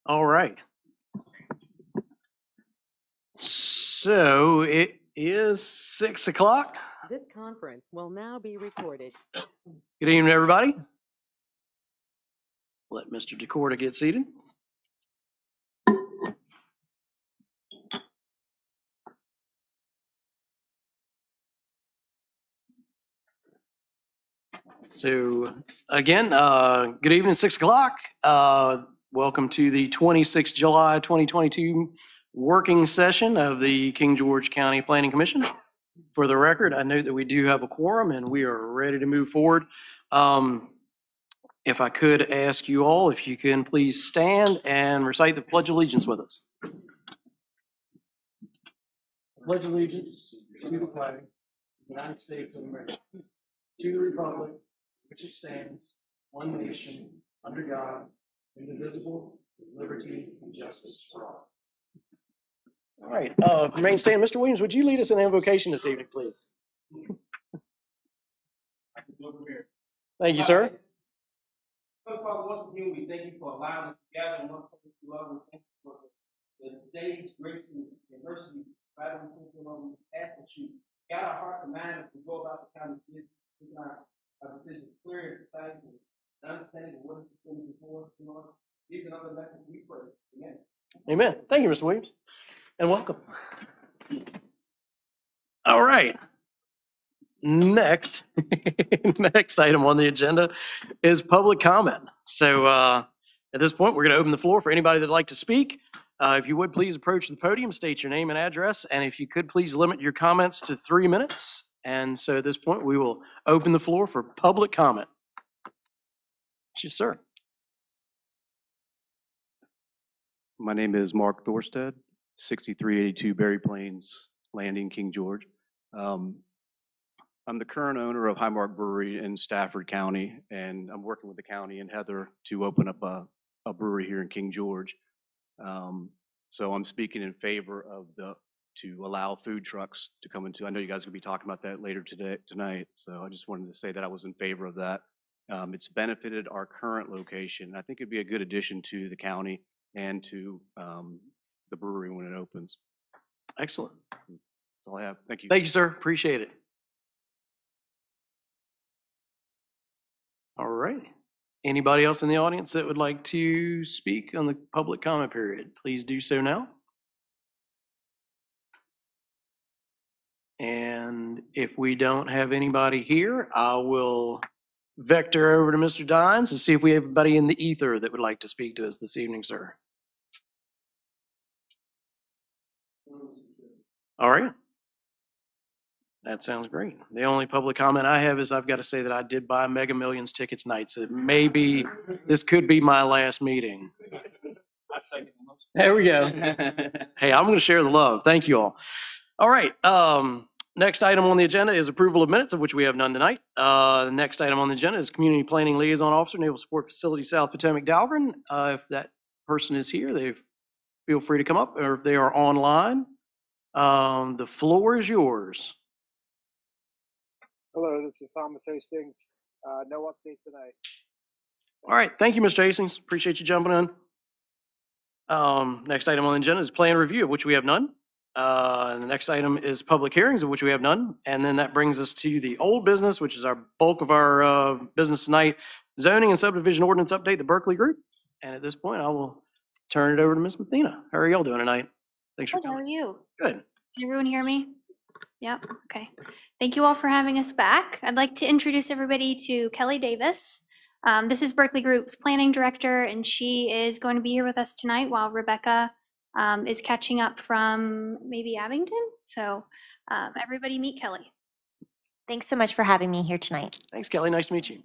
All right. So it is 6 o'clock. This conference will now be recorded. Good evening, everybody. Let Mr. DeCorda get seated. So again, good evening, 6 o'clock. Welcome to the 26th July 2022 working session of the King George County Planning Commission. For the record, I note that we do have a quorum and we are ready to move forward. If I could ask you all, if you can please stand and recite the Pledge of Allegiance with us. Pledge allegiance to the flag of the United States of America, to the republic which it stands, one nation, under God, indivisible, with liberty and justice for all. All right, remain standing. Mr. Williams, would you lead us in invocation this evening, please? Thank you, sir. Father, once again, we thank you for allowing us to gather in one place to love. We thank you for the day's grace and mercy. Father, we thank you, Lord. We ask that you guide our hearts and minds as we go about the kind of business, keeping our decisions clear and precise and understanding what is presented before us, Lord. These and other lessons we pray. Amen. Amen. Thank you, Mr. Williams, and welcome. All right. Next item on the agenda is public comment. So at this point, we're going to open the floor for anybody that'd like to speak. If you would please approach the podium, state your name and address, and if you could please limit your comments to 3 minutes. And so at this point, we will open the floor for public comment. Yes, sir. My name is Mark Thorstead, 6382 Berry Plains Landing, King George. I'm the current owner of Highmark Brewery in Stafford County, and I'm working with the county and Heather to open up a brewery here in King George. So I'm speaking in favor of to allow food trucks to come into. I know you guys will be talking about that later tonight. So I just wanted to say that I was in favor of that. It's benefited our current location. I think it'd be a good addition to the county and to the brewery when it opens. Excellent. That's all I have. Thank you. Thank you, sir. Appreciate it. All right. Anybody else in the audience that would like to speak on the public comment period, please do so now. And if we don't have anybody here, I will vector over to Mr. Dines and see if we have anybody in the ether that would like to speak to us this evening, sir. All right. That sounds great. The only public comment I have is I've got to say that I did buy Mega Millions tickets tonight, so maybe this could be my last meeting. There we go. Hey, I'm going to share the love. Thank you all. All right. Next item on the agenda is approval of minutes, of which we have none tonight. The next item on the agenda is Community Planning Liaison Officer, Naval Support Facility, South Potomac, Dahlgren. If that person is here, they feel free to come up, or if they are online, the floor is yours. Hello, this is Thomas Hastings. No update tonight. All right, thank you, Mr. Hastings. Appreciate you jumping in. Next item on the agenda is plan review, of which we have none. And the next item is public hearings, of which we have none. And then that brings us to the old business, which is our bulk of our business tonight, zoning and subdivision ordinance update, the Berkeley Group. And at this point, I will turn it over to Ms. Mathena. How are y'all doing tonight? Thanks for coming. How are you? Good. Can everyone hear me? Yep. Okay. Thank you all for having us back. I'd like to introduce everybody to Kelly Davis. This is Berkeley Group's planning director, and she is going to be here with us tonight while Rebecca is catching up from maybe Abington. So everybody meet Kelly. Thanks so much for having me here tonight. Thanks, Kelly. Nice to meet you.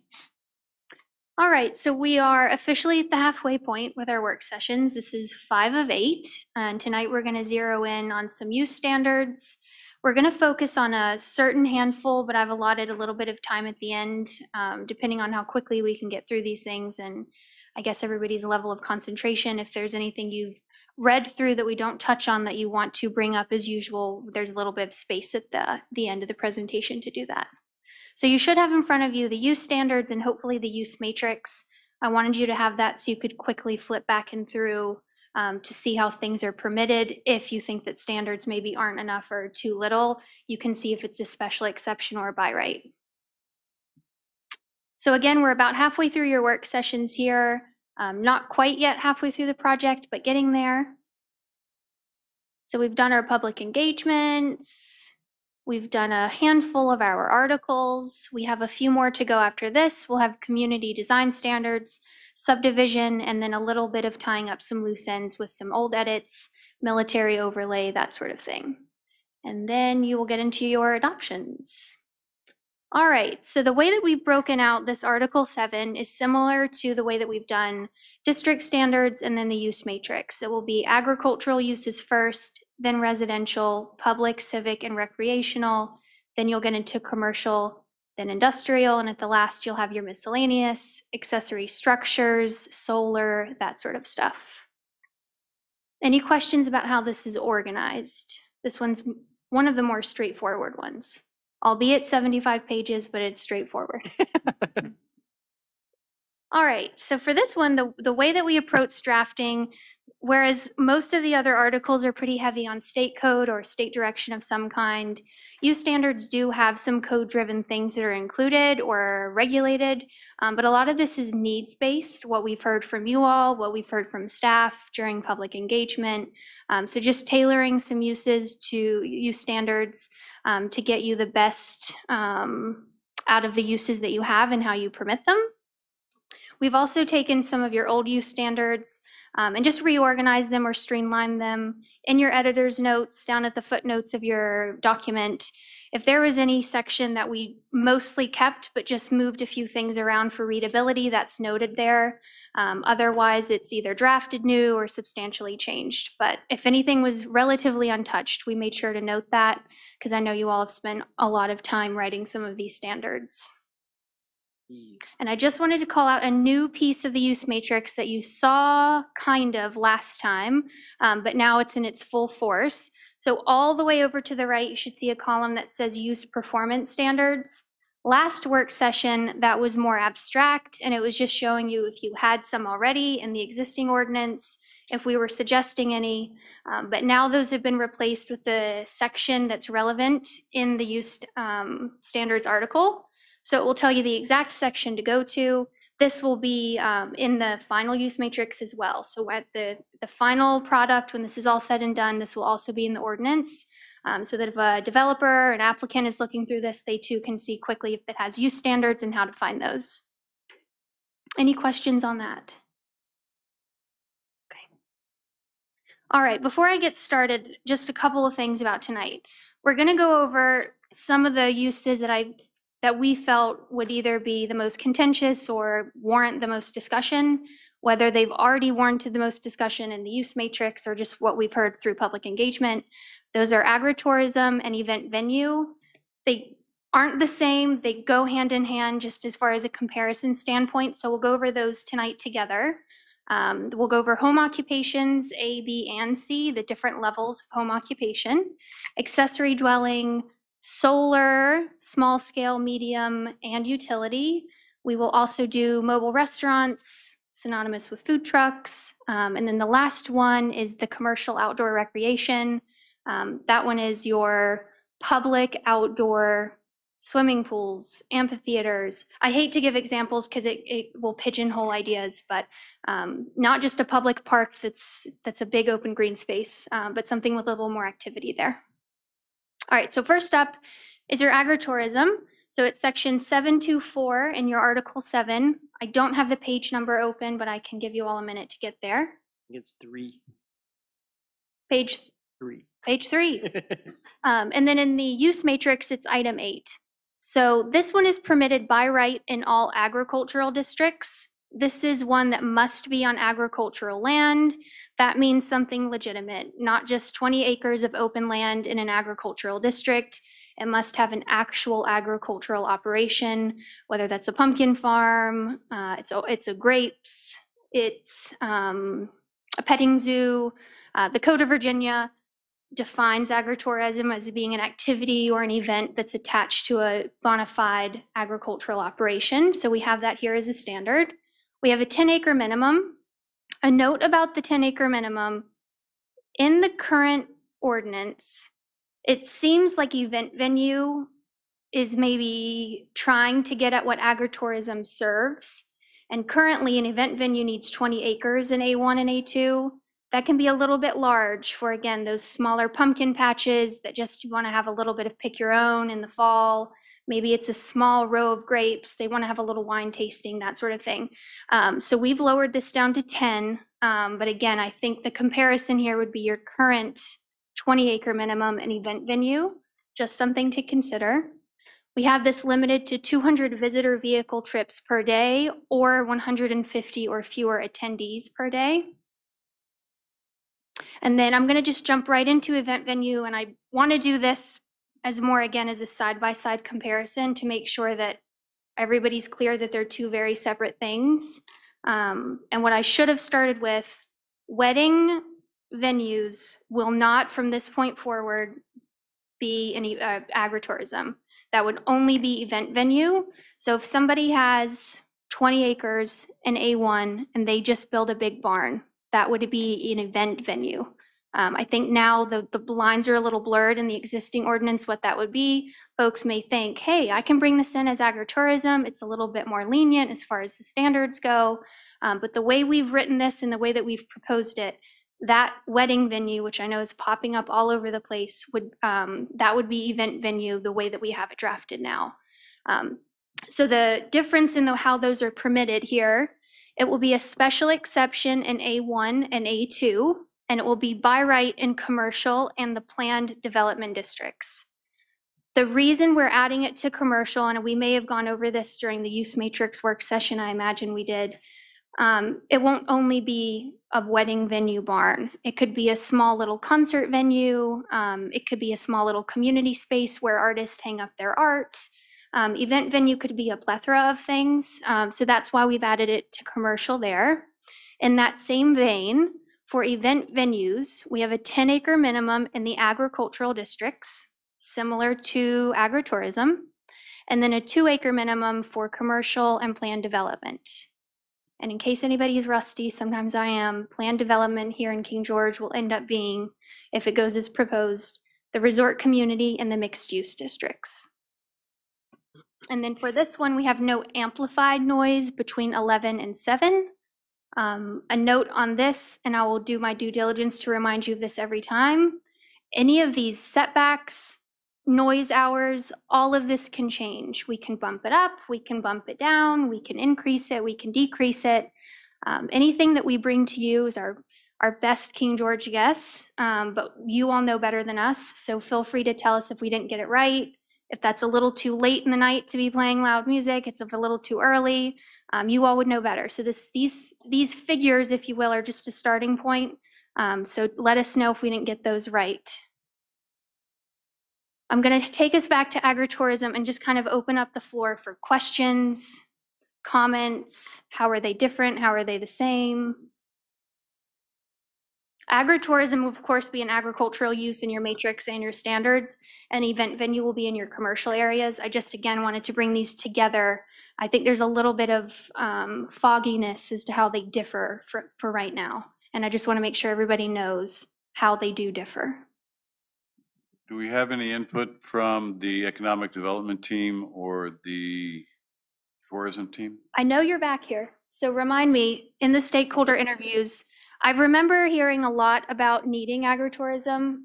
All right, so we are officially at the halfway point with our work sessions. This is 5 of 8, and tonight we're going to zero in on some use standards. We're going to focus on a certain handful, but I've allotted a little bit of time at the end, depending on how quickly we can get through these things, and I guess everybody's level of concentration. If there's anything you've read through that we don't touch on that you want to bring up as usual, there's a little bit of space at the end of the presentation to do that. So you should have in front of you the use standards and hopefully the use matrix. I wanted you to have that so you could quickly flip back and through to see how things are permitted. If you think that standards maybe aren't enough or too little, you can see if it's a special exception or by right. So again, we're about halfway through your work sessions here. Not quite yet halfway through the project, but getting there. So we've done our public engagements. We've done a handful of our articles. We have a few more to go after this. We'll have community design standards, subdivision, and then a little bit of tying up some loose ends with some old edits, military overlay, that sort of thing. And then you will get into your adoptions. All right, so the way that we've broken out this Article 7 is similar to the way that we've done district standards and then the use matrix. It will be agricultural uses first, then residential, public, civic, and recreational. Then you'll get into commercial, then industrial, and at the last you'll have your miscellaneous, accessory structures, solar, that sort of stuff. Any questions about how this is organized? This one's one of the more straightforward ones. Albeit 75 pages, but it's straightforward. All right, so for this one, the way that we approach drafting, whereas most of the other articles are pretty heavy on state code or state direction of some kind, use standards do have some code-driven things that are included or regulated, but a lot of this is needs-based, what we've heard from you all, what we've heard from staff during public engagement. So just tailoring some uses to use standards to get you the best out of the uses that you have and how you permit them. We've also taken some of your old use standards and just reorganized them or streamlined them in your editor's notes down at the footnotes of your document. If there was any section that we mostly kept but just moved a few things around for readability, that's noted there. Otherwise, it's either drafted new or substantially changed. But if anything was relatively untouched, we made sure to note that because I know you all have spent a lot of time writing some of these standards. And I just wanted to call out a new piece of the use matrix that you saw kind of last time, but now it's in its full force. So all the way over to the right, you should see a column that says use performance standards. Last work session, that was more abstract, and it was just showing you if you had some already in the existing ordinance, if we were suggesting any, but now those have been replaced with the section that's relevant in the use standards article. So it will tell you the exact section to go to. This will be in the final use matrix as well. So at the final product, when this is all said and done, this will also be in the ordinance. So that if a developer, an applicant is looking through this, they too can see quickly if it has use standards and how to find those. Any questions on that? Okay. All right, before I get started, just a couple of things about tonight. We're gonna go over some of the uses that we felt would either be the most contentious or warrant the most discussion, whether they've already warranted the most discussion in the use matrix or just what we've heard through public engagement. Those are agritourism and event venue. They aren't the same. They go hand in hand just as far as a comparison standpoint. So we'll go over those tonight together. We'll go over home occupations, A, B, and C, the different levels of home occupation, accessory dwelling, solar, small scale, medium, and utility. We will also do mobile restaurants, synonymous with food trucks. And then the last one is the commercial outdoor recreation. That one is your public outdoor swimming pools, amphitheaters. I hate to give examples because it will pigeonhole ideas, but not just a public park that's a big open green space, but something with a little more activity there. All right, so first up is your agritourism. So it's section 724 in your Article 7. I don't have the page number open, but I can give you all a minute to get there. It's 3. Page 3. Page 3. And then in the use matrix, it's item 8. So this one is permitted by right in all agricultural districts. This is one that must be on agricultural land. That means something legitimate, not just 20 acres of open land in an agricultural district. It must have an actual agricultural operation, whether that's a pumpkin farm, it's a grapes, it's a petting zoo. The Code of Virginia defines agritourism as being an activity or an event that's attached to a bona fide agricultural operation. So we have that here as a standard. We have a 10-acre minimum. A note about the 10-acre minimum. In the current ordinance, it seems like event venue is maybe trying to get at what agritourism serves. And currently, an event venue needs 20 acres in A1 and A2. That can be a little bit large for, again, those smaller pumpkin patches that just want to have a little bit of pick your own in the fall. Maybe it's a small row of grapes. They want to have a little wine tasting, that sort of thing. So we've lowered this down to 10. But again, I think the comparison here would be your current 20-acre minimum and event venue, just something to consider. We have this limited to 200 visitor vehicle trips per day or 150 or fewer attendees per day. And then I'm going to just jump right into event venue, and I want to do this as more, again, as a side-by-side comparison to make sure that everybody's clear that they're two very separate things. And what I should have started with, wedding venues will not, from this point forward, be any agritourism. That would only be event venue. So if somebody has 20 acres in A1 and they just build a big barn, that would be an event venue. I think now the lines are a little blurred in the existing ordinance, what that would be. Folks may think, hey, I can bring this in as agritourism. It's a little bit more lenient as far as the standards go. But the way we've written this and the way that we've proposed it, that wedding venue, which I know is popping up all over the place, that would be event venue the way that we have it drafted now. So the difference in how those are permitted here, it will be a special exception in A1 and A2, and it will be by right in commercial and the planned development districts. The reason we're adding it to commercial, and we may have gone over this during the use matrix work session, I imagine we did, it won't only be a wedding venue barn. It could be a small little concert venue. It could be a small little community space where artists hang up their art. Event venue could be a plethora of things. So that's why we've added it to commercial there. In that same vein, for event venues, we have a 10-acre minimum in the agricultural districts, similar to agritourism, and then a 2-acre minimum for commercial and planned development. And in case anybody is rusty, sometimes I am, planned development here in King George will end up being, if it goes as proposed, the resort community and the mixed use districts. And then for this one, we have no amplified noise between 11 and 7. A note on this, and I will do my due diligence to remind you of this every time. Any of these setbacks, noise hours, all of this can change. We can bump it up, we can bump it down, we can increase it, we can decrease it. Anything that we bring to you is our best King George guess, but you all know better than us, so feel free to tell us if we didn't get it right. If that's a little too late in the night to be playing loud music, it's a little too early, you all would know better. So these figures, if you will, are just a starting point. So let us know if we didn't get those right. I'm going to take us back to agritourism and just kind of open up the floor for questions, comments. How are they different? How are they the same? Agritourism will, of course, be an agricultural use in your matrix and your standards, and event venue will be in your commercial areas. I just, again, wanted to bring these together. I think there's a little bit of fogginess as to how they differ for right now, and I just want to make sure everybody knows how they do differ. Do we have any input from the economic development team or the tourism team? I know you're back here, so remind me, in the stakeholder interviews, I remember hearing a lot about needing agritourism,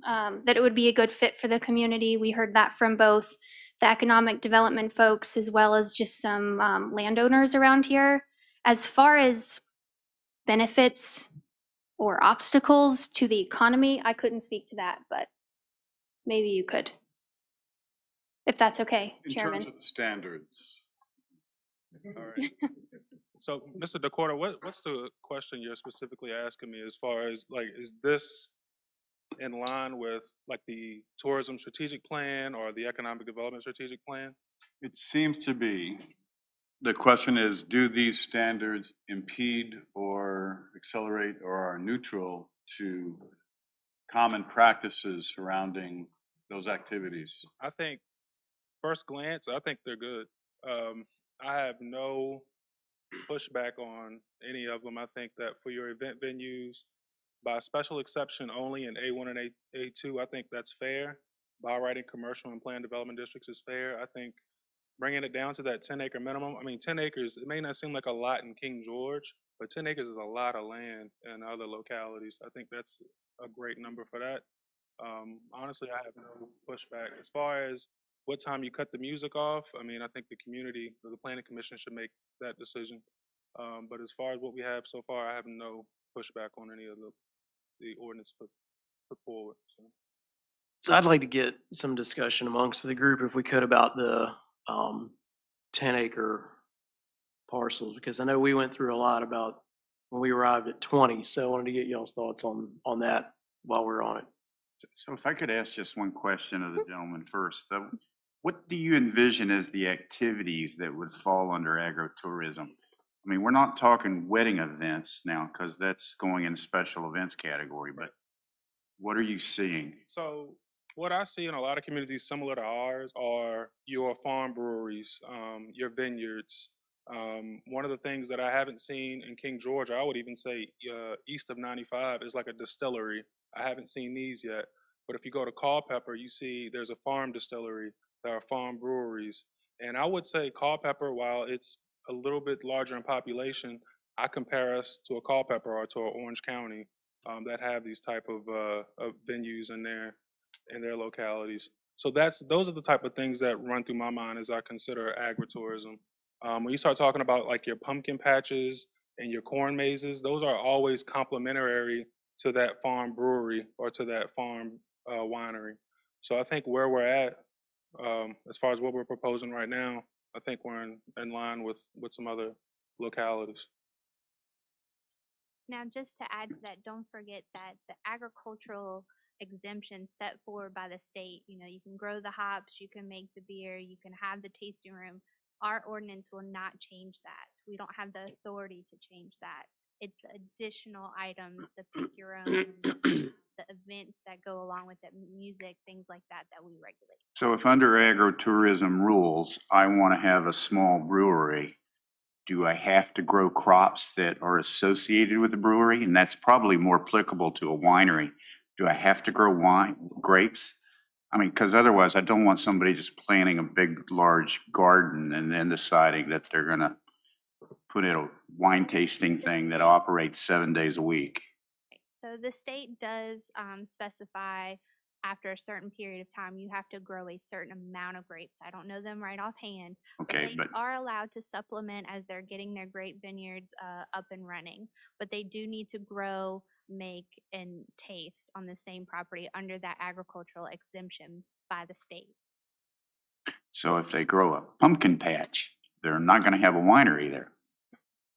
that it would be a good fit for the community. We heard that from both the economic development folks as well as just some landowners around here. As far as benefits or obstacles to the economy, I couldn't speak to that, but maybe you could. If that's okay, Chairman. In terms of the standards. All right. So, Mr. DeCorda, what's the question you're specifically asking me as far as, like, is this in line with, like, the tourism strategic plan or the economic development strategic plan? It seems to be. The question is, do these standards impede or accelerate or are neutral to common practices surrounding those activities? I think, first glance, I think they're good. I have no pushback on any of them. I think that for your event venues, by special exception only in A1 and A2, I think that's fair. By writing commercial and planned development districts is fair. I think bringing it down to that 10-acre minimum. I mean, 10 acres, it may not seem like a lot in King George, but 10 acres is a lot of land in other localities. I think that's a great number for that. Honestly, I have no pushback. As far as what time you cut the music off, I mean, I think the community, or the planning commission should make that decision. But as far as what we have so far, I have no pushback on any of the ordinance put forward. So. So I'd like to get some discussion amongst the group, if we could, about the 10-acre parcels, because I know we went through a lot about when we arrived at 20. So I wanted to get y'all's thoughts on that while we're on it. So if I could ask just one question of the gentleman first. What do you envision as the activities that would fall under agritourism? I mean, we're not talking wedding events now because that's going in the special events category, but what are you seeing? So what I see in a lot of communities similar to ours are your farm breweries, your vineyards. One of the things that I haven't seen in King George, I would even say east of 95, is like a distillery. I haven't seen these yet. But if you go to Culpeper, you see there's a farm distillery, there are farm breweries. And I would say Culpeper, while it's a little bit larger in population, I compare us to a Culpeper or to an Orange County that have these type of venues in their localities. So those are the type of things that run through my mind as I consider agritourism. When you start talking about like your pumpkin patches and your corn mazes, those are always complementary to that farm brewery or to that farm winery. So I think where we're at, as far as what we're proposing right now, I think we're in line with some other localities. Now, just to add to that, don't forget that the agricultural exemption set forward by the state, you can grow the hops, you can make the beer, you can have the tasting room. Our ordinance will not change that. We don't have the authority to change that. It's additional items, the pick your own, the events that go along with it, music, things like that we regulate. So if under agritourism rules, I want to have a small brewery, do I have to grow crops that are associated with the brewery? And that's probably more applicable to a winery. Do I have to grow grapes? I mean, because otherwise I don't want somebody just planting a big, large garden and then deciding that they're going to put in a wine tasting thing that operates 7 days a week. So the state does specify after a certain period of time, you have to grow a certain amount of grapes. I don't know them right offhand, Okay, but they are allowed to supplement as they're getting their grape vineyards up and running. But they do need to grow, make, and taste on the same property under that agricultural exemption by the state. So if they grow a pumpkin patch, they're not going to have a winery there.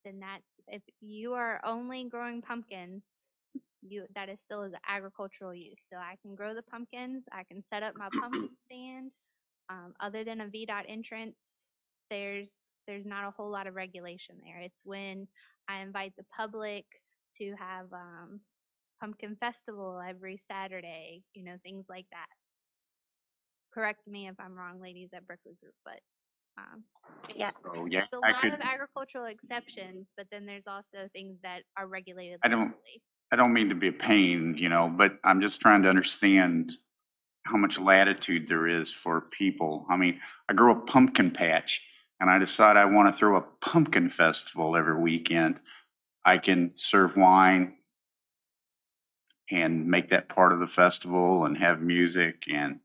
Then if you are only growing pumpkins, that is still as an agricultural use. So I can grow the pumpkins, I can set up my pumpkin stand. Other than a VDOT entrance, there's not a whole lot of regulation there. It's when I invite the public to have pumpkin festival every Saturday, things like that. Correct me if I'm wrong, ladies at Berkeley Group, but Yeah. So yeah, there's a lot of agricultural exceptions, but then there's also things that are regulated locally. I don't mean to be a pain, but I'm just trying to understand how much latitude there is for people. I mean, I grow a pumpkin patch and I decide I want to throw a pumpkin festival every weekend. I can serve wine and make that part of the festival and have music and.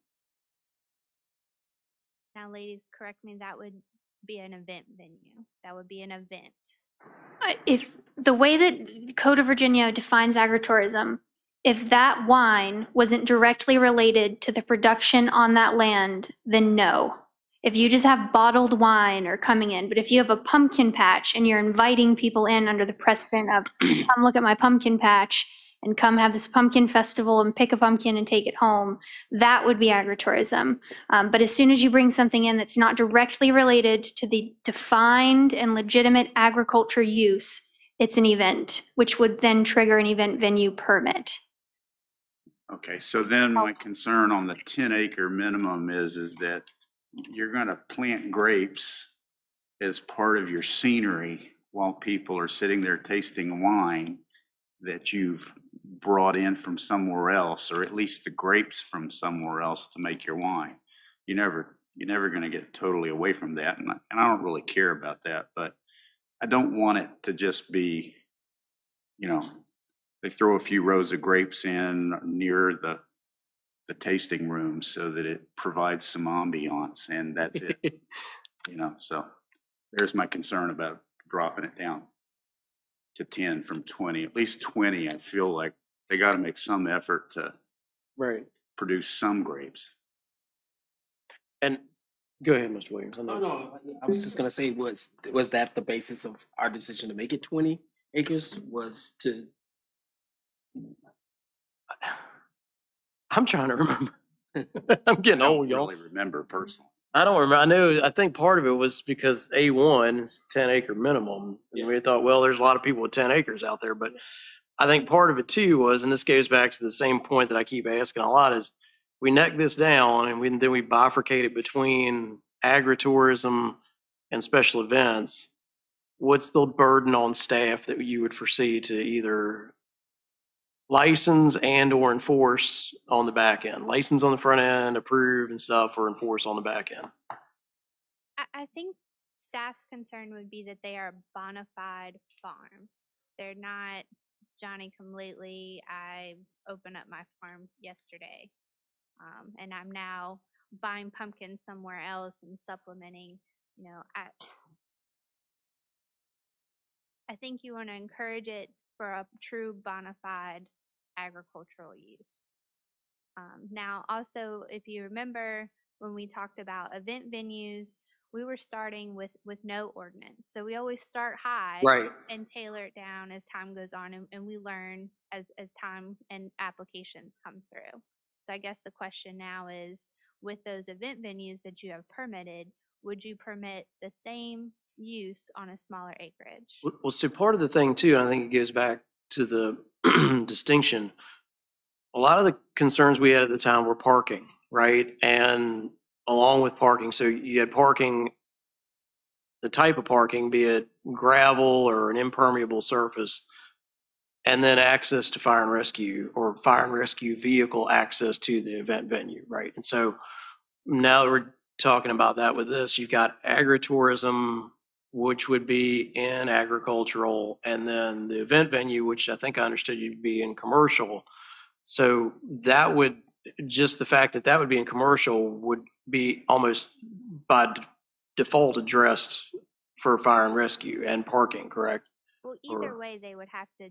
Now, ladies, correct me, that would be an event venue. That would be an event. If the way that Code of Virginia defines agritourism, if that wine wasn't directly related to the production on that land, then no. If you just have bottled wine or coming in, but if you have a pumpkin patch and you're inviting people in under the precedent of come look at my pumpkin patch and come have this pumpkin festival and pick a pumpkin and take it home, that would be agritourism. But as soon as you bring something in that's not directly related to the defined and legitimate agriculture use, it's an event, which would then trigger an event venue permit. Okay, so then my concern on the 10-acre minimum is that you're going to plant grapes as part of your scenery while people are sitting there tasting wine that you've brought in from somewhere else, or at least the grapes from somewhere else to make your wine. You're never going to get totally away from that. And I don't really care about that, but I don't want it to just be, you know, they throw a few rows of grapes in near the tasting room so that it provides some ambiance, and that's it. So there's my concern about dropping it down to 10 from 20. At least 20, I feel like they got to make some effort to Right. produce some grapes. And go ahead, Mr. Williams. I No, know. no, I was just gonna say, was that the basis of our decision to make it 20 acres, was to? I'm trying to remember. I'm getting I don't old, y'all. really remember personally. I don't remember. I think part of it was because A1 is 10-acre minimum. And we thought, well, there's a lot of people with 10 acres out there. But I think part of it too was, and this goes back to the same point that I keep asking a lot, is we neck this down and then we bifurcate it between agritourism and special events. What's the burden on staff that you would foresee to either license and or enforce on the back end? License on the front end, approve and stuff, or enforce on the back end? I think staff's concern would be that they are bona fide farms. They're not Johnny come lately. I opened up my farm yesterday, and I'm now buying pumpkins somewhere else and supplementing. I think you want to encourage it for a true bona fide agricultural use. Now, also, if you remember when we talked about event venues, we were starting with no ordinance. So we always start high Right. and tailor it down as time goes on, and we learn as time and applications come through. So I guess the question now is, with those event venues that you have permitted, would you permit the same use on a smaller acreage? Well, so part of the thing too, and I think it goes back to the distinction. A lot of the concerns we had at the time were parking, right? And along with parking, so you had parking, the type of parking, be it gravel or an impermeable surface, and then access to fire and rescue or fire and rescue vehicle access to the event venue, right? And so now that we're talking about that with this, you've got agritourism, which would be in agricultural, and then the event venue, which I think I understood you'd be in commercial. So that would, just the fact that that would be in commercial would be almost by default addressed for fire and rescue and parking, correct? Well, either way, they would have to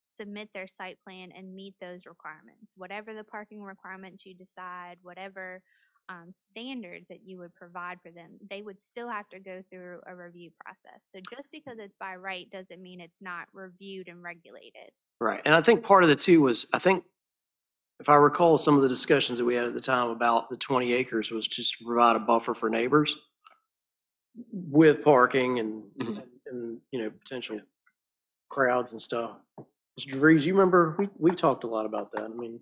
submit their site plan and meet those requirements. Whatever the parking requirements you decide, whatever standards that you would provide for them, they would still have to go through a review process. So just because it's by right doesn't mean it's not reviewed and regulated. Right. And I think part of the two was, I think, if I recall, some of the discussions that we had at the time about the 20 acres was just to provide a buffer for neighbors with parking and potential crowds and stuff. Mr. DeVries, you remember, we talked a lot about that. I mean,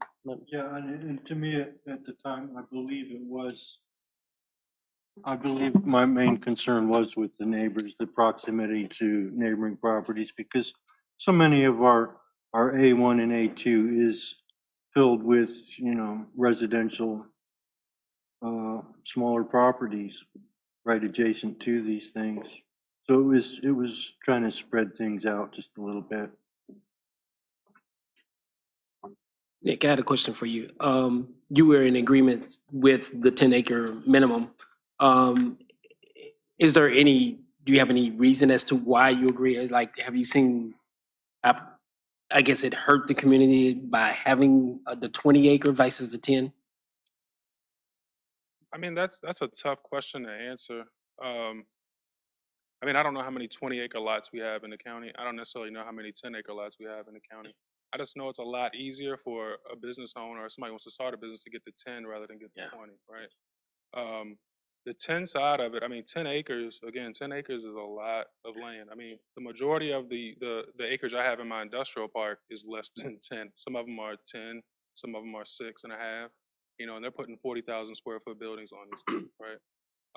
Yeah, and to me, at the time, I believe my main concern was with the neighbors, the proximity to neighboring properties, because so many of our A1 and A2 is filled with, residential, smaller properties right adjacent to these things. So it was trying to spread things out just a little bit. Nick, I had a question for you. You were in agreement with the 10-acre minimum. Do you have any reason as to why you agree? Like, have you seen, I guess it hurt the community by having the 20-acre versus the 10? I mean, that's a tough question to answer. I mean, I don't know how many 20-acre lots we have in the county. I don't necessarily know how many 10-acre lots we have in the county. I just know it's a lot easier for a business owner or somebody who wants to start a business to get to 10 rather than get to 20, right? The 10 side of it, I mean, 10 acres, again, 10 acres is a lot of land. I mean, the majority of the acreage I have in my industrial park is less than 10. Some of them are 10, some of them are 6.5, and they're putting 40,000 square foot buildings on these things, right?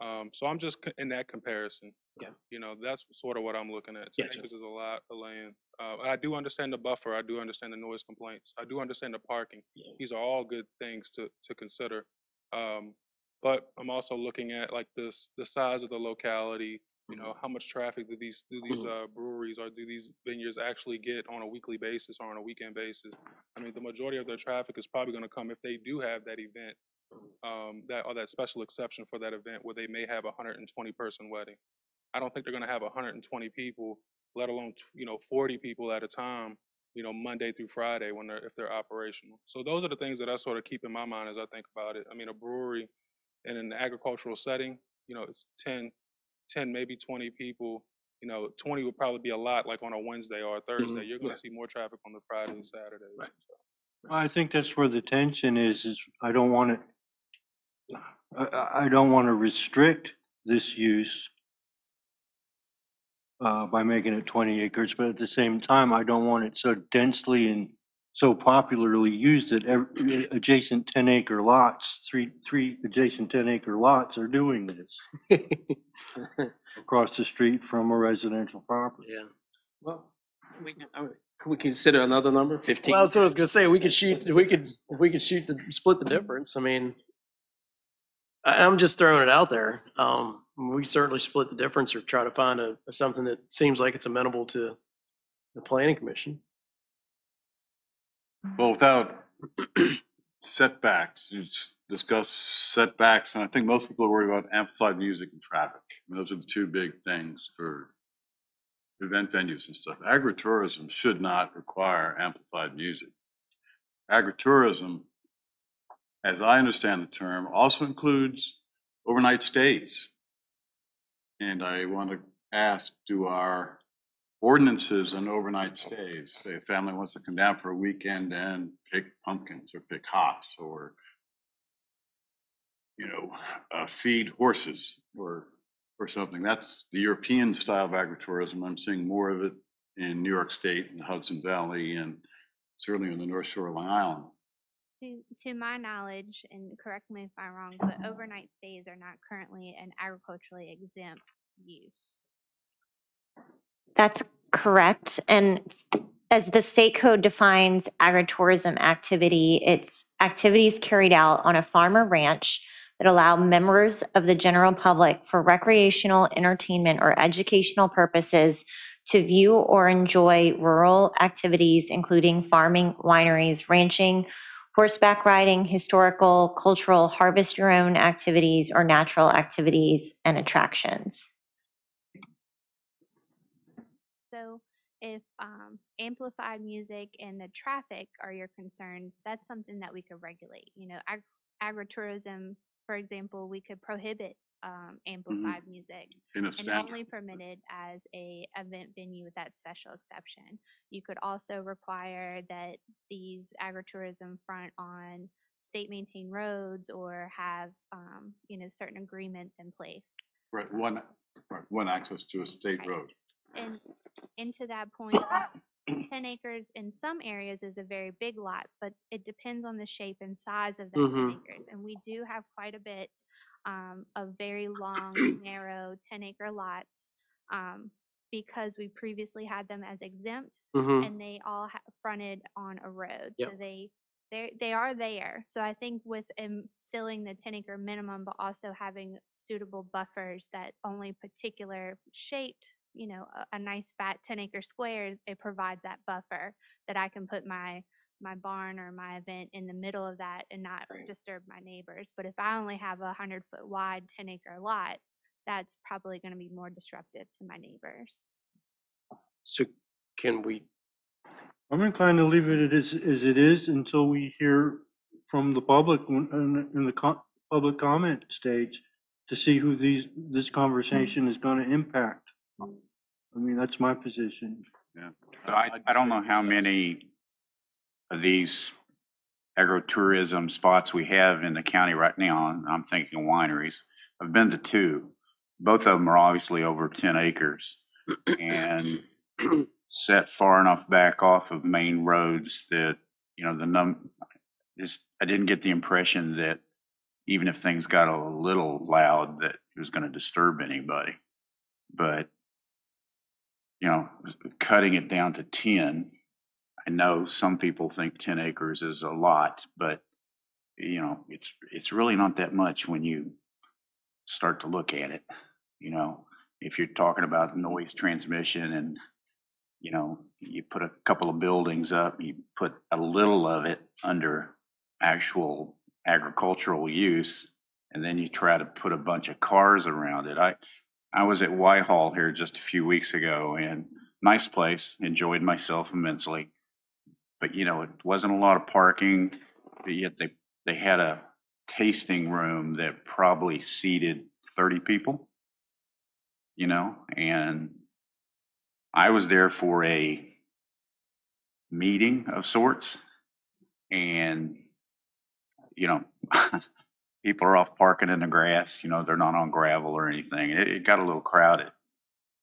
So I'm just in that comparison. Yeah. You know, that's sort of what I'm looking at. 10 Gotcha. acres is a lot of land. I do understand the buffer. I do understand the noise complaints. I do understand the parking. These are all good things to consider. But I'm also looking at like the size of the locality. You know, how much traffic do these breweries or do these vineyards actually get on a weekly basis or on a weekend basis? I mean, the majority of their traffic is probably going to come if they do have that event, that special exception for that event where they may have a 120-person wedding. I don't think they're going to have 120 people, let alone 40 people at a time, Monday through Friday if they're operational. So those are the things that I sort of keep in my mind as I think about it. I mean, a brewery in an agricultural setting, it's 10, maybe 20 people. 20 would probably be a lot, like on a Wednesday or a Thursday. You're going to see more traffic on the Friday and Saturday. Right. Well, I think that's where the tension is I don't want it, I don't want to restrict this use by making it 20 acres, but at the same time, I don't want it so densely and so popularly used that adjacent 10-acre lots, three adjacent 10-acre lots are doing this across the street from a residential property. Yeah. Well, can we consider another number, 15? Well, that's what I was gonna say. We could split the difference. I mean, I'm just throwing it out there. We certainly split the difference or try to find something that seems like it's amenable to the planning commission. Well, without setbacks, you discuss setbacks, and I think most people are worried about amplified music and traffic. And those are the two big things for event venues and stuff. Agritourism should not require amplified music. Agritourism, as I understand the term, also includes overnight stays. And I want to ask, do our ordinances on overnight stays, say a family wants to come down for a weekend and pick pumpkins or pick hops or, feed horses or something. That's the European style of agritourism. I'm seeing more of it in New York State and the Hudson Valley and certainly on the North Shore of Long Island. To my knowledge, and correct me if I'm wrong, but overnight stays are not currently an agriculturally exempt use. That's correct. And as the state code defines agritourism activity, it's activities carried out on a farm or ranch that allow members of the general public for recreational, entertainment, or educational purposes to view or enjoy rural activities, including farming, wineries, ranching, horseback riding, historical, cultural, harvest your own activities, or natural activities and attractions. So if amplified music and the traffic are your concerns, that's something that we could regulate. Agritourism, for example, we could prohibit amplified music In a and standard. only permitted as a event venue with that special exception. You could also require that these agritourism front on state maintained roads or have certain agreements in place. Right, one access to a state road. And to that point, 10 acres in some areas is a very big lot, but it depends on the shape and size of that 10 acres. And we do have quite a bit of very long, narrow 10-acre lots because we previously had them as exempt and they all fronted on a road. Yep. So they are there. So I think with instilling the 10-acre minimum, but also having suitable buffers that only particular shaped, a nice fat 10-acre square, it provides that buffer that I can put my barn or my event in the middle of that and not disturb my neighbors. But if I only have a 100-foot wide 10-acre lot, that's probably going to be more disruptive to my neighbors. So can we? I'm inclined to leave it as it is until we hear from the public in the public comment stage to see who this conversation is going to impact. I mean, that's my position. Yeah. But I don't know how many of these agritourism spots we have in the county right now. I'm thinking of wineries. I've been to two. Both of them are obviously over 10 acres and set far enough back off of main roads that, I didn't get the impression that even if things got a little loud that it was going to disturb anybody. But, you know, cutting it down to 10, I know some people think 10 acres is a lot, but, you know, it's really not that much when you start to look at it. You know, if you're talking about noise transmission and, you know, you put a couple of buildings up, you put a little of it under actual agricultural use, and then you try to put a bunch of cars around it. I was at Whitehall here just a few weeks ago, and nice place, enjoyed myself immensely. But, you know, it wasn't a lot of parking, but yet they had a tasting room that probably seated 30 people, you know, and I was there for a meeting of sorts, and, you know, people are off parking in the grass, you know, they're not on gravel or anything. It got a little crowded.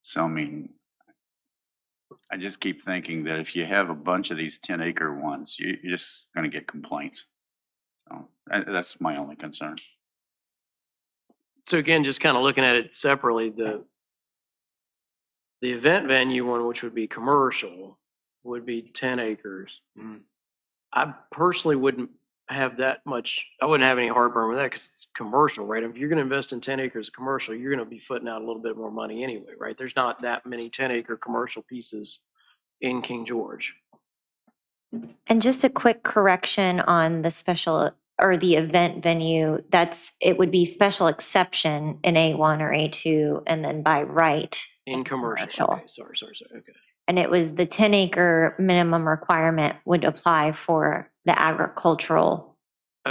So, I mean, I just keep thinking that if you have a bunch of these 10-acre ones, you're just going to get complaints. So that's my only concern. So again, just kind of looking at it separately, the event venue one, which would be commercial, would be 10 acres. I personally wouldn't have that much, I wouldn't have any heartburn with that because it's commercial, right? If you're going to invest in 10 acres of commercial, you're going to be footing out a little bit more money anyway, right? There's not that many 10-acre commercial pieces in King George. And just a quick correction on the special or the event venue, it would be special exception in A1 or A2 and then by right In commercial. Okay, sorry. Okay. And it was the 10-acre minimum requirement would apply for the agricultural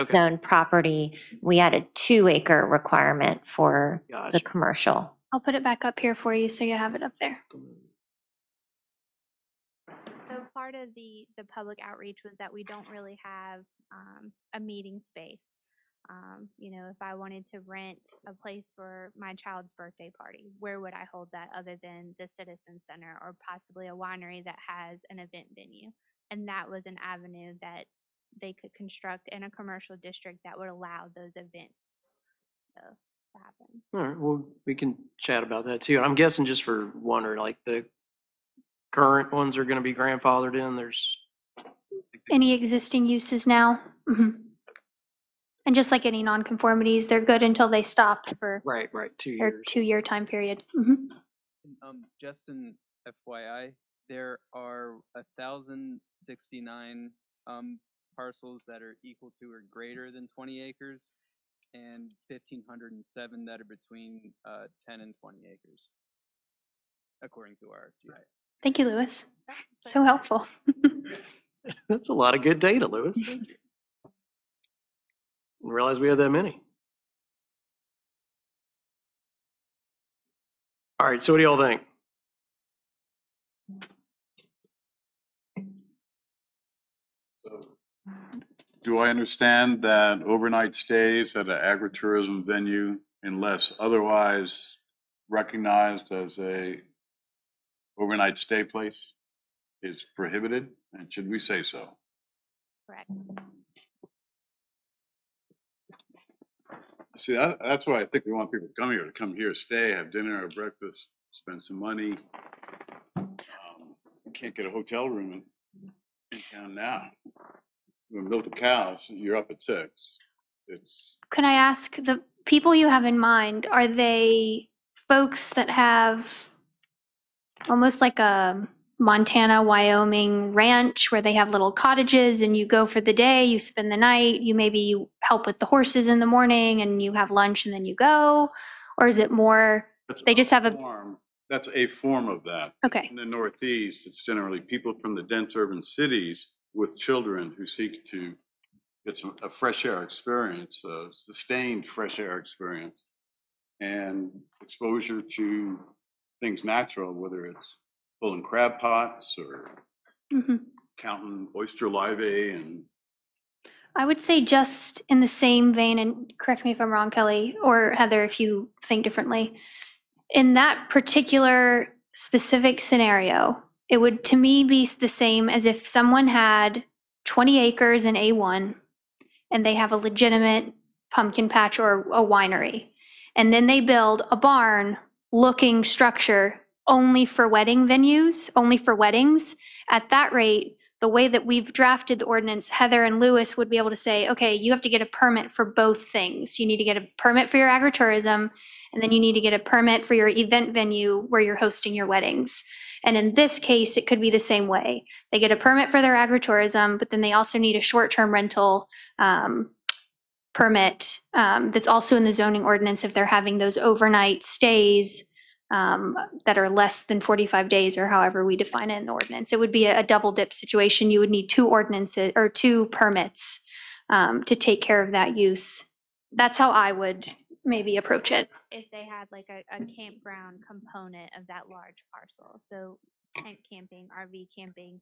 zone property. We had a 2-acre requirement for the commercial. I'll put it back up here for you so you have it up there. So part of the public outreach was that we don't really have a meeting space. You know, if I wanted to rent a place for my child's birthday party, where would I hold that other than the Citizen Center or possibly a winery that has an event venue? And that was an avenue that they could construct in a commercial district that would allow those events to happen. All right, well, we can chat about that too. I'm guessing just for wondering, like the current ones are going to be grandfathered in. There's Any existing uses now? And just like any nonconformities, they're good until they stop for right, 2 their years. 2-year time period. Just an FYI, there are 1,069 parcels that are equal to or greater than 20 acres, and 1,507 that are between 10 and 20 acres, according to our GI. Thank you, Lewis. So helpful. That's a lot of good data, Lewis. Thank you. Didn't realize we had that many. All right, so what do y'all think? Do I understand that overnight stays at an agritourism venue, unless otherwise recognized as a overnight stay place, is prohibited? And should we say so? Correct. See, that's why I think we want people to come here, stay, have dinner or breakfast, spend some money. You can't get a hotel room in town now. With milk the cows, you're up at 6. Can I ask, the people you have in mind, are they folks that have almost like a Montana, Wyoming ranch where they have little cottages and you go for the day, you spend the night, you help with the horses in the morning and you have lunch and then you go? Or is it more, they just have a form? That's a form of that. Okay. In the Northeast, it's generally people from the dense urban cities with children who seek to get a fresh air experience, a sustained fresh air experience, and exposure to things natural, whether it's pulling crab pots or counting oyster larvae. And I would say just in the same vein, and correct me if I'm wrong, Kelly, or Heather, if you think differently. In that particular specific scenario, it would to me be the same as if someone had 20 acres in A1 and they have a legitimate pumpkin patch or a winery. And then they build a barn looking structure only for wedding venues, only for weddings. At that rate, the way that we've drafted the ordinance, Heather and Lewis would be able to say, okay, you have to get a permit for both things. You need to get a permit for your agritourism, and then you need to get a permit for your event venue where you're hosting your weddings. And in this case, it could be the same way. They get a permit for their agritourism, but then they also need a short-term rental permit that's also in the zoning ordinance if they're having those overnight stays that are less than 45 days or however we define it in the ordinance. It would be a double dip situation. You would need two ordinances or two permits to take care of that use. That's how I would maybe approach it. If they had like a campground component of that large parcel, so tent camping, RV camping,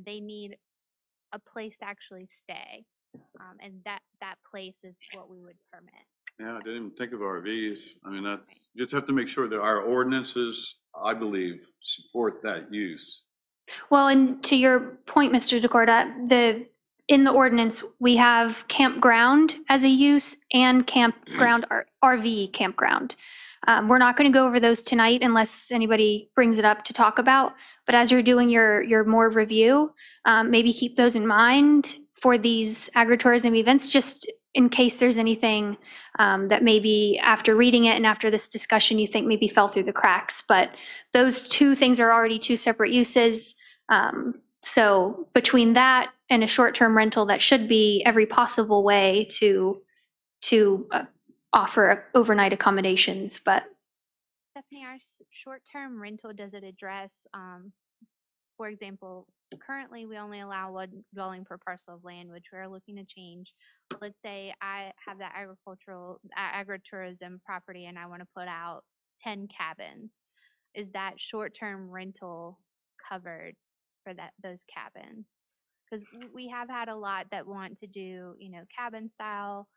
they need a place to actually stay. And that place is what we would permit. Yeah, I didn't even think of RVs. I mean, you just have to make sure that our ordinances, I believe, support that use. Well, and to your point, Mr. DeCorda, in the ordinance, we have campground as a use and campground RV campground. We're not going to go over those tonight unless anybody brings it up to talk about. But as you're doing your more review, maybe keep those in mind for these agritourism events, just in case there's anything that maybe after reading it and after this discussion you think maybe fell through the cracks. But those two things are already two separate uses. So between that and a short-term rental, that should be every possible way to offer overnight accommodations. But Stephanie, our short-term rental, does it address, for example, currently we only allow one dwelling per parcel of land, which we're looking to change. Let's say I have that agritourism property and I want to put out 10 cabins. Is that short-term rental covered for those cabins? Because we have had a lot that want to do, cabin style,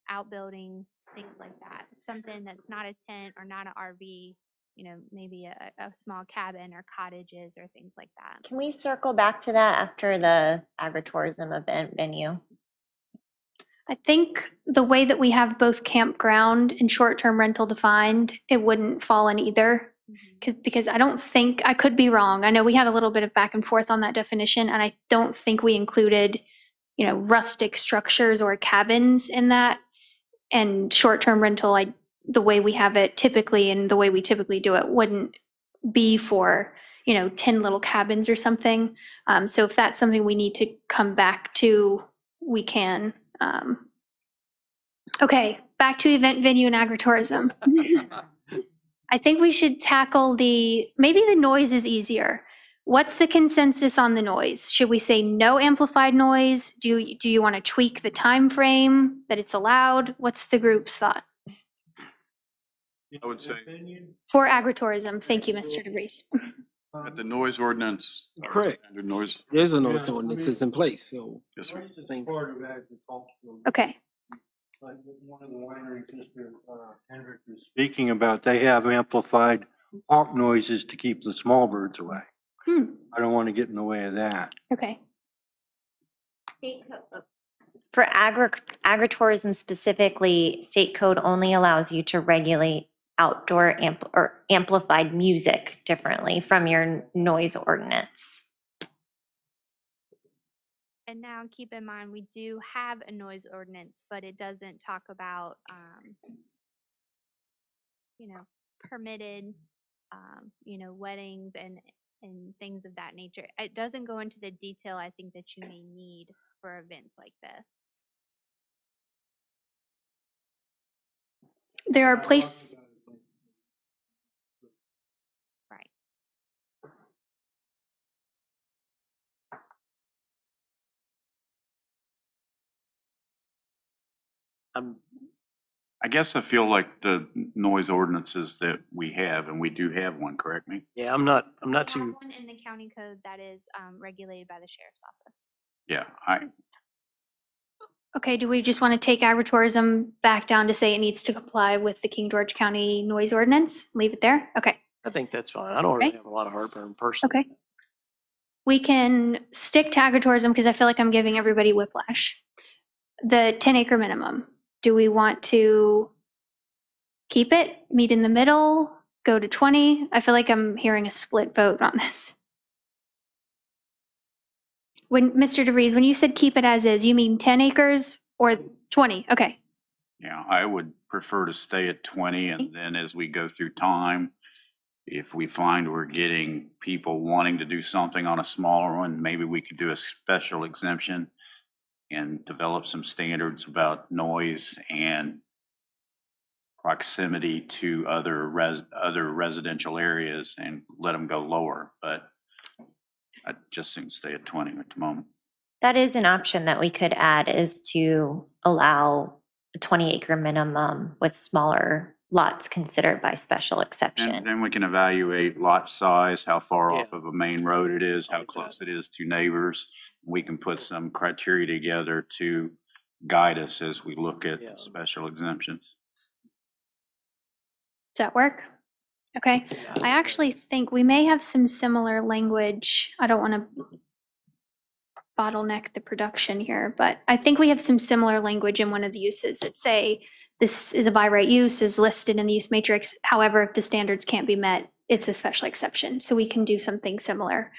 outbuildings, things like that. Something that's not a tent or not an RV, maybe a small cabin or cottages or things like that. Can we circle back to that after the agritourism event venue? I think the way that we have both campground and short-term rental defined, it wouldn't fall in either. Because I don't think, I could be wrong. I know we had a little bit of back and forth on that definition, and I don't think we included, rustic structures or cabins in that. And short-term rental, the way we have it typically and the way we typically do it wouldn't be for, 10 little cabins or something. So if that's something we need to come back to, we can. Okay, back to event venue and agritourism. I think we should tackle maybe the noise is easier. What's the consensus on the noise? Should we say no amplified noise? Do you want to tweak the time frame that it's allowed? What's the group's thought? I would say For agritourism, thank you, Mr. DeVries. that the noise ordinance. Correct. Standard noise. There's a noise ordinance that's in place, so. Yes, sir. Part of agricultural. Okay. Like one of the wineries Mr. Hendrick was speaking about, they have amplified hawk noises to keep the small birds away. I don't want to get in the way of that. Okay. For agritourism specifically, state code only allows you to regulate outdoor or amplified music differently from your noise ordinance. And now keep in mind, we do have a noise ordinance, but it doesn't talk about, permitted, weddings and things of that nature. It doesn't go into the detail I think that you may need for events like this. There are places. Right. I guess I feel like the noise ordinances that we have, and we do have one, correct me? Yeah, I'm not We have too, one in the county code that is regulated by the sheriff's office. Yeah, Okay, do we just want to take agritourism back down to say it needs to comply with the King George County noise ordinance? Leave it there? Okay. I think that's fine. I don't really Okay. have a lot of heartburn personally. Okay. We can stick to agritourism because I feel like I'm giving everybody whiplash. the 10-acre minimum. Do we want to keep it, meet in the middle, go to 20? I feel like I'm hearing a split vote on this. When, Mr. DeVries, when you said keep it as is, you mean 10 acres or 20? Okay. Yeah, I would prefer to stay at 20, and then as we go through time, if we find we're getting people wanting to do something on a smaller one, maybe we could do a special exemption and develop some standards about noise and proximity to other residential areas and let them go lower. But I just soon stay at 20 at the moment. That is an option that we could add, is to allow a 20-acre minimum with smaller lots considered by special exception. And then we can evaluate lot size, how far Yeah. off of a main road it is, how close it is to neighbors. We can put some criteria together to guide us as we look at Yeah. special exemptions. Does that work? Okay. I actually think we may have some similar language. I don't want to bottleneck the production here, but I think we have some similar language in one of the uses that say this is a by right use, is listed in the use matrix. However, if the standards can't be met, it's a special exception. So we can do something similar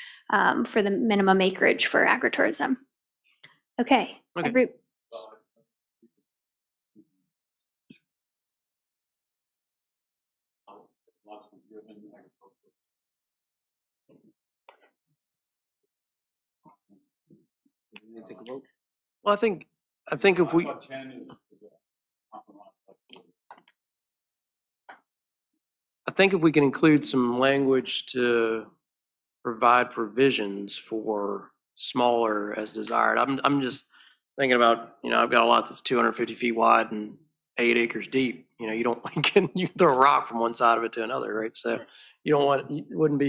for the minimum acreage for agritourism. Okay. Okay. Well, I think if we, I think if we can include some language to provide provisions for smaller as desired. I'm just thinking about, I've got a lot that's 250 feet wide and 8 acres deep. You don't, you can throw a rock from one side of it to another, right? So you don't want, it wouldn't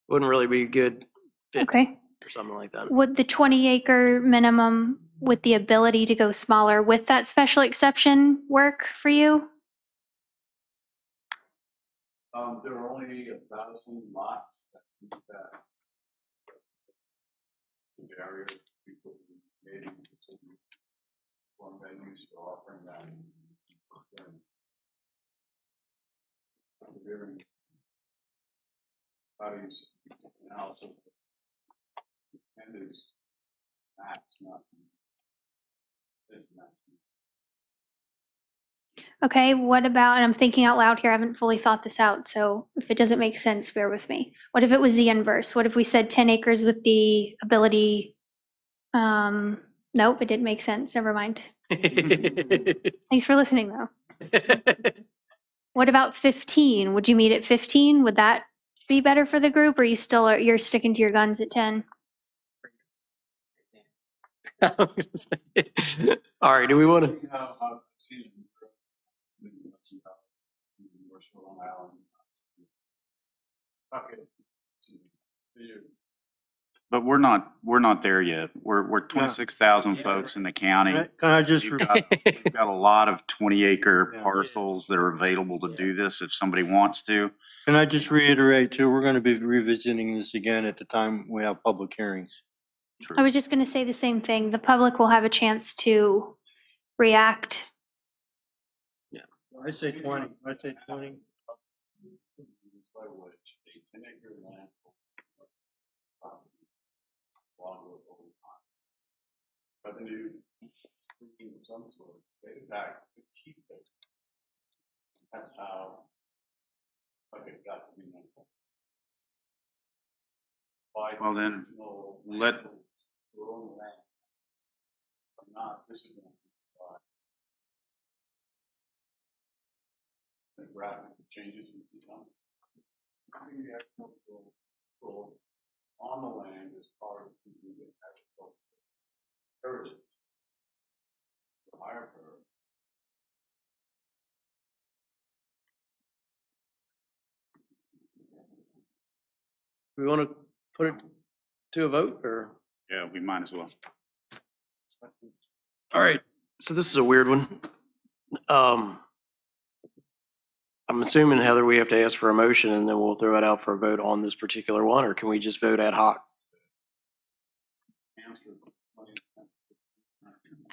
really be a good fit Okay. or something like that. Would the 20-acre minimum with the ability to go smaller with that special exception work for you? There are only 1,000 lots that area people maybe form venues for offering that. Bodies analysis and is max, not is max. Okay, what about, and I'm thinking out loud here, I haven't fully thought this out, so if it doesn't make sense, bear with me. What if it was the inverse? What if we said 10 acres with the ability, nope, it didn't make sense, never mind. Thanks for listening, though. What about 15? Would you meet at 15? Would that be better for the group, or you're sticking to your guns at 10? All right, do we want to? But we're not there yet. We're 26,000 folks in the county. Can I just, We've got a lot of 20-acre parcels that are available to do this if somebody wants to. can I just reiterate too, we're going to be revisiting this again at the time we have public hearings. I was just going to say the same thing. The public will have a chance to react. I say 20, I say 20. Revenue, some sort of data back to keep it. That's how it got to be known. Well, then, let, not disadvantaged by the graphic changes in the economy. The agricultural control on the land is part of the agricultural heritage. The higher priority. We want to put it to a vote, or? yeah, we might as well. All right, so this is a weird one. I'm assuming, Heather, we have to ask for a motion and then we'll throw it out for a vote on this particular one, or can we just vote ad hoc?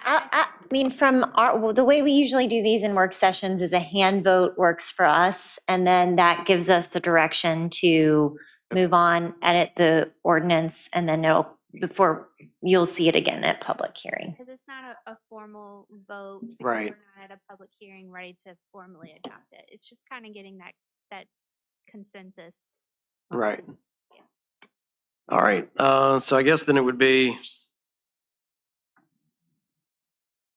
I mean, well, the way we usually do these in work sessions is a hand vote works for us, and then that gives us the direction to move on, edit the ordinance, and then before you'll see it again at public hearing. Because it's not a formal vote. Because Right. We're not at a public hearing ready to formally adopt it. It's just kind of getting that consensus. Right. All right, so I guess then it would be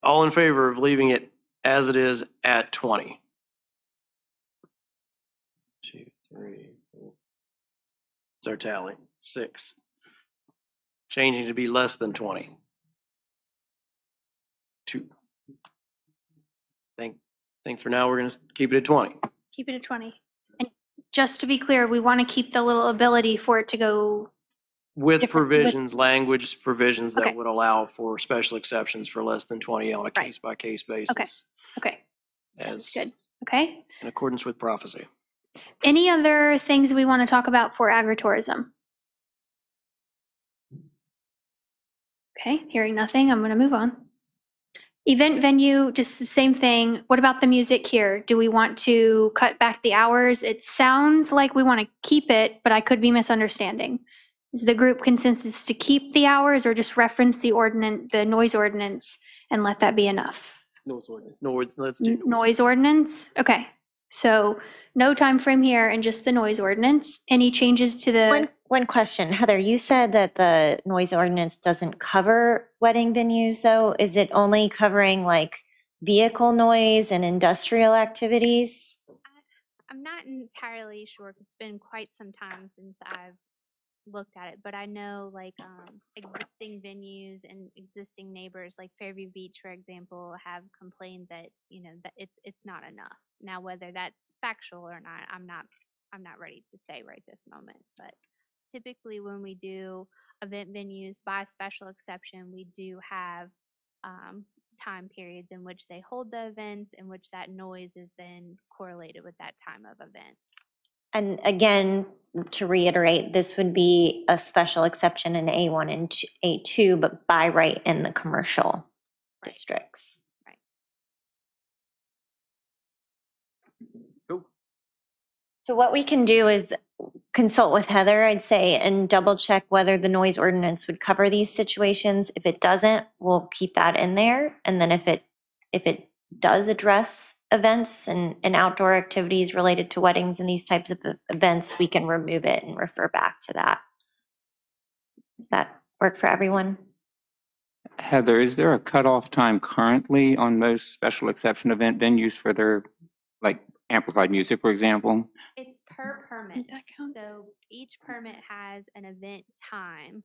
all in favor of leaving it as it is at 20. 2, 3, 4. It's our tally. 6. Changing to be less than 20. 2. Think for now we're going to keep it at 20. Keep it at 20. And just to be clear, we want to keep the little ability for it to go With different- provisions, language provisions that Okay. would allow for special exceptions for less than 20 on a Right. case-by-case basis. Okay, sounds As good. Okay. in accordance with prophecy. Any other things we want to talk about for agritourism? Okay, hearing nothing, I'm going to move on. Event venue, just the same thing. What about the music here? Do we want to cut back the hours? It sounds like we want to keep it, but I could be misunderstanding. Is the group consensus to keep the hours or just reference the noise ordinance and let that be enough? Noise ordinance. Let's do Noise ordinance? Okay. So no time frame here and just the noise ordinance. Any changes to the? One question, Heather, you said that the noise ordinance doesn't cover wedding venues though. Is it only covering like vehicle noise and industrial activities? I'm not entirely sure. 'Cause it's been quite some time since I've looked at it, but I know like existing venues and existing neighbors, like Fairview Beach, for example, have complained that that it's not enough. Now, whether that's factual or not, I'm not ready to say right this moment. But typically, when we do event venues by special exception, we do have time periods in which they hold the events, in which that noise is then correlated with that time of event. And again, to reiterate, this would be a special exception in A1 and A2, but by right in the commercial districts. Right. Cool. So what we can do is consult with Heather, I'd say, and double check whether the noise ordinance would cover these situations. If it doesn't, we'll keep that in there. And then if it does address events and outdoor activities related to weddings and these types of events, we can remove it and refer back to that. Does that work for everyone? Heather, is there a cutoff time currently on most special exception event venues for their, like, amplified music, for example? It's per permit. That counts. So each permit has an event time.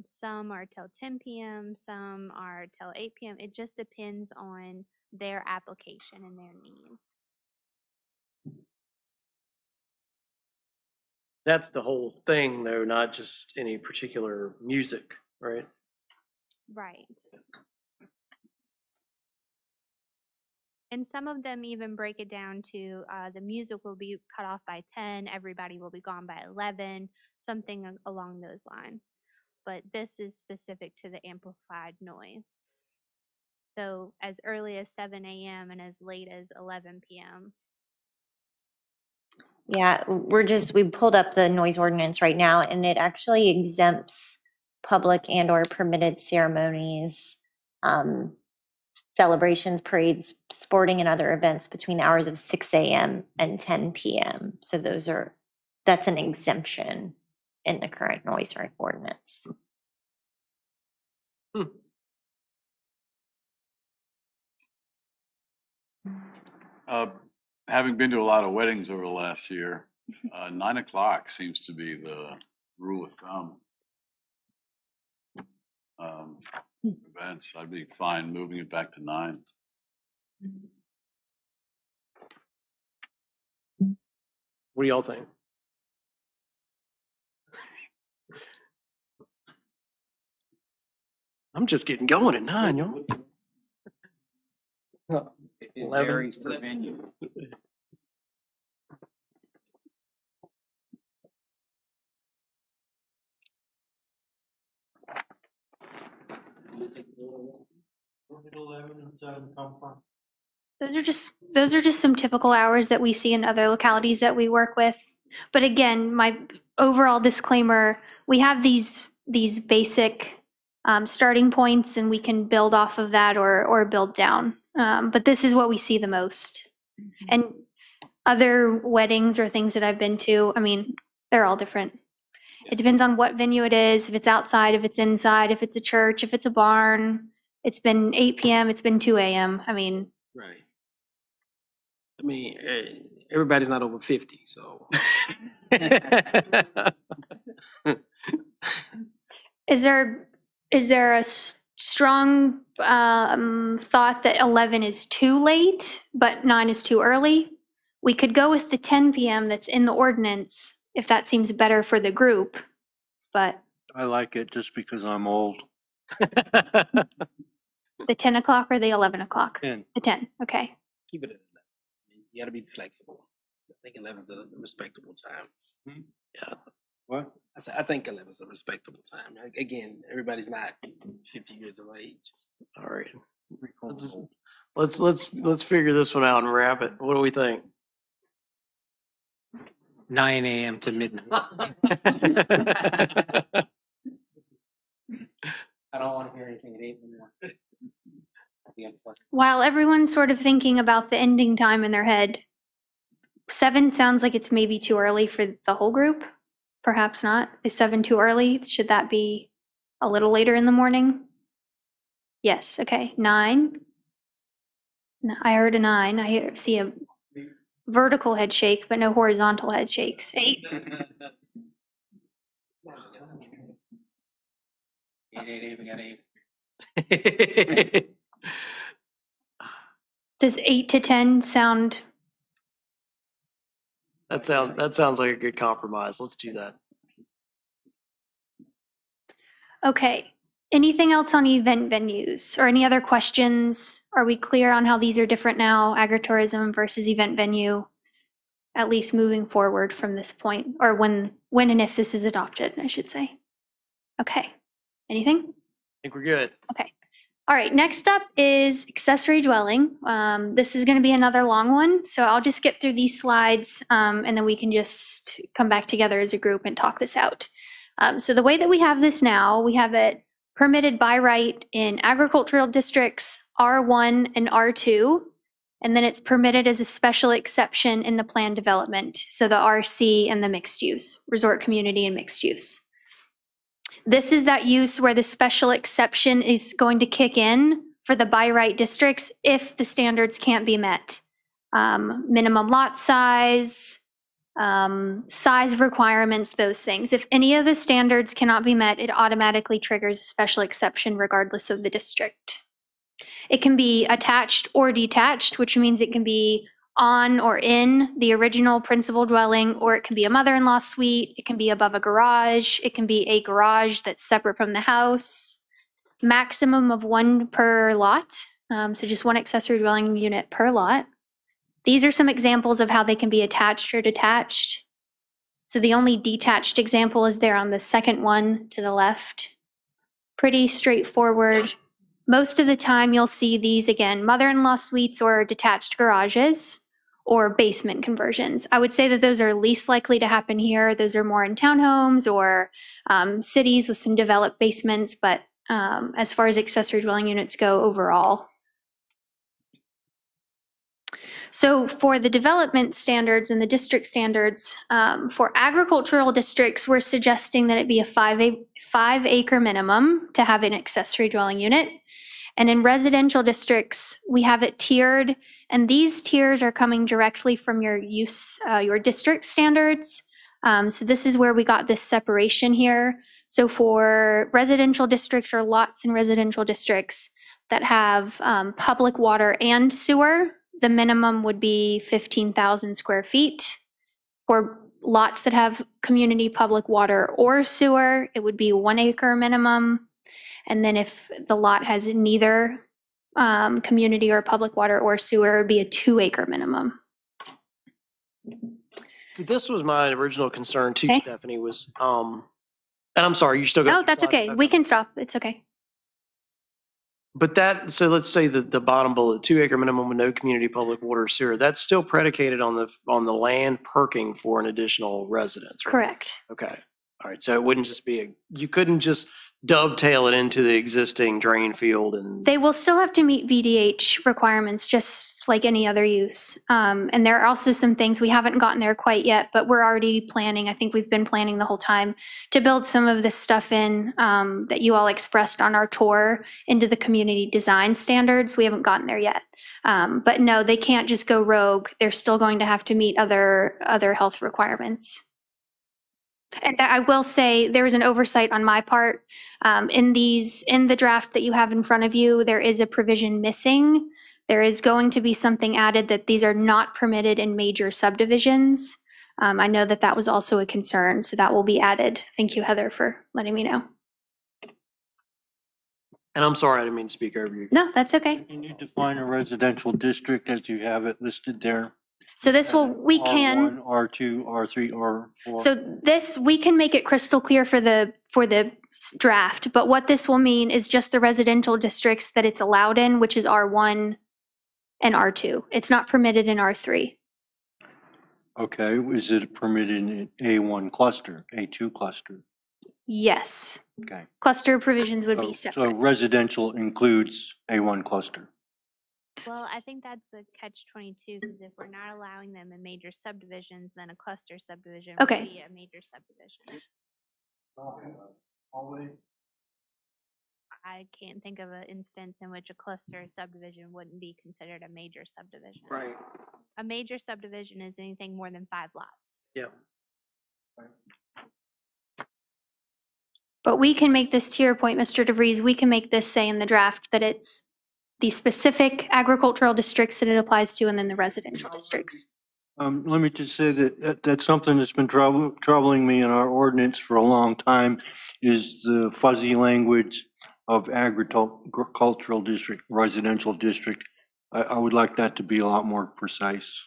Some are till 10 p.m., some are till 8 p.m. It just depends on their application and their needs. That's the whole thing, though, not just any particular music, right? Right. And some of them even break it down to the music will be cut off by 10, everybody will be gone by 11, something along those lines. But this is specific to the amplified noise. So as early as 7 a.m. and as late as 11 p.m. Yeah, we pulled up the noise ordinance right now, and it actually exempts public and or permitted ceremonies, celebrations, parades, sporting and other events between the hours of 6 a.m. and 10 p.m. So that's an exemption in the current noise ordinance. Having been to a lot of weddings over the last year, 9 o'clock seems to be the rule of thumb. Events, I'd be fine moving it back to 9. What do y'all think? I'm just getting going at 9, y'all. It 11. varies per venue. come from? Those are just some typical hours that we see in other localities that we work with. But again, my overall disclaimer, we have these basic starting points and we can build off of that or build down. But this is what we see the most. And other weddings or things that I've been to, I mean, they're all different. It depends on what venue it is, if it's outside, if it's inside, if it's a church, if it's a barn. It's been 8 p.m., it's been 2 a.m. I mean, Right. I mean, everybody's not over 50, so. is there a strong thought that 11 is too late, but 9 is too early? We could go with the 10 p.m. that's in the ordinance, if that seems better for the group, but I like it just because I'm old. the 10 o'clock or the 11 o'clock? 10. The 10, okay. Keep it at 11. You gotta be flexible. I think 11's a respectable time. Hmm? Yeah. What? I think 11's a respectable time. Again, everybody's not 50 years of age. All right. Let's figure this one out and wrap it. What do we think? 9 a.m. to midnight. I don't want to hear anything at 8 in the morning. While everyone's sort of thinking about the ending time in their head, 7 sounds like it's maybe too early for the whole group. Perhaps not. Is 7 too early? Should that be a little later in the morning? Yes, okay. 9. No, I heard a 9. I see a vertical head shake, but no horizontal head shakes. 8. 8, we got 8. Does 8 to 10 sound? That sounds like a good compromise. Let's do that. Okay. Anything else on event venues or any other questions? Are we clear on how these are different now, agritourism versus event venue, at least moving forward from this point, or when and if this is adopted, I should say. Okay. Anything? I think we're good. Okay. All right, next up is accessory dwelling. This is going to be another long one, so I'll just get through these slides and then we can just come back together as a group and talk this out. So the way that we have this now, we have it permitted by right in agricultural districts, R1 and R2, and then it's permitted as a special exception in the planned development, so the RC and the mixed use, resort community and mixed use. This is that use where the special exception is going to kick in for the by right districts if the standards can't be met. Minimum lot size, size requirements, those things. If any of the standards cannot be met, it automatically triggers a special exception regardless of the district. It can be attached or detached, which means it can be on or in the original principal dwelling, or it can be a mother-in-law suite, it can be above a garage, it can be a garage that's separate from the house. Maximum of 1 per lot, so just 1 accessory dwelling unit per lot. These are some examples of how they can be attached or detached. So the only detached example is there on the second one to the left. Pretty straightforward. Most of the time you'll see these, again, mother-in-law suites or detached garages or basement conversions. I would say that those are least likely to happen here. Those are more in townhomes or cities with some developed basements, but as far as accessory dwelling units go overall. So for the development standards and the district standards, for agricultural districts, we're suggesting that it be a 5 acre minimum to have an accessory dwelling unit. And in residential districts, we have it tiered, and these tiers are coming directly from your district standards. So this is where we got this separation here. So for residential districts or lots in residential districts that have public water and sewer, the minimum would be 15,000 square feet. For lots that have community public water or sewer, it would be 1 acre minimum. And then if the lot has neither community or public water or sewer, it would be a 2 acre minimum. See, this was my original concern too, Okay. Stephanie, was, and I'm sorry, you still got. No, that's okay. We can stop. It's okay. But that, so let's say that the bottom bullet, 2-acre minimum with no community public water or sewer, that's still predicated on the land perking for an additional residence, right? Correct. Okay. All right. So it wouldn't just be you couldn't just dovetail it into the existing drain field and. They will still have to meet VDH requirements, just like any other use. And there are also some things, we haven't gotten there quite yet, but we're already planning, I think we've been planning the whole time, to build some of this stuff in that you all expressed on our tour into the community design standards. We haven't gotten there yet. But no, they can't just go rogue. They're still going to have to meet other health requirements. And I will say there was an oversight on my part. In the draft that you have in front of you, there is a provision missing. There is going to be something added that these are not permitted in major subdivisions. I know that that was also a concern, so that will be added. Thank you, Heather, for letting me know. And I'm sorry, I didn't mean to speak over you. No, that's okay. Can you define a residential district as you have it listed there? So this we can. R1, R2, R3, R4. So this, we can make it crystal clear for the draft, but what this will mean is just the residential districts that it's allowed in, which is R1 and R2. It's not permitted in R3. Okay, is it permitted in A1 cluster, A2 cluster? Yes. Okay. Cluster provisions would be separate. So residential includes A1 cluster. Well, I think that's a catch-22, because if we're not allowing them in major subdivisions, then a cluster subdivision would Okay. be a major subdivision. I can't think of an instance in which a cluster subdivision wouldn't be considered a major subdivision. Right. A major subdivision is anything more than 5 lots. Yeah. But we can make this, to your point, Mr. DeVries, we can make this say in the draft that it's the specific agricultural districts that it applies to, and then the residential districts. Let me just say that that's something that's been troubling me in our ordinance for a long time, is the fuzzy language of agricultural district, residential district. I would like that to be a lot more precise.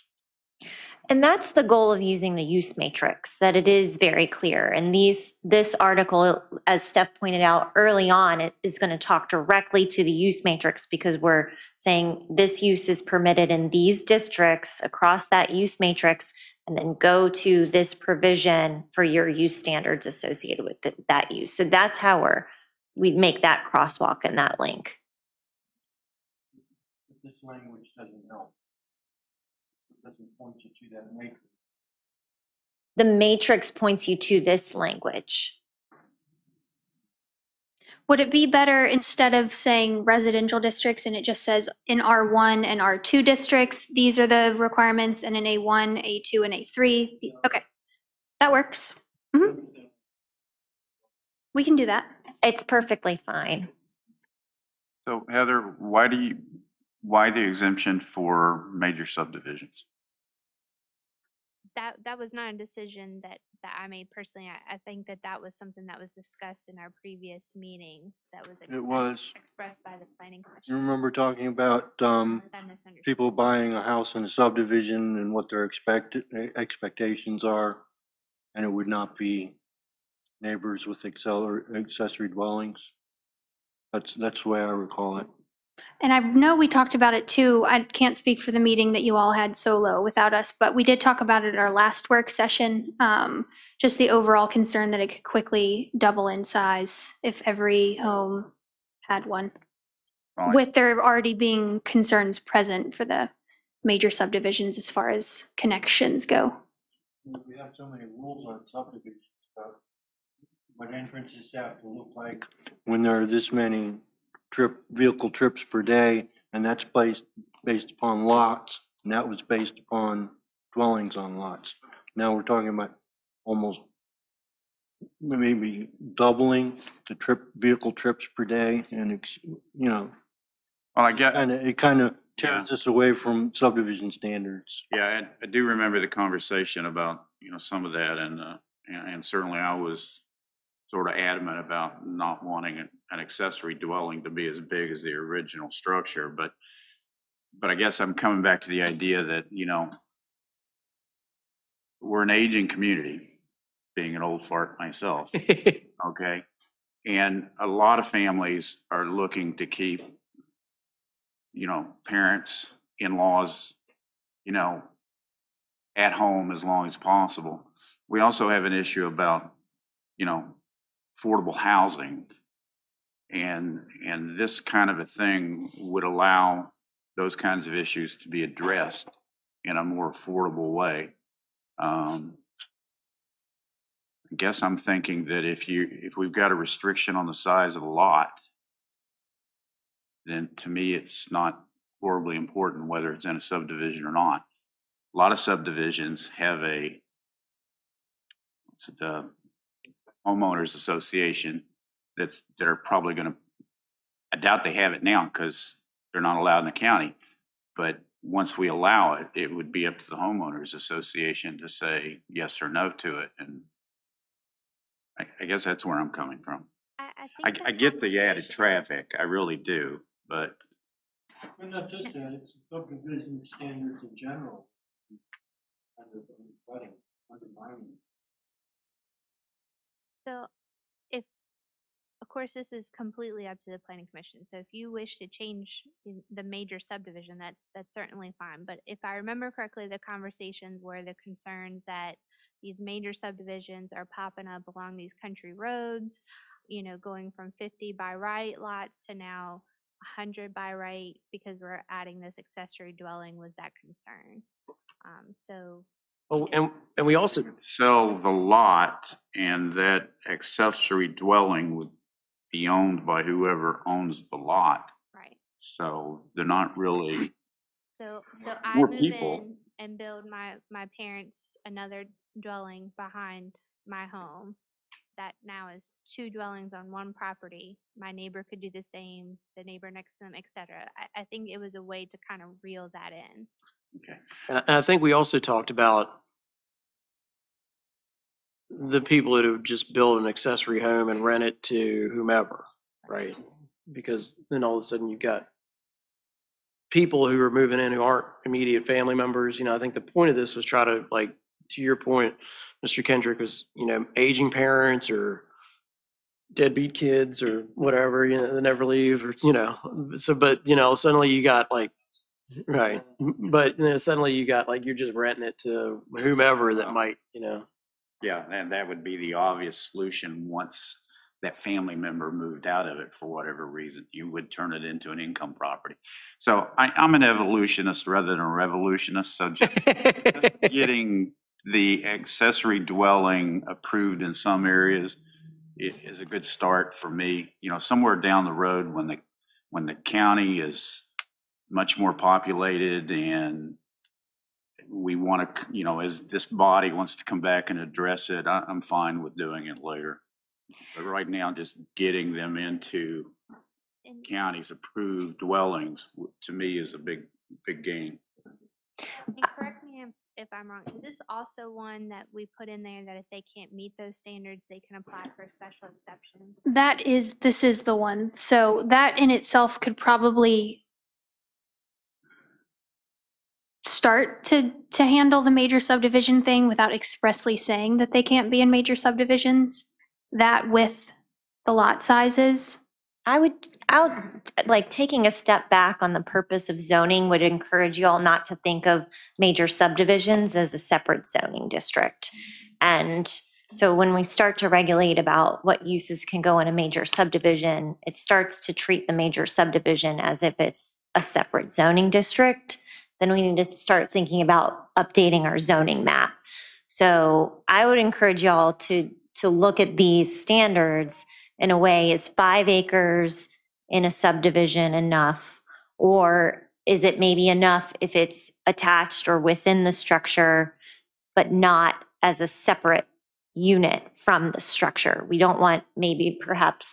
And that's the goal of using the use matrix, that it is very clear. And this article, as Steph pointed out early on, it is going to talk directly to the use matrix, because we're saying this use is permitted in these districts across that use matrix, and then go to this provision for your use standards associated with that use. So that's how we make that crosswalk and that link. This language doesn't help. Doesn't point you to that matrix. The matrix points you to this language. Would it be better, instead of saying residential districts and it just says in R1 and R2 districts, these are the requirements, and in A1, A2, and A3? Okay, that works. Mm-hmm. We can do that. It's perfectly fine. So Heather, why the exemption for major subdivisions? That was not a decision that I made personally. I think that was something that was discussed in our previous meetings. That was expressed by the planning You commission. remember talking about people buying a house in a subdivision and what their expectations are, and it would not be neighbors with accessory dwellings. That's the way I recall it. And I know we talked about it too. I can't speak for the meeting that you all had solo without us, but we did talk about it at our last work session. Just the overall concern that it could quickly double in size if every home had one. Right. With there already being concerns present for the major subdivisions as far as connections go. We have so many rules on subdivision stuff. What entrances have to look like when there are this many vehicle trips per day, and that's based upon lots, and that was based upon dwellings on lots. Now we're talking about almost maybe doubling the vehicle trips per day, and Well, I get. it kind of turns us away from subdivision standards. Yeah, I do remember the conversation about some of that, and certainly I was sort of adamant about not wanting an accessory dwelling to be as big as the original structure. But I guess I'm coming back to the idea that, we're an aging community, being an old fart myself. Okay. And a lot of families are looking to keep parents, in-laws, you know, at home as long as possible. We also have an issue about, affordable housing. And this kind of a thing would allow those kinds of issues to be addressed in a more affordable way. I guess I'm thinking that if we've got a restriction on the size of a lot, then to me, it's not horribly important whether it's in a subdivision or not. A lot of subdivisions have it's the homeowners association that are probably going to, I doubt they have it now because they're not allowed in the county. But once we allow it, it would be up to the homeowners association to say yes or no to it. And I guess that's where I'm coming from. I get the added traffic, I really do, but Well, not just that, it's subdivision standards in general. Undermining. So if, of course, this is completely up to the planning commission. So if you wish to change the major subdivision, that's certainly fine. But if I remember correctly, the conversations were the concerns that these major subdivisions are popping up along these country roads, going from 50 by right lots to now 100 by right because we're adding this accessory dwelling was that concern. So Oh, and we also, sell the lot and that accessory dwelling would be owned by whoever owns the lot. right. So they're not really, So I More move people. in and build my parents another dwelling behind my home. That now is two dwellings on one property. My neighbor could do the same, the neighbor next to them, etc. I think it was a way to kind of reel that in. and I think we also talked about the people that would just build an accessory home and rent it to whomever, right? Because then all of a sudden you've got people who are moving in who aren't immediate family members. I think the point of this was try to, like, to your point, Mr. Kendrick, was, aging parents or deadbeat kids or whatever, that never leave, or, so, but, suddenly you got like, right. But suddenly you got like, you're just renting it to whomever that might, yeah, and that would be the obvious solution once that family member moved out of it for whatever reason. You would turn it into an income property. So I'm an evolutionist rather than a revolutionist. So just getting the accessory dwelling approved in some areas is a good start for me. Somewhere down the road when the county is much more populated and we want to, as this body wants to come back and address it, I'm fine with doing it later. But right now, just getting them into county's approved dwellings, to me, is a big gain. And correct me if I'm wrong. Is this also one that we put in there that if they can't meet those standards, they can apply for a special exception? This is the one. So that in itself could probably start to handle the major subdivision thing without expressly saying that they can't be in major subdivisions. That with the lot sizes. Like taking a step back on the purpose of zoning would encourage you all not to think of major subdivisions as a separate zoning district. And so when we start to regulate about what uses can go in a major subdivision, it starts to treat the major subdivision as if it's a separate zoning district. Then we need to start thinking about updating our zoning map. So I would encourage y'all to look at these standards in a way, is 5 acres in a subdivision enough? Or is it maybe enough if it's attached or within the structure, but not as a separate unit from the structure? We don't want maybe perhaps,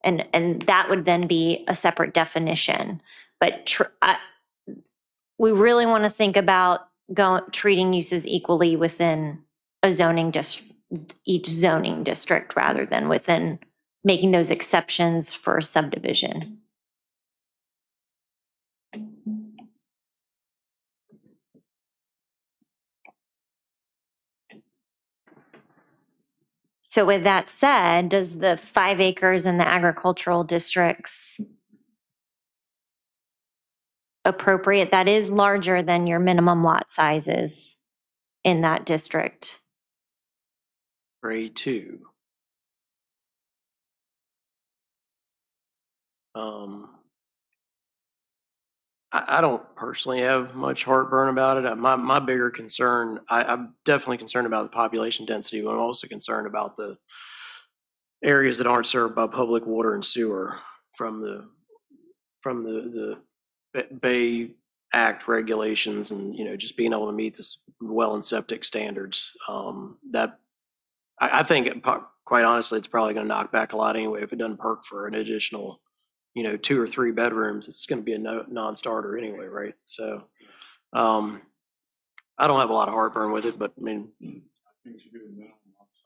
and that would then be a separate definition. But we really want to think about treating uses equally within a zoning district, each zoning district, rather than within making those exceptions for a subdivision. So with that said, does the 5 acres in the agricultural districts appropriate. That is larger than your minimum lot sizes in that district. For A2. I don't personally have much heartburn about it. My bigger concern, I'm definitely concerned about the population density, but I'm also concerned about the areas that aren't served by public water and sewer from the Bay Act regulations and, just being able to meet this well and septic standards. That I think, quite honestly, it's probably going to knock back a lot anyway. If it doesn't perk for an additional, 2 or 3 bedrooms, it's going to be a non-starter anyway, right? So, I don't have a lot of heartburn with it, but I mean, I think you should do a minimum lot size.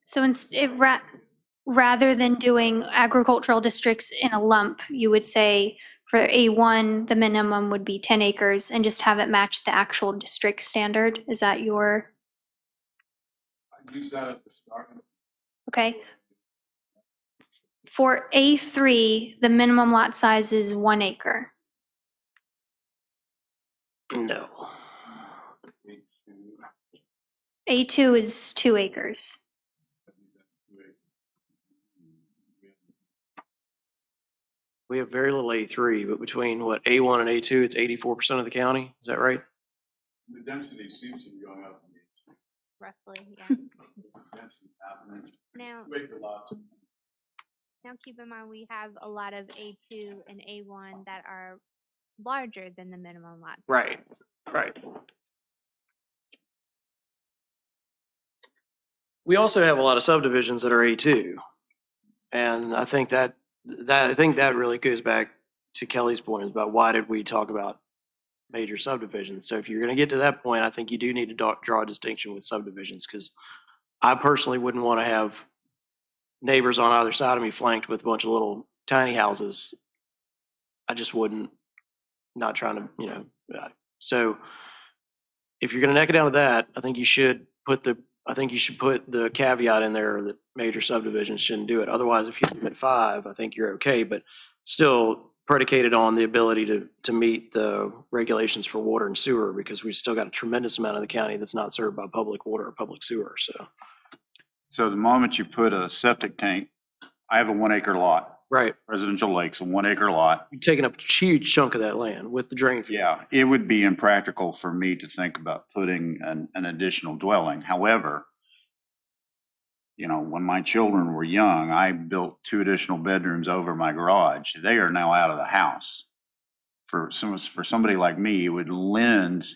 So rather than doing agricultural districts in a lump, you would say for A1, the minimum would be 10 acres and just have it match the actual district standard? Is that your, I use that at the start. okay? For A3, the minimum lot size is 1 acre. no. A2 is 2 acres. We have very little A3, but between what, A1 and A2, it's 84% of the county. Is that right? The density seems to be going up. Roughly, yeah. Density happening. Now, 2 acre lots. now keep in mind, we have a lot of A2 and A1 that are larger than the minimum lot size. Right, right. We also have a lot of subdivisions that are A2. And I think that really goes back to Kelly's point about why did we talk about major subdivisions. So if you're going to get to that point, I think you do need to draw a distinction with subdivisions, because I personally wouldn't want to have neighbors on either side of me flanked with a bunch of little tiny houses. I just wouldn't, not trying to, so if you're going to neck it down to that, I think you should put the caveat in there that major subdivisions shouldn't do it. Otherwise, if you leave it at 5, I think you're okay, but still predicated on the ability to meet the regulations for water and sewer, because we've still got a tremendous amount of the county that's not served by public water or public sewer. So the moment you put a septic tank, I have a 1 acre lot, Right. residential lakes, a 1 acre lot. You're taking up a huge chunk of that land with the drain field. Yeah, it would be impractical for me to think about putting an additional dwelling. However, when my children were young, I built 2 additional bedrooms over my garage. They are now out of the house. For somebody like me, it would lend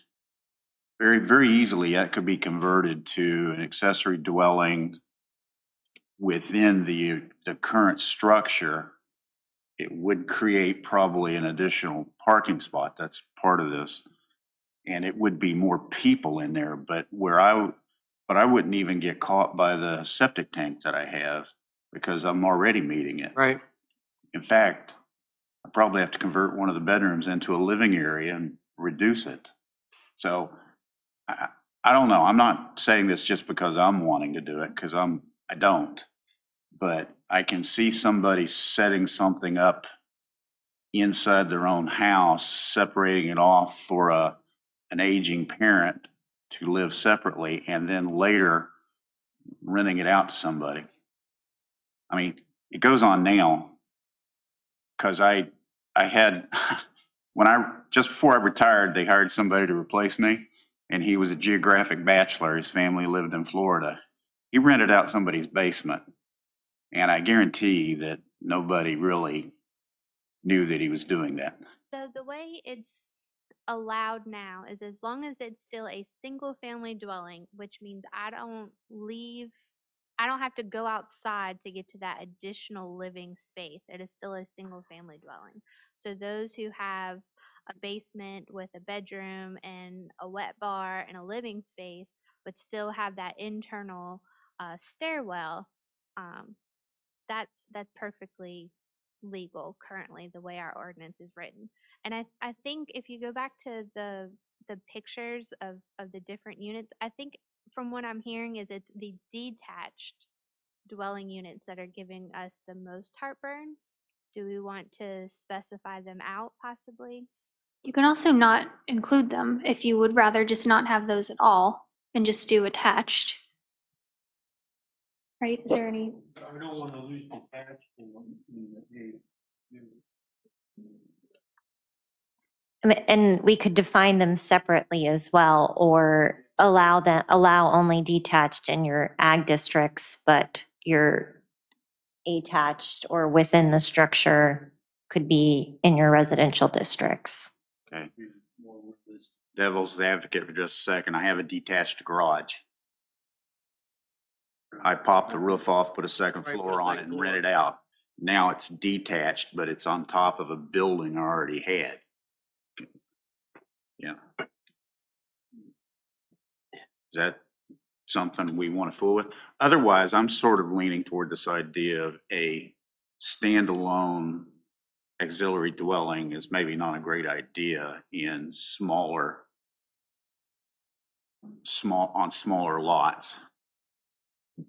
very, very easily. That could be converted to an accessory dwelling within the current structure. It would create probably an additional parking spot. That's part of this. And it would be more people in there, but I wouldn't even get caught by the septic tank that I have because I'm already meeting it. Right. In fact, I probably have to convert one of the bedrooms into a living area and reduce it. So I don't know. I'm not saying this just because I'm wanting to do it, because I don't. But I can see somebody setting something up inside their own house, separating it off for an aging parent to live separately, and then later renting it out to somebody. I mean, it goes on now, because I had, just before I retired, they hired somebody to replace me, and he was a geographic bachelor. His family lived in Florida. He rented out somebody's basement, and I guarantee that nobody really knew that he was doing that. So the way it's allowed now is as long as it's still a single family dwelling, which means I don't have to go outside to get to that additional living space. It is still a single family dwelling. So those who have a basement with a bedroom and a wet bar and a living space, but still have that internal stairwell, that's perfectly legal currently, the way our ordinance is written. And I think if you go back to the pictures of the different units, I think from what I'm hearing is it's the detached dwelling units that are giving us the most heartburn? Do we want to specify them out possibly? You can also not include them if you would rather just not have those at all and just do attached. Right? Is there any? I don't want to lose detached in the And we could define them separately as well, or allow only detached in your ag districts, but your attached or within the structure could be in your residential districts. Okay. Devil's advocate for just a second. I have a detached garage. I popped the roof off, put a second floor on it and rent it out. Now it's detached, but it's on top of a building I already had. Yeah. Is that something we want to fool with? Otherwise, I'm sort of leaning toward this idea of a standalone auxiliary dwelling is maybe not a great idea in smaller lots.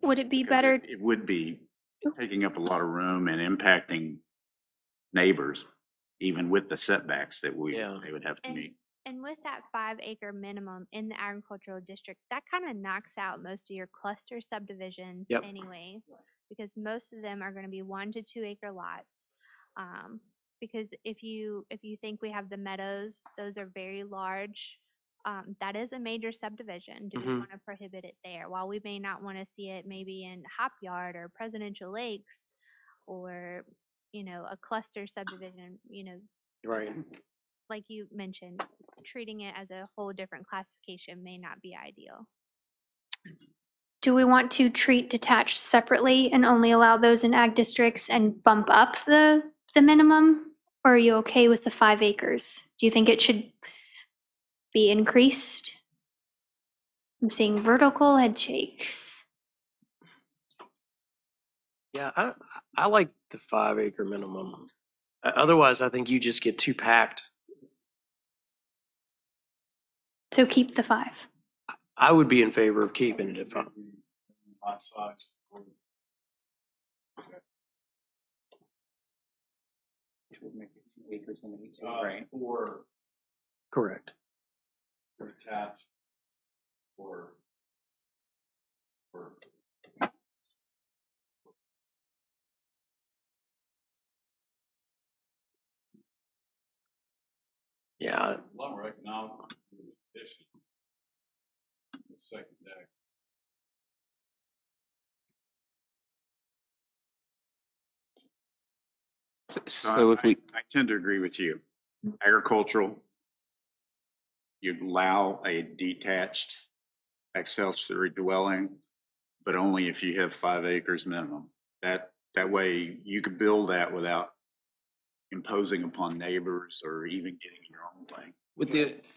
Would it be Because better? it would be taking up a lot of room and impacting neighbors, even with the setbacks that they would have to meet. And with that 5-acre minimum in the agricultural district, that kind of knocks out most of your cluster subdivisions Yep. anyways, because most of them are going to be 1 to 2 acre lots. Because if you think we have the meadows, those are very large. That is a major subdivision. Do we Mhm. want to prohibit it there? While we may not want to see it maybe in Hop Yard or Presidential Lakes or, a cluster subdivision, Right. like you mentioned, treating it as a whole different classification may not be ideal. Do we want to treat detached separately and only allow those in ag districts and bump up the minimum? Or are you okay with the 5 acres? Do you think it should be increased? I'm seeing vertical head shakes. Yeah, I like the 5 acre minimum. Otherwise, I think you just get too packed. So keep the 5. I would be in favor of keeping it at 5. lot size. Acres in each, Right. For Correct. attached or Yeah, Lumber economic addition. The second deck. So if we, I tend to agree with you. Agricultural, you'd allow a detached accessory dwelling, but only if you have 5 acres minimum. That way you could build that without imposing upon neighbors or even getting in your own way.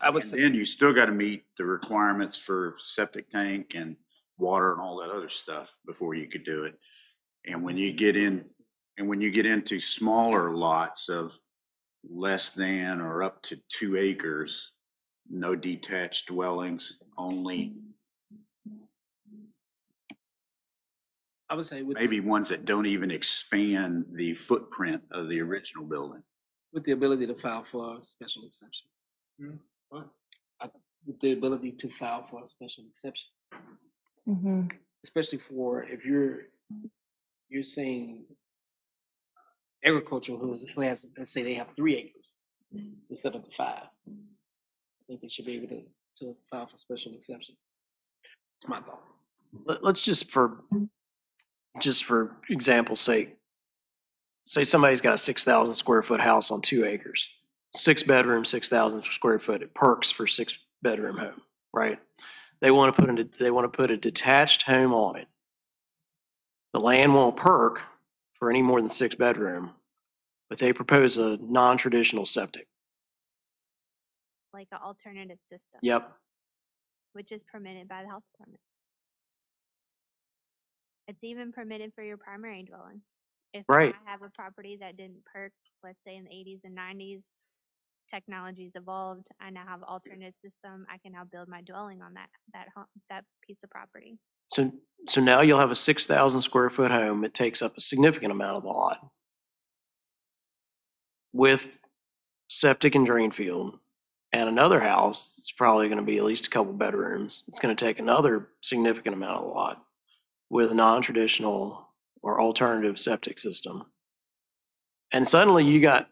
I would And say, then you still got to meet the requirements for septic tank and water and all that other stuff before you could do it. And when you get into smaller lots of less than or up to 2 acres, no detached dwellings, only I would say with maybe ones that don't even expand the footprint of the original building. with the ability to file for a special exception. With the ability to file for a special exception, especially for if you're saying agricultural who has, let's say they have 3 acres instead of the 5. I think they should be able to file for special exception. It's my thought. let's just for example's sake, say somebody's got a 6,000 square foot house on 2 acres, 6 bedroom, 6,000 square foot. It perks for 6 bedroom home, right? They want to put a detached home on it. The land won't perk for any more than 6 bedroom, but they propose a non-traditional septic. Like an alternative system. Yep. Which is permitted by the health department. It's even permitted for your primary dwelling. If Right. I have a property that didn't perk, let's say in the 80s and 90s, technology's evolved. I now have an alternative system. I can now build my dwelling on that piece of property. So, so now you'll have a 6,000 square foot home. It takes up a significant amount of the lot with septic and drain field. And another house, it's probably going to be at least a couple bedrooms. It's going to take another significant amount of the lot with a non-traditional or alternative septic system. And suddenly you got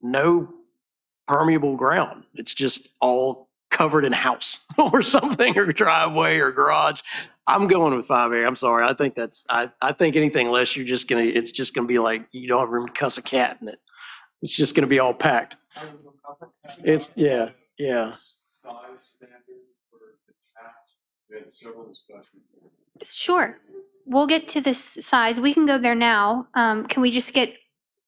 no permeable ground. It's just all covered in house or something, or driveway or garage. I'm going with 5A. I'm sorry. I think I think anything less, it's just gonna be like, you don't have room to cuss a cat in it. It's just gonna be all packed. Yeah. Size standard for detached, we had several discussions. Sure. We'll get to this size. We can go there now. Can we just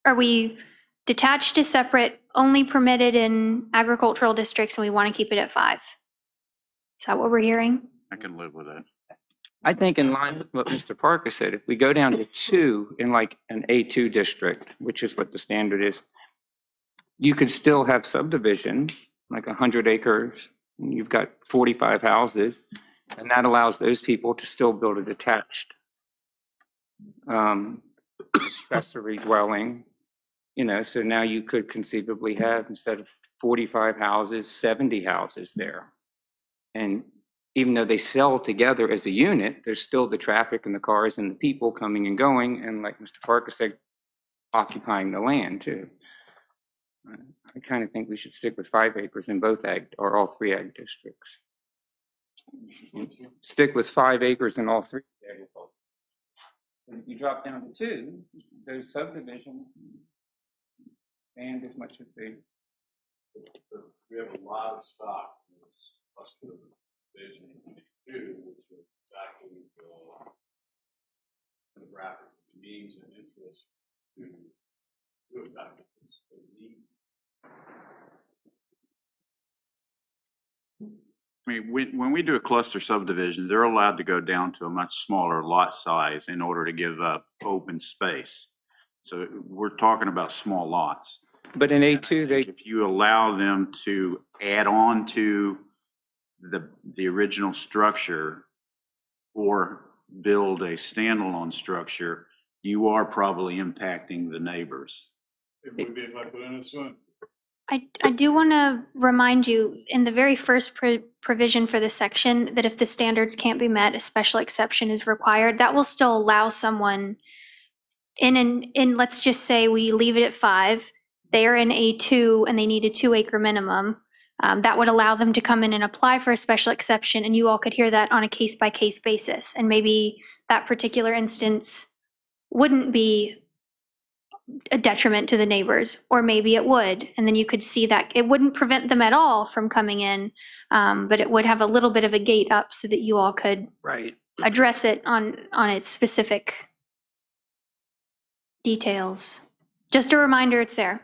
are we detached is separate, only permitted in agricultural districts, and we want to keep it at 5? Is that what we're hearing? I can live with that. I think in line with what Mr. Parker said, if we go down to 2 in like an A2 district, which is what the standard is, you could still have subdivisions, like 100 acres, and you've got 45 houses, and that allows those people to still build a detached accessory dwelling, so now you could conceivably have, instead of 45 houses, 70 houses there. And even though they sell together as a unit, there's still the traffic and the cars and the people coming and going, and like Mr. Parker said, occupying the land too. I kind of think we should stick with 5 acres in both ag, or all 3 ag districts. Stick with 5 acres in all 3 agriculture. And if you drop down to 2, those subdivisions, and as much as they. We have a lot of stock in this cluster division too, which is exactly the demographic needs and interests to do that. I mean, when we do a cluster subdivision, they're allowed to go down to a much smaller lot size in order to give up open space. So we're talking about small lots. But in A2, if you allow them to add on to the original structure or build a standalone structure, you are probably impacting the neighbors. It would be if I put in a swim. I do want to remind you, in the very first provision for this section, that if the standards can't be met, a special exception is required. That will still allow someone in let's just say we leave it at 5, they're in A2 and they need a 2 acre minimum. That would allow them to come in and apply for a special exception, and you all could hear that on a case by case basis. And maybe that particular instance wouldn't be a detriment to the neighbors, or maybe it would. And then you could see that it wouldn't prevent them at all from coming in, but it would have a little bit of a gate up so that you all could address it on its specific details. Just a reminder, it's there.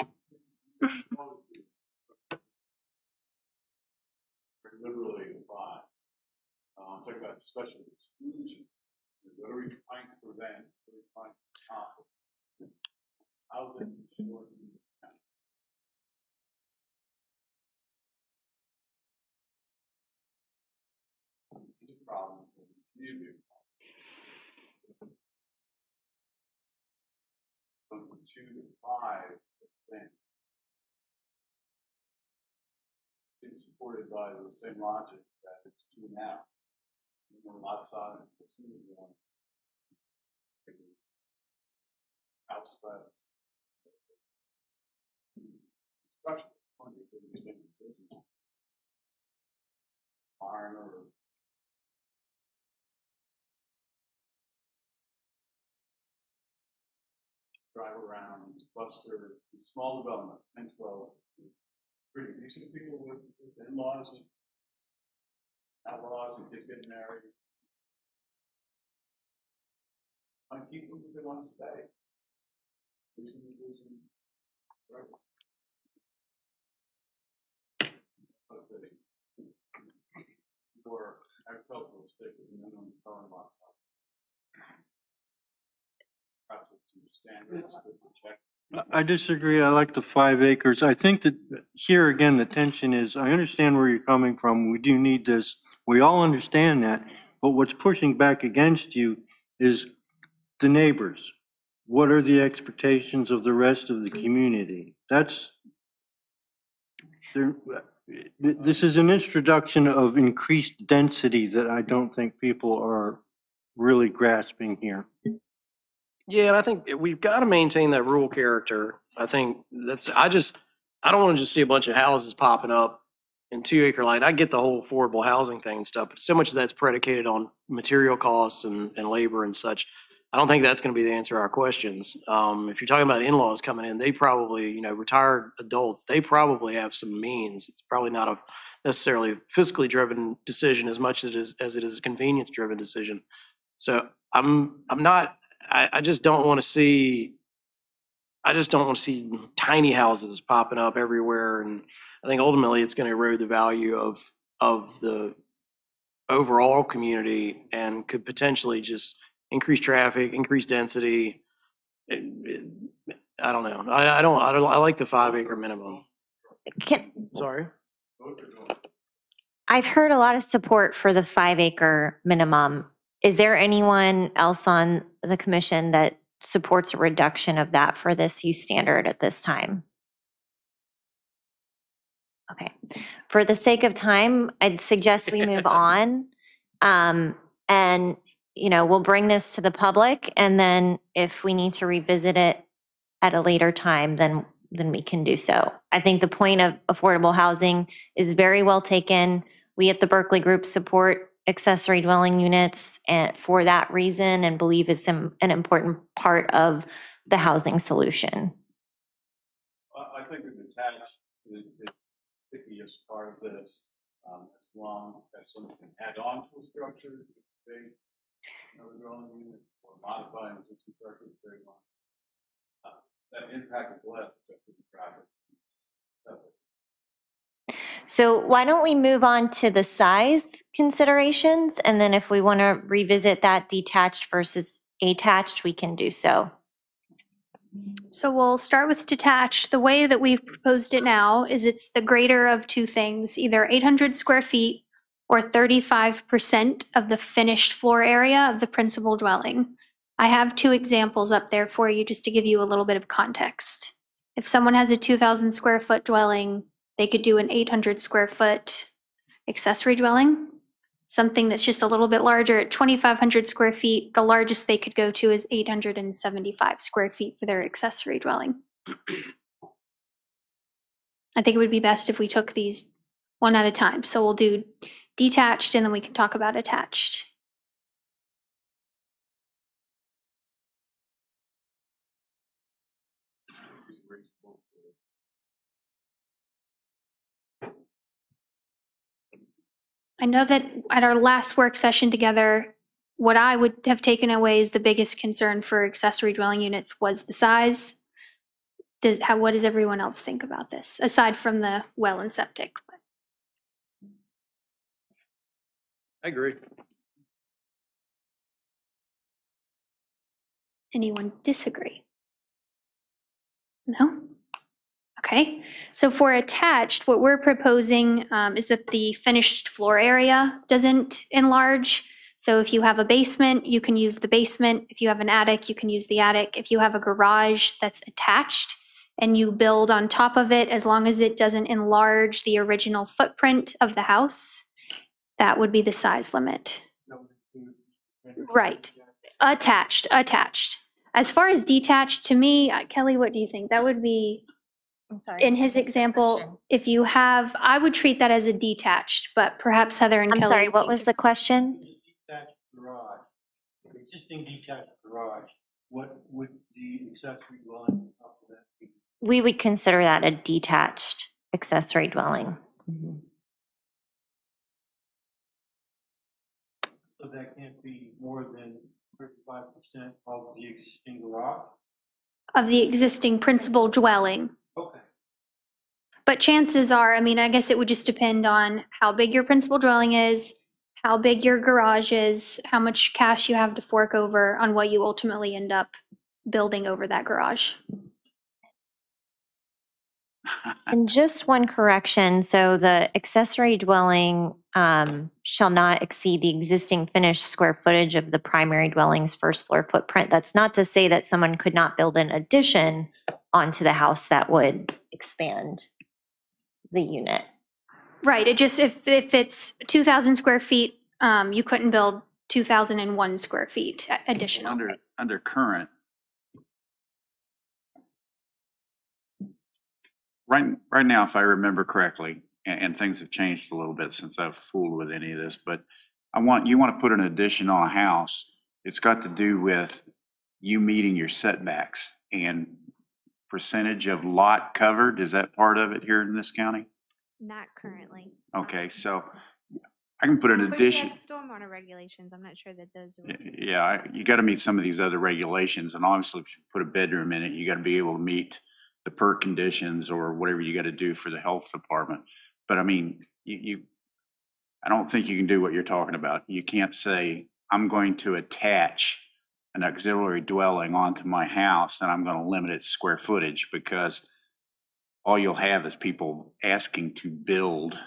Liberally applied. I'm talking about special exclusions. What are we trying to prevent? What are we trying to accomplish? How's it short? It's a problem for the community. From 2 to 5%. It's supported by the same logic that it's 2 now. Lot size, outside structure, barn or drive around these cluster, these small developments, 10, 12, pretty decent people with in-laws and outlaws and kids getting married. Want to keep them if they want to stay. Right. For agricultural state with minimum current lot size. Perhaps with some standards to protect. I disagree. I like the 5 acres. I think that here again, the tension is, I understand where you're coming from. We do need this. We all understand that. But what's pushing back against you is the neighbors. What are the expectations of the rest of the community? This is an introduction of increased density that I don't think people are really grasping here. Yeah, and I think we've got to maintain that rural character. I think I don't want to just see a bunch of houses popping up in 2 acre line. I get the whole affordable housing thing and stuff, but so much of that's predicated on material costs and labor and such. I don't think that's going to be the answer to our questions. If you're talking about in-laws coming in, they probably, retired adults, they probably have some means. It's probably not a necessarily fiscally driven decision as much as it is a convenience driven decision. So I just don't want to see tiny houses popping up everywhere, and I think ultimately it's going to erode the value of the overall community and could potentially just increase traffic, increase density. I don't know. I like the 5 acre minimum. Sorry. I've heard a lot of support for the 5 acre minimum. Is there anyone else on the commission that supports a reduction of that for this use standard at this time? Okay. For the sake of time, I'd suggest we move on. And, we'll bring this to the public, and then if we need to revisit it at a later time, then we can do so. I think the point of affordable housing is very well taken. We at the Berkeley Group support accessory dwelling units and for that reason, and believe it's an important part of the housing solution. I think the detached is the stickiest part of this, as long as someone can add on to a structure, they, another dwelling unit, or modify an existing structure, very long. That impact is less, except for the traffic. So why don't we move on to the size considerations, and then if we want to revisit that detached versus attached, we can do so. So we'll start with detached. The way that we've proposed it now is it's the greater of two things, either 800 square feet or 35% of the finished floor area of the principal dwelling. I have two examples up there for you just to give you a little bit of context. If someone has a 2,000 square foot dwelling, they could do an 800 square foot accessory dwelling. Something that's just a little bit larger at 2,500 square feet, the largest they could go to is 875 square feet for their accessory dwelling. I think it would be best if we took these one at a time. So we'll do detached and then we can talk about attached. I know that at our last work session together, what I would have taken away as the biggest concern for accessory dwelling units was the size. What does everyone else think about this, aside from the well and septic? I agree. Anyone disagree? No? Okay, so for attached, what we're proposing is that the finished floor area doesn't enlarge. So if you have a basement, you can use the basement. If you have an attic, you can use the attic. If you have a garage that's attached and you build on top of it, as long as it doesn't enlarge the original footprint of the house, that would be the size limit. Right, attached. As far as detached, to me, Kelly, what do you think? That would be, I'm sorry. in his example, if you have, I would treat that as a detached, but perhaps Heather and I'm Kelly. sorry, what was the question? Detached garage, existing detached garage, what would the accessory dwelling on top of that be? We would consider that a detached accessory dwelling. So that can't be more than 35% of the existing garage? Of the existing principal dwelling. Okay. But chances are, I mean, I guess it would just depend on how big your principal dwelling is, how big your garage is, how much cash you have to fork over on what you ultimately end up building over that garage. And just one correction, so the accessory dwelling shall not exceed the existing finished square footage of the primary dwelling's first floor footprint. That's not to say that someone could not build an addition onto the house that would expand the unit. Right, it just, if it's 2,000 square feet, you couldn't build 2,001 square feet additional. Under current, right now, if I remember correctly, and things have changed a little bit since I've fooled with any of this, but you want to put an addition on a house, it's got to do with you meeting your setbacks and percentage of lot covered. Is that part of it here in this county? Not currently. Okay, so I can put an Of course, you addition. have stormwater regulations. I'm not sure that those are. Yeah, you got to meet some of these other regulations, and obviously, if you put a bedroom in it, you got to be able to meet the perk conditions or whatever you got to do for the health department. But I mean, I don't think you can do what you're talking about. You can't say, I'm going to attach an auxiliary dwelling onto my house and I'm going to limit its square footage, because all you'll have is people asking to build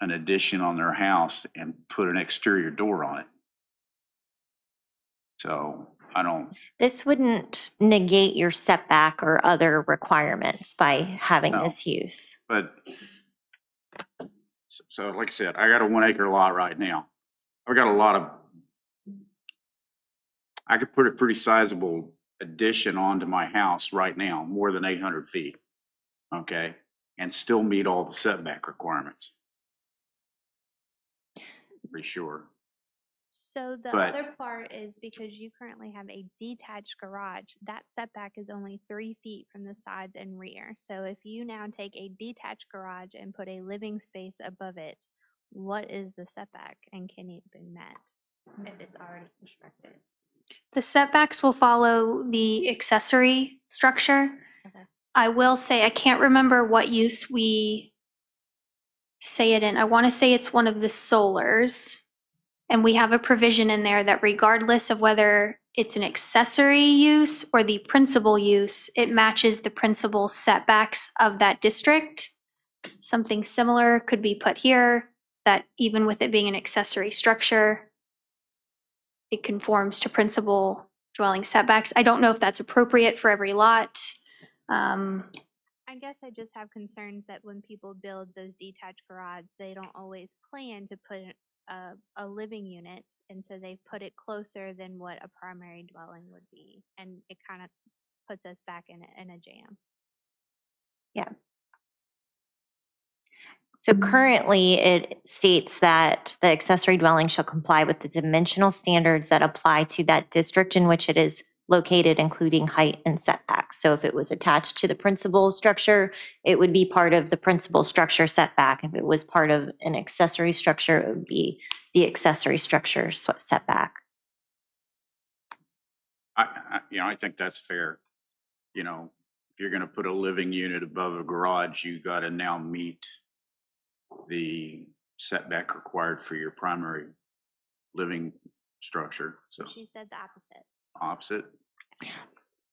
an addition on their house and put an exterior door on it. So I don't. This wouldn't negate your setback or other requirements by having No. this use. But so like I said, I got a 1 acre lot right now. I've got a lot of, I could put a pretty sizable addition onto my house right now, more than 800 feet. Okay. And still meet all the setback requirements. For sure. So the But- other part is because you currently have a detached garage, that setback is only 3 feet from the sides and rear. So if you now take a detached garage and put a living space above it, what is the setback and can it be met if it's already constructed? The setbacks will follow the accessory structure. Okay. I will say, I can't remember what use we say it in. I want to say it's one of the solars. And we have a provision in there that regardless of whether it's an accessory use or the principal use, it matches the principal setbacks of that district. Something similar could be put here, that even with it being an accessory structure, it conforms to principal dwelling setbacks. I don't know if that's appropriate for every lot. I guess I just have concerns that when people build those detached garages, they don't always plan to put a living unit, and so they put it closer than what a primary dwelling would be, and it kind of puts us back in a jam. Yeah. So currently, it states that the accessory dwelling shall comply with the dimensional standards that apply to that district in which it is located, including height and setbacks. So if it was attached to the principal structure, it would be part of the principal structure setback. If it was part of an accessory structure, it would be the accessory structure setback. I think that's fair. You know, if you're going to put a living unit above a garage, you got to now meet the setback required for your primary living structure. So She said the opposite. opposite.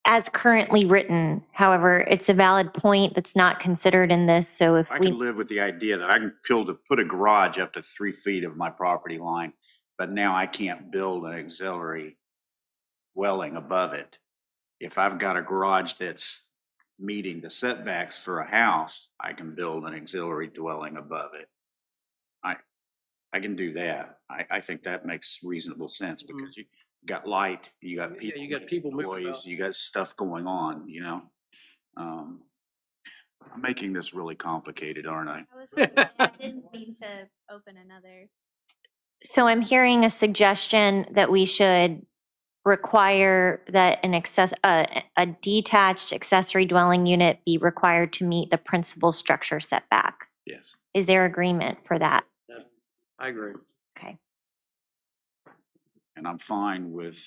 As currently written, however, it's a valid point that's not considered in this. So if I we can live with the idea that I can put a garage up to 3 feet of my property line, but now I can't build an auxiliary dwelling above it. If I've got a garage that's meeting the setbacks for a house, I can build an auxiliary dwelling above it. I can do that. I think that makes reasonable sense because you got light, you got people, you got people moving employees, about. you got stuff going on, you know? I'm making this really complicated, aren't I? I didn't mean to open another. So I'm hearing a suggestion that we should require that a detached accessory dwelling unit be required to meet the principal structure setback. Yes. Is there agreement for that? I agree. Okay. And I'm fine with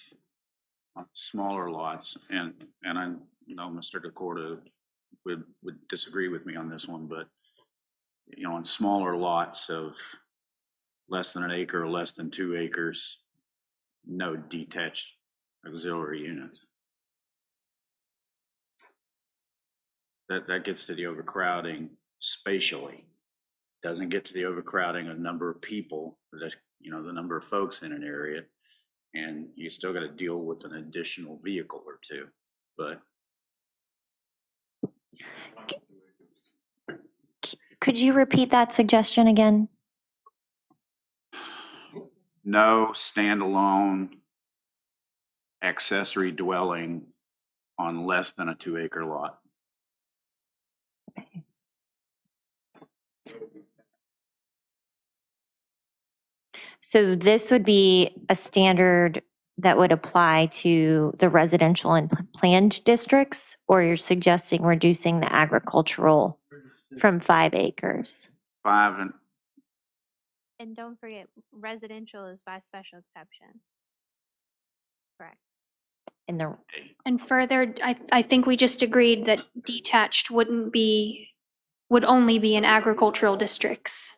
smaller lots, and I know Mr. DeCorda would disagree with me on this one, but you know, on smaller lots of less than an acre or less than 2 acres, no detached auxiliary units. That gets to the overcrowding spatially. Doesn't get to the overcrowding of number of people, the number of folks in an area. And you still got to deal with an additional vehicle or two. But Could you repeat that suggestion again? no standalone accessory dwelling on less than a 2-acre lot. So this would be a standard that would apply to the residential and planned districts, or you're suggesting reducing the agricultural from 5 acres? 5 and And don't forget, residential is by special exception. Correct. In the, And further, I think we just agreed that detached would only be in agricultural districts.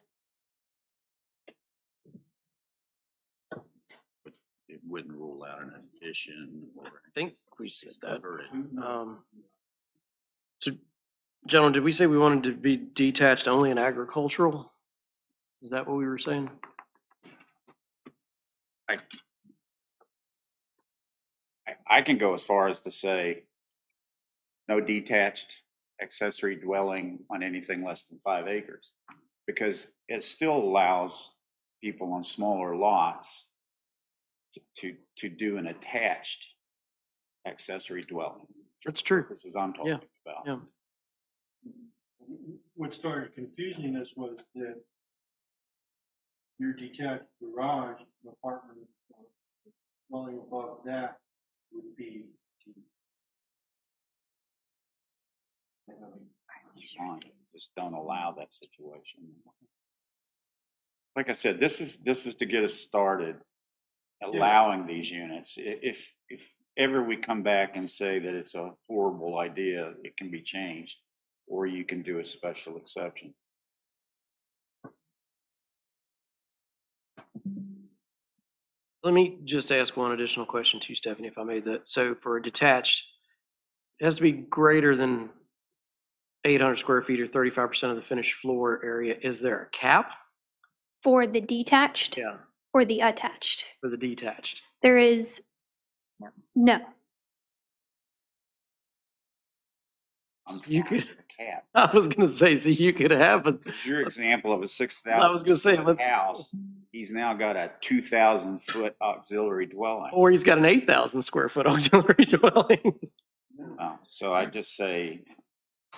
it wouldn't rule out an addition or. I think we said that. Cover it. So, gentlemen, did we say we wanted to be detached only in agricultural? Is that what we were saying? I can go as far as to say no detached accessory dwelling on anything less than 5 acres, because it still allows people on smaller lots to do an attached accessory dwelling. That's true. This is I'm talking about. Yeah. What started confusing us was that your detached garage apartment dwelling above that would be. Fine. Just don't allow that situation. Like I said, this is to get us started allowing these units. If ever we come back and say that it's a horrible idea, it can be changed, or you can do a special exception. Let me just ask one additional question to you, Stephanie, if I made that. So for a detached, it has to be greater than 800 square feet or 35% of the finished floor area. Is there a cap? For the detached? Yeah. Or the attached? For the detached. There is no. You could. Cap. I was going to say, so you could have a. It's your example of a 6,000 I was going to say, house. He's now got a 2,000-foot auxiliary dwelling. Or he's got an 8,000 square foot auxiliary dwelling. So I just say,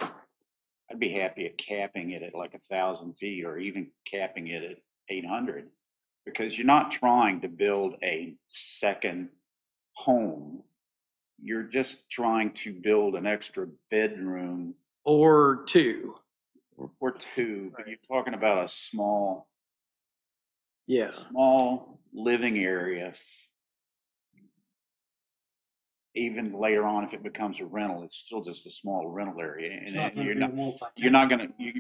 I'd be happy at capping it at like 1,000 feet, or even capping it at 800, because you're not trying to build a second home. You're just trying to build an extra bedroom. Or two. Or two, but you're talking about a small living area. Even later on, if it becomes a rental, it's still just a small rental area, and you're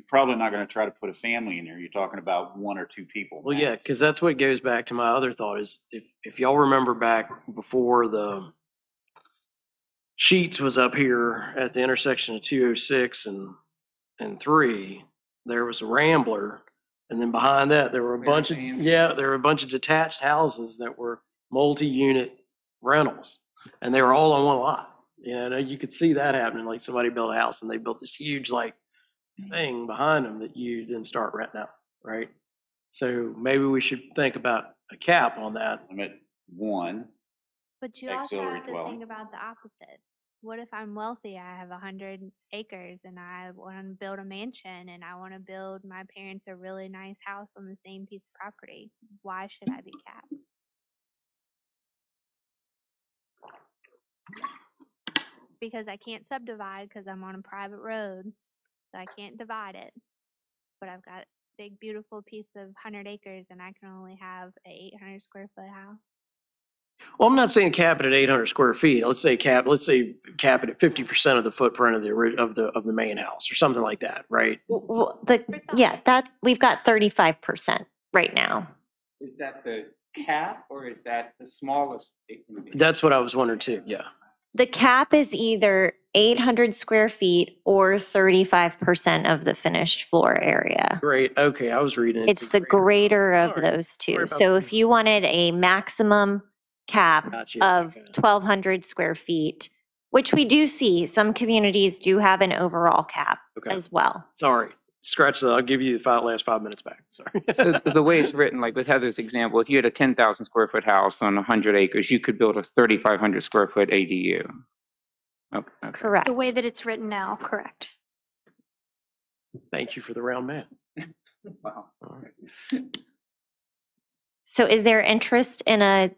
probably not gonna try to put a family in there. You're talking about 1 or 2 people. Well, yeah, because that's what goes back to my other thought is if y'all remember back before the Sheets was up here at the intersection of 206 and 3, there was a Rambler. And then behind that, there were a bunch of detached houses that were multi-unit rentals, and they were all on one lot. You could see that happening. Like somebody built a house and they built this huge thing behind them that you then start renting out, right? So maybe we should think about a cap on that. Limit 1. But you also auxiliary have to dwelling. think about the opposite. What if I'm wealthy? I have 100 acres and I want to build a mansion and I want to build my parents a really nice house on the same piece of property. Why should I be capped? Because I can't subdivide because I'm on a private road. So I can't divide it. But I've got a big, beautiful piece of 100 acres and I can only have an 800 square foot house. Well, I'm not saying cap it at 800 square feet. Let's say cap it at 50% of the footprint of the main house or something like that, right? well, we've got 35% right now. Is that the cap or is that the smallest it can be? That's what I was wondering too. Yeah. The cap is either 800 square feet or 35% of the finished floor area. Great, okay, I was reading. It's the greater of All right. those Sorry two. about So the if you wanted a maximum cap Gotcha, of okay. 1,200 square feet, which we do see, some communities do have an overall cap Okay. as well. Sorry, scratch that. I'll give you the last 5 minutes back. Sorry. So the way it's written, like with Heather's example, if you had a 10,000 square foot house on 100 acres, you could build a 3,500 square foot ADU. Okay. Correct. The way that it's written now, correct. Thank you for the round math. Wow. All right. So is there interest in a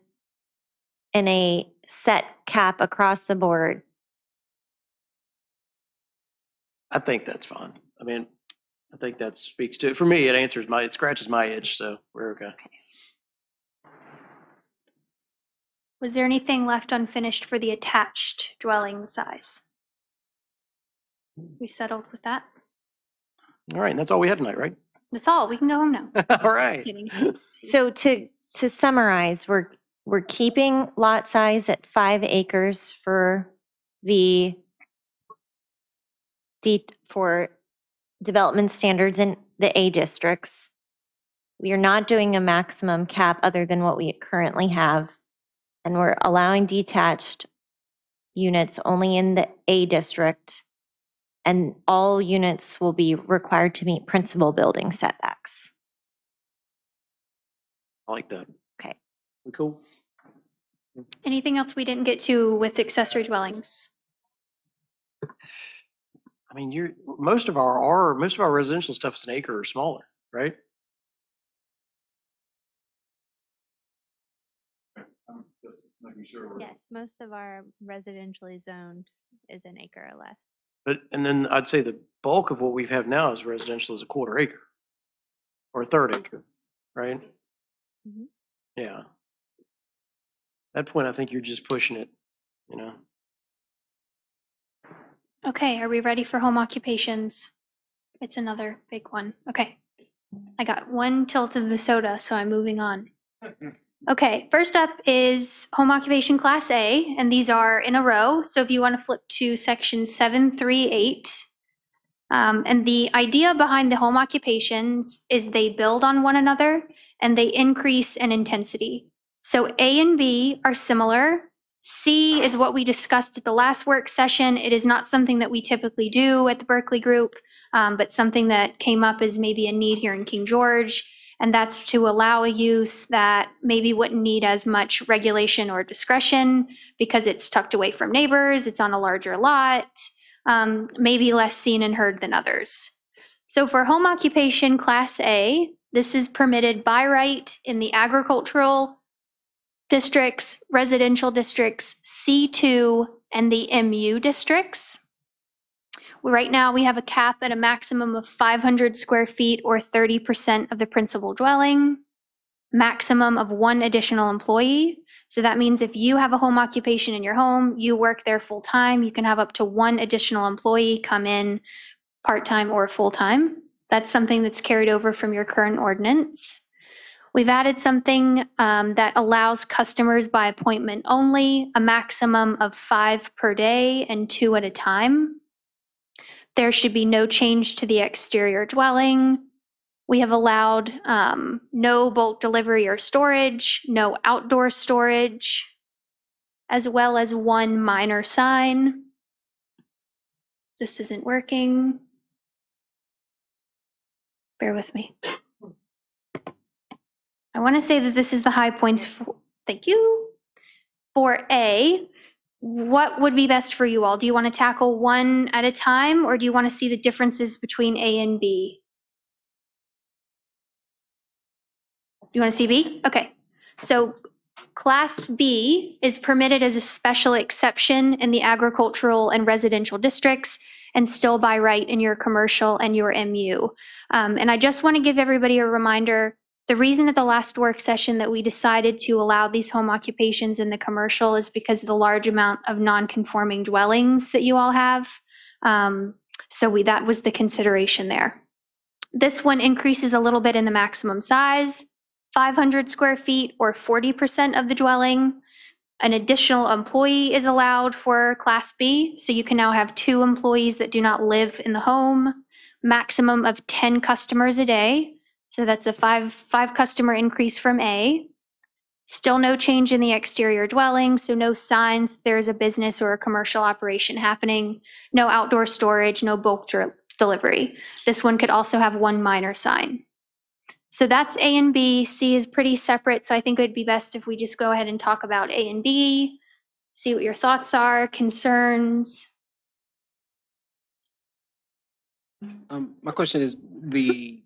set cap across the board? I think that's fine. I mean, I think that speaks to, for me, it scratches my itch, so we're okay. Was there anything left unfinished for the attached dwelling size? We settled with that? All right, and that's all we had tonight, right? That's all. We can go home now. All right. Just kidding. So to summarize, we're keeping lot size at 5 acres for for development standards in the A districts. We are not doing a maximum cap other than what we currently have. And we're allowing detached units only in the A district. And all units will be required to meet principal building setbacks. I like that. Okay. We cool? Anything else we didn't get to with accessory dwellings? I mean, most of our residential stuff is an acre or smaller, right? I'm just making sure. Yes, most of our residentially zoned is an acre or less. And then I'd say the bulk of what we've have now is residential is a quarter acre or a third acre, right? Mhm. Yeah. At that point, I think you're just pushing it, you know? Okay, are we ready for home occupations? It's another big one. Okay. I got one tilt of the soda, so I'm moving on. Okay, first up is home occupation class A, and these are in a row. So if you want to flip to section 738. And the idea behind the home occupations is they build on one another and they increase in intensity. So A and B are similar. C is what we discussed at the last work session. It is not something that we typically do at the Berkeley group, but something that came up as maybe a need here in King George. And that's to allow a use that maybe wouldn't need as much regulation or discretion because it's tucked away from neighbors, it's on a larger lot, maybe less seen and heard than others. So for home occupation class A, this is permitted by right in the agricultural districts, residential districts, C2, and the MU districts. Right now, we have a cap at a maximum of 500 square feet or 30% of the principal dwelling, maximum of 1 additional employee. So that means if you have a home occupation in your home, you work there full time, you can have up to 1 additional employee come in part-time or full-time. That's something that's carried over from your current ordinance. We've added something that allows customers by appointment only, a maximum of 5 per day and 2 at a time. There should be no change to the exterior dwelling. We have allowed no bulk delivery or storage, no outdoor storage, as well as 1 minor sign. This isn't working. Bear with me. I want to say that this is the high points for, thank you. For A, what would be best for you all? Do you want to tackle one at a time, or do you want to see the differences between A and B? You want to see B? Okay. So Class B is permitted as a special exception in the agricultural and residential districts and still by right in your commercial and your MU. And I just want to give everybody a reminder, the reason at the last work session that we decided to allow these home occupations in the commercial is because of the large amount of non-conforming dwellings that you all have. That was the consideration there. This one increases a little bit in the maximum size, 500 square feet or 40% of the dwelling. An additional employee is allowed for Class B, so you can now have 2 employees that do not live in the home, maximum of 10 customers a day. So that's a five customer increase from A. Still no change in the exterior dwelling, so no signs there's a business or a commercial operation happening, no outdoor storage, no bulk delivery. This one could also have 1 minor sign. So that's A and B. C is pretty separate, so I think it would be best if we just go ahead and talk about A and B, see what your thoughts are, concerns. My question is the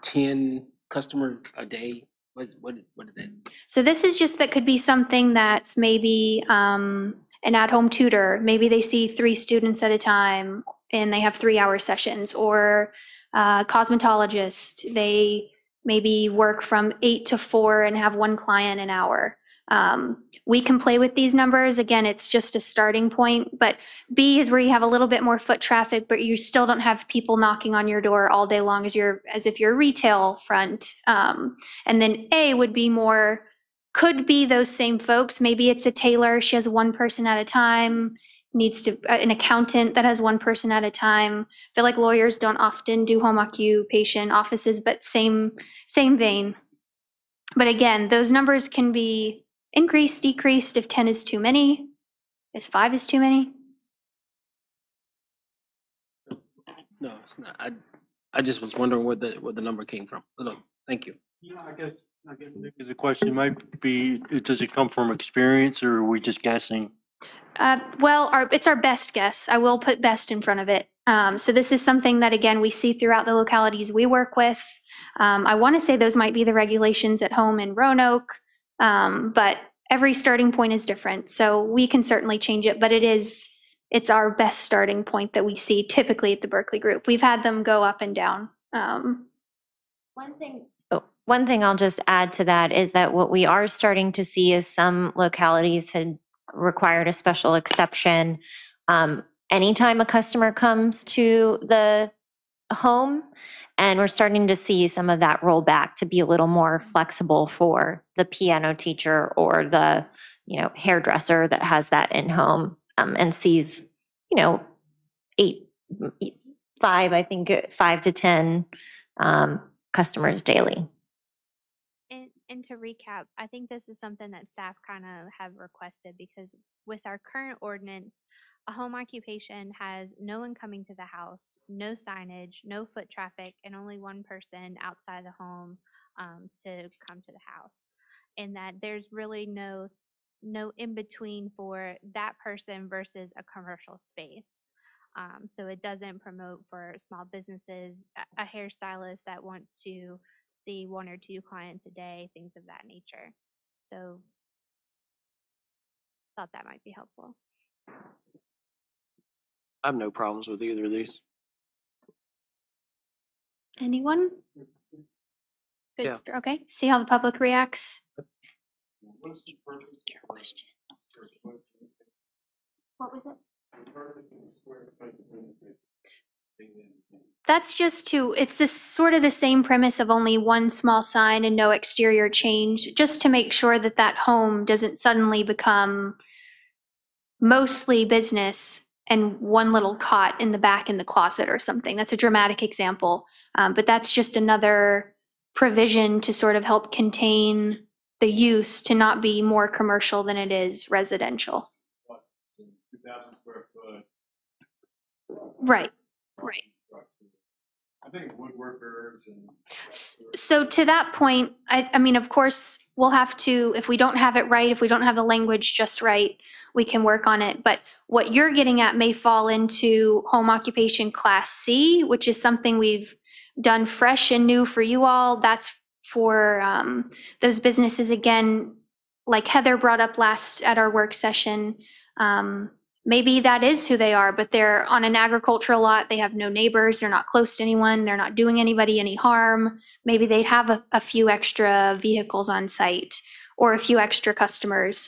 10 customer a day. What is that? So this is just that could be something that's maybe an at-home tutor. Maybe they see 3 students at a time and they have 3-hour sessions, or cosmetologist. They maybe work from 8 to 4 and have 1 client an hour. We can play with these numbers. Again, it's just a starting point, but B is where you have a little bit more foot traffic, but you still don't have people knocking on your door all day long as if you're a retail front. And then A would be more, could be those same folks. Maybe it's a tailor. She has 1 person at a time, an accountant that has 1 person at a time. I feel like lawyers don't often do home occupation offices, but same vein. But again, those numbers can be increased, decreased if 10 is too many, if 5 is too many. No, it's not. I just was wondering where the number came from. No, thank you. Yeah, I guess the question might be, does it come from experience or are we just guessing? Well, it's our best guess. I will put best in front of it. So this is something that, again, we see throughout the localities we work with. I want to say those might be the regulations at home in Roanoke, but every starting point is different. So we can certainly change it, but it's our best starting point that we see typically at the Berkeley Group. We've had them go up and down. One thing I'll just add to that is that what we are starting to see is some localities had required a special exception. Anytime a customer comes to the home, and we're starting to see some of that roll back to be a little more flexible for the piano teacher or the, hairdresser that has that in home, and sees, 5 to 10 customers daily. And to recap, I think this is something that staff kind of have requested, because with our current ordinance, a home occupation has no one coming to the house, no signage, no foot traffic, and only 1 person outside the home to come to the house. And that there's really no in between for that person versus a commercial space. So it doesn't promote for small businesses, a hairstylist that wants to see 1 or 2 clients a day, things of that nature. So thought that might be helpful. I have no problems with either of these. Anyone? Good. Yeah. Okay. See how the public reacts. Your question. What was it? That's just it's this sort of the same premise of only 1 small sign and no exterior change, just to make sure that that home doesn't suddenly become mostly business and 1 little cot in the back in the closet or something. That's a dramatic example, but that's just another provision to sort of help contain the use to not be more commercial than it is residential. 2,000 square foot. Right. I think woodworkers and. So to that point, I mean, of course, we'll have to, if we don't have it right, if we don't have the language just right, we can work on it. But what you're getting at may fall into home occupation Class C, which is something we've done fresh and new for you all. That's for those businesses, again, like Heather brought up last at our work session. Maybe that is who they are, but they're on an agricultural lot. They have no neighbors. They're not close to anyone. They're not doing anybody any harm. Maybe they'd have a few extra vehicles on site or a few extra customers.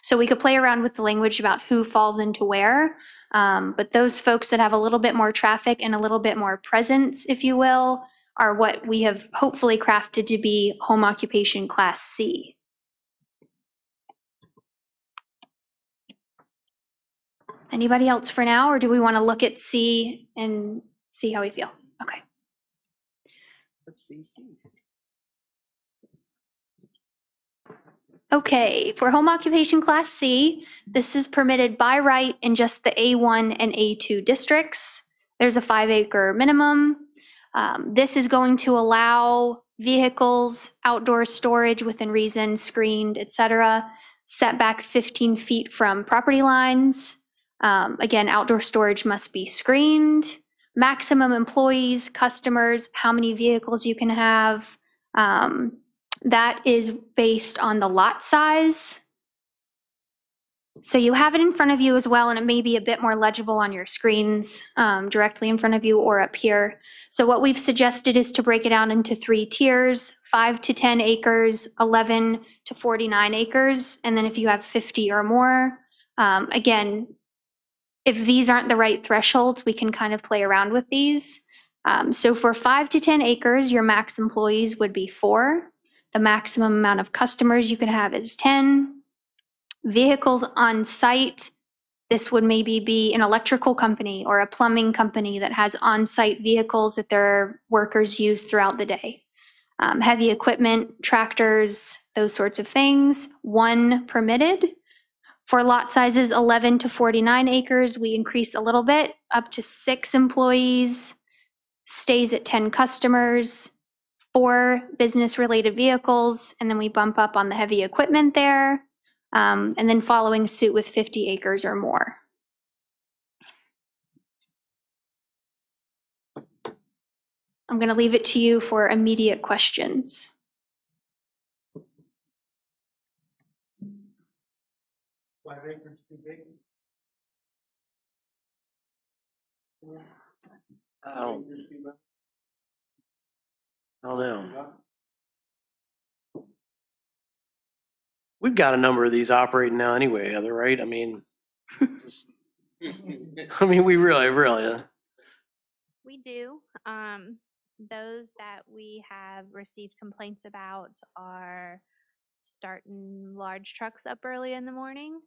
So we could play around with the language about who falls into where. But those folks that have a little bit more traffic and a little bit more presence, if you will, are what we have hopefully crafted to be home occupation Class C. Anybody else for now, or do we want to look at C and see how we feel? Okay. Let's see. Okay, for home occupation class C, this is permitted by right in just the A1 and A2 districts. There's a 5-acre minimum. This is going to allow vehicles, outdoor storage within reason, screened, etc., setback 15 feet from property lines. Again, outdoor storage must be screened. Maximum employees, customers, how many vehicles you can have. That is based on the lot size. So you have it in front of you as well, and it may be a bit more legible on your screens directly in front of you or up here. So what we've suggested is to break it down into 3 tiers, 5 to 10 acres, 11 to 49 acres, and then if you have 50 or more. Again, if these aren't the right thresholds, we can kind of play around with these. So for 5 to 10 acres, your max employees would be 4. The maximum amount of customers you can have is 10. Vehicles on site, this would maybe be an electrical company or a plumbing company that has on-site vehicles that their workers use throughout the day. Heavy equipment, tractors, those sorts of things, 1 permitted. For lot sizes 11 to 49 acres, we increase a little bit, up to 6 employees, stays at 10 customers, 4 business-related vehicles, and then we bump up on the heavy equipment there, and then following suit with 50 acres or more. I'm going to leave it to you for immediate questions. I don't know. We've got a number of these operating now anyway, Heather, right? I mean, we really. We do. Those that we have received complaints about are starting large trucks up early in the morning,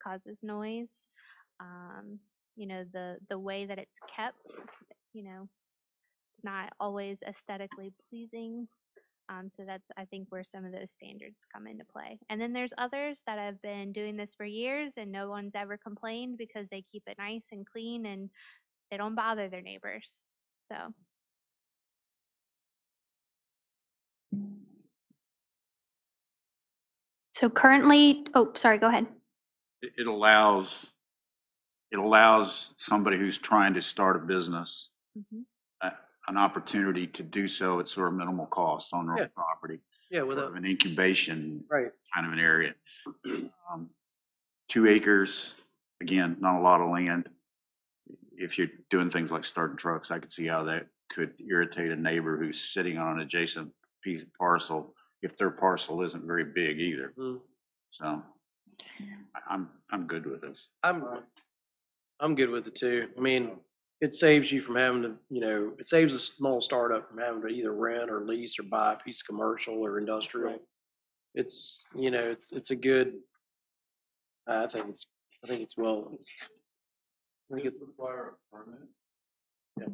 causes noise. The way that it's kept, it's not always aesthetically pleasing. So that's, I think, where some of those standards come into play. And then there's others that have been doing this for years and no one's ever complained because they keep it nice and clean and they don't bother their neighbors. So currently, oh, sorry, go ahead. It allows somebody who's trying to start a business an opportunity to do so at sort of minimal cost on their own property. Yeah, with sort of an incubation right kind of an area. 2 acres, again, not a lot of land. If you're doing things like starting trucks, I could see how that could irritate a neighbor who's sitting on an adjacent piece of parcel if their parcel isn't very big either. So I'm good with this. I'm good with it too. I mean, it saves you from having to, it saves a small startup from having to either rent or lease or buy a piece of commercial or industrial. It's, it's a good, I think it's well. I think it's require a permit. Yeah.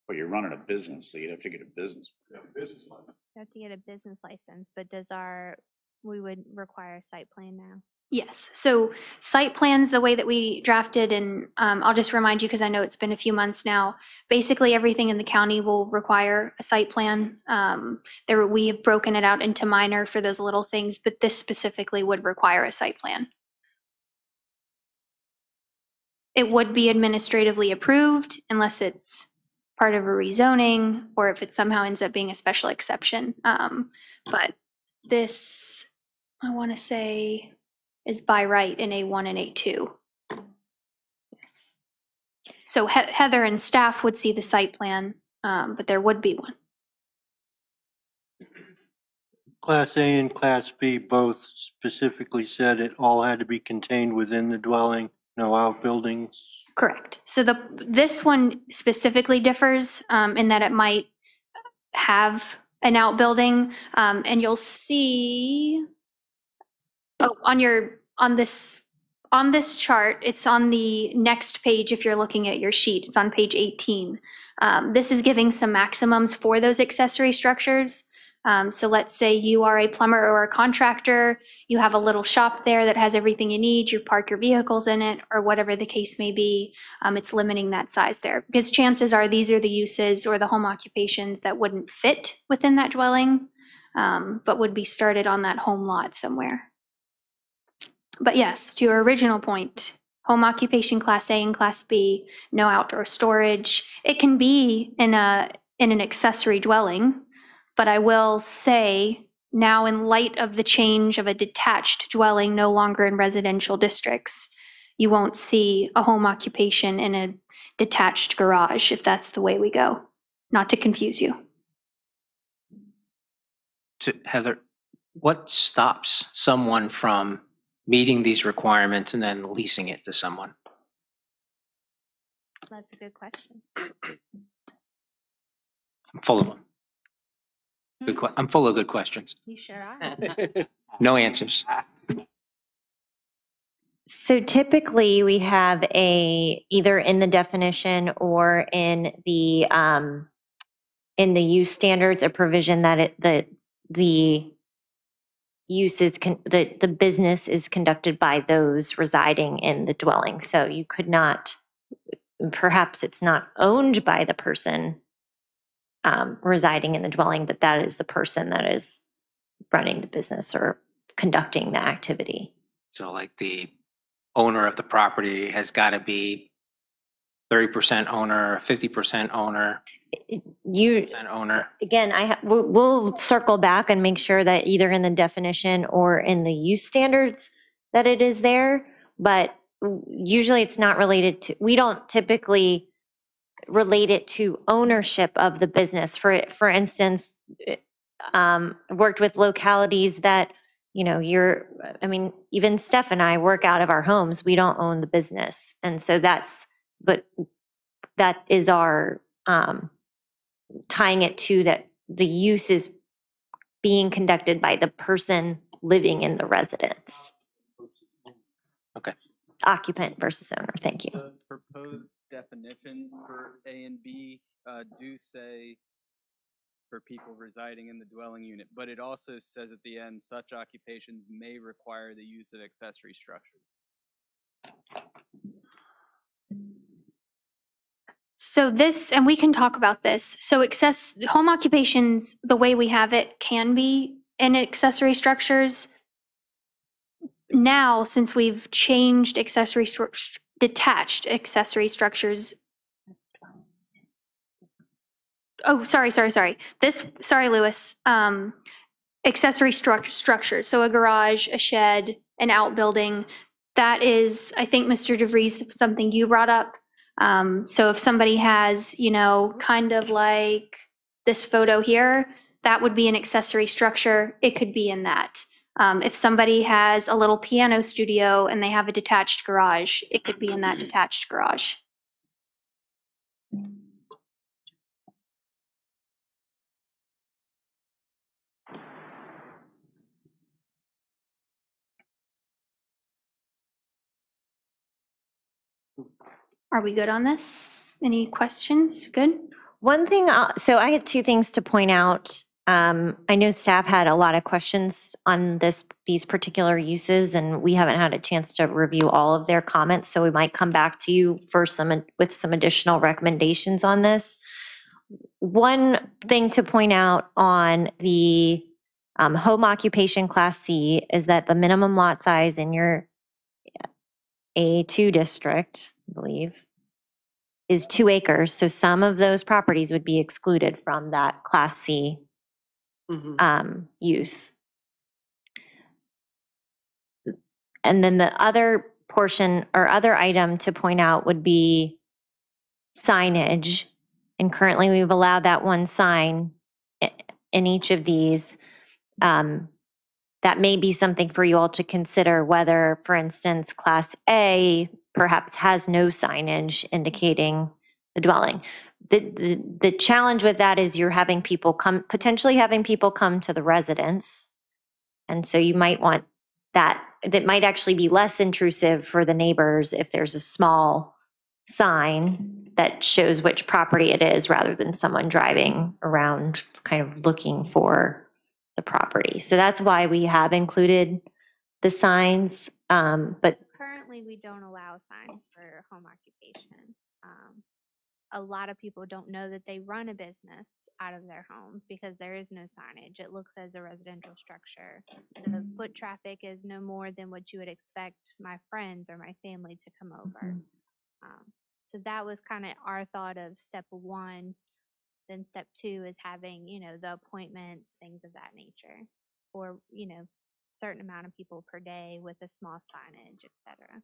Well, you're running a business, so you'd have to get a business. Business license. You have to get a business license, but we would require a site plan now. Yes, so site plans, the way that we drafted, and I'll just remind you because I know it's been a few months now, basically everything in the county will require a site plan. We have broken it out into minor for those little things, but this specifically would require a site plan. It would be administratively approved unless it's part of a rezoning or if it somehow ends up being a special exception. But this, I want to say, is by right in A1 and A2. Yes. So Heather and staff would see the site plan, but there would be one. Class A and Class B both specifically said it all had to be contained within the dwelling, no outbuildings. Correct. So this one specifically differs in that it might have an outbuilding, and you'll see, on this on this chart, it's on the next page if you're looking at your sheet. It's on page 18. This is giving some maximums for those accessory structures. So let's say you are a plumber or a contractor, you have a little shop there that has everything you need, you park your vehicles in it, or whatever the case may be. It's limiting that size there because chances are these are the uses or the home occupations that wouldn't fit within that dwelling, but would be started on that home lot somewhere. But yes, to your original point, home occupation class A and class B, no outdoor storage. It can be in an accessory dwelling, but I will say now in light of the change of a detached dwelling no longer in residential districts, you won't see a home occupation in a detached garage if that's the way we go. Not to confuse you. Heather, what stops someone from meeting these requirements and then leasing it to someone? That's a good question. I'm full of them. I'm full of good questions. You sure are. No answers. So typically we have either in the definition or in the use standards, a provision that the use is the business is conducted by those residing in the dwelling. So you could not, perhaps it's not owned by the person residing in the dwelling, but that is the person that is running the business or conducting the activity. So like the owner of the property has got to be 30% owner, 50% owner. Again, we'll circle back and make sure that either in the definition or in the use standards that it is there, but usually it's not related to, we don't typically relate it to ownership of the business. For instance, worked with localities that, even Steph and I work out of our homes, we don't own the business. And so that is our, tying it to that the use is being conducted by the person living in the residence. Okay. Occupant versus owner. Thank you. The proposed definition for A and B do say for people residing in the dwelling unit, but it also says at the end, such occupations may require the use of accessory structures. So this, and we can talk about this. So home occupations, the way we have it, can be in accessory structures. Now, since we've changed detached accessory structures. Oh, sorry. Sorry, Lewis. Accessory structures. So a garage, a shed, an outbuilding. That is, I think, Mr. DeVries, something you brought up. So if somebody has, kind of like this photo here, that would be an accessory structure. It could be in that. If somebody has a little piano studio and they have a detached garage, it could be in that detached garage. Are we good on this? Any questions? Good? One thing, so I had two things to point out. I know staff had a lot of questions on these particular uses, and we haven't had a chance to review all of their comments, so we might come back to you with some additional recommendations on this. One thing to point out on the home occupation class C is that the minimum lot size in your A2 district, I believe, is 2 acres. So some of those properties would be excluded from that class C use. And then the other portion or other item to point out would be signage. And currently we've allowed that one sign in each of these. That may be something for you all to consider, whether, for instance, class A perhaps has no signage indicating the dwelling. The challenge with that is you're having people potentially having people come to the residence. And so you might want that that might actually be less intrusive for the neighbors if there's a small sign that shows which property it is rather than someone driving around kind of looking for the property. So that's why we have included the signs. But Currently, we don't allow signs for home occupation. A lot of people don't know that they run a business out of their home because there is no signage. It looks as a residential structure. The foot traffic is no more than what you would expect my friends or my family to come over. So that was kind of our thought of step one. Then step two is having, the appointments, things of that nature, or, certain amount of people per day with a small signage, etc.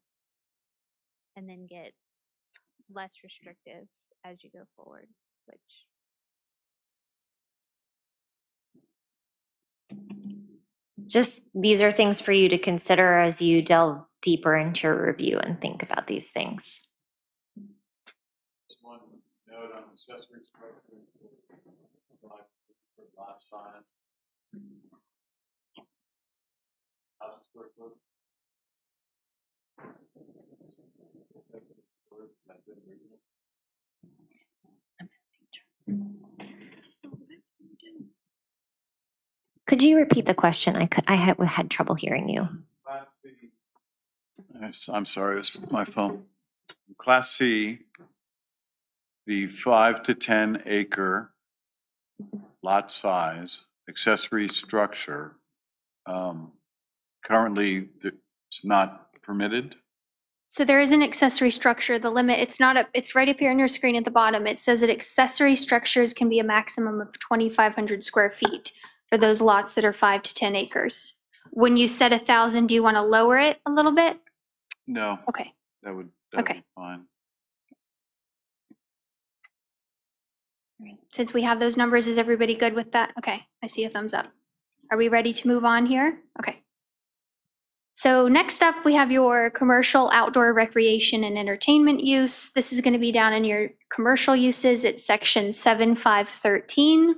And then get less restrictive as you go forward, which just these are things for you to consider as you delve deeper into your review and think about these things. Just one note on accessory structure, lot size. House square foot. Could you repeat the question? I had trouble hearing you. Class C. I'm sorry, it was my phone. Class C, the 5 to 10 acre lot size, accessory structure, currently it's not permitted. So there is an accessory structure. The limit, it's right up here on your screen at the bottom. It says that accessory structures can be a maximum of 2,500 square feet for those lots that are 5 to 10 acres. When you said 1,000, do you want to lower it a little bit? No. Okay. That would Okay. be fine. Since we have those numbers, is everybody good with that? Okay, I see a thumbs up. Are we ready to move on here? Okay. So next up, we have your commercial outdoor recreation and entertainment use. This is going to be down in your commercial uses. It's section 7513.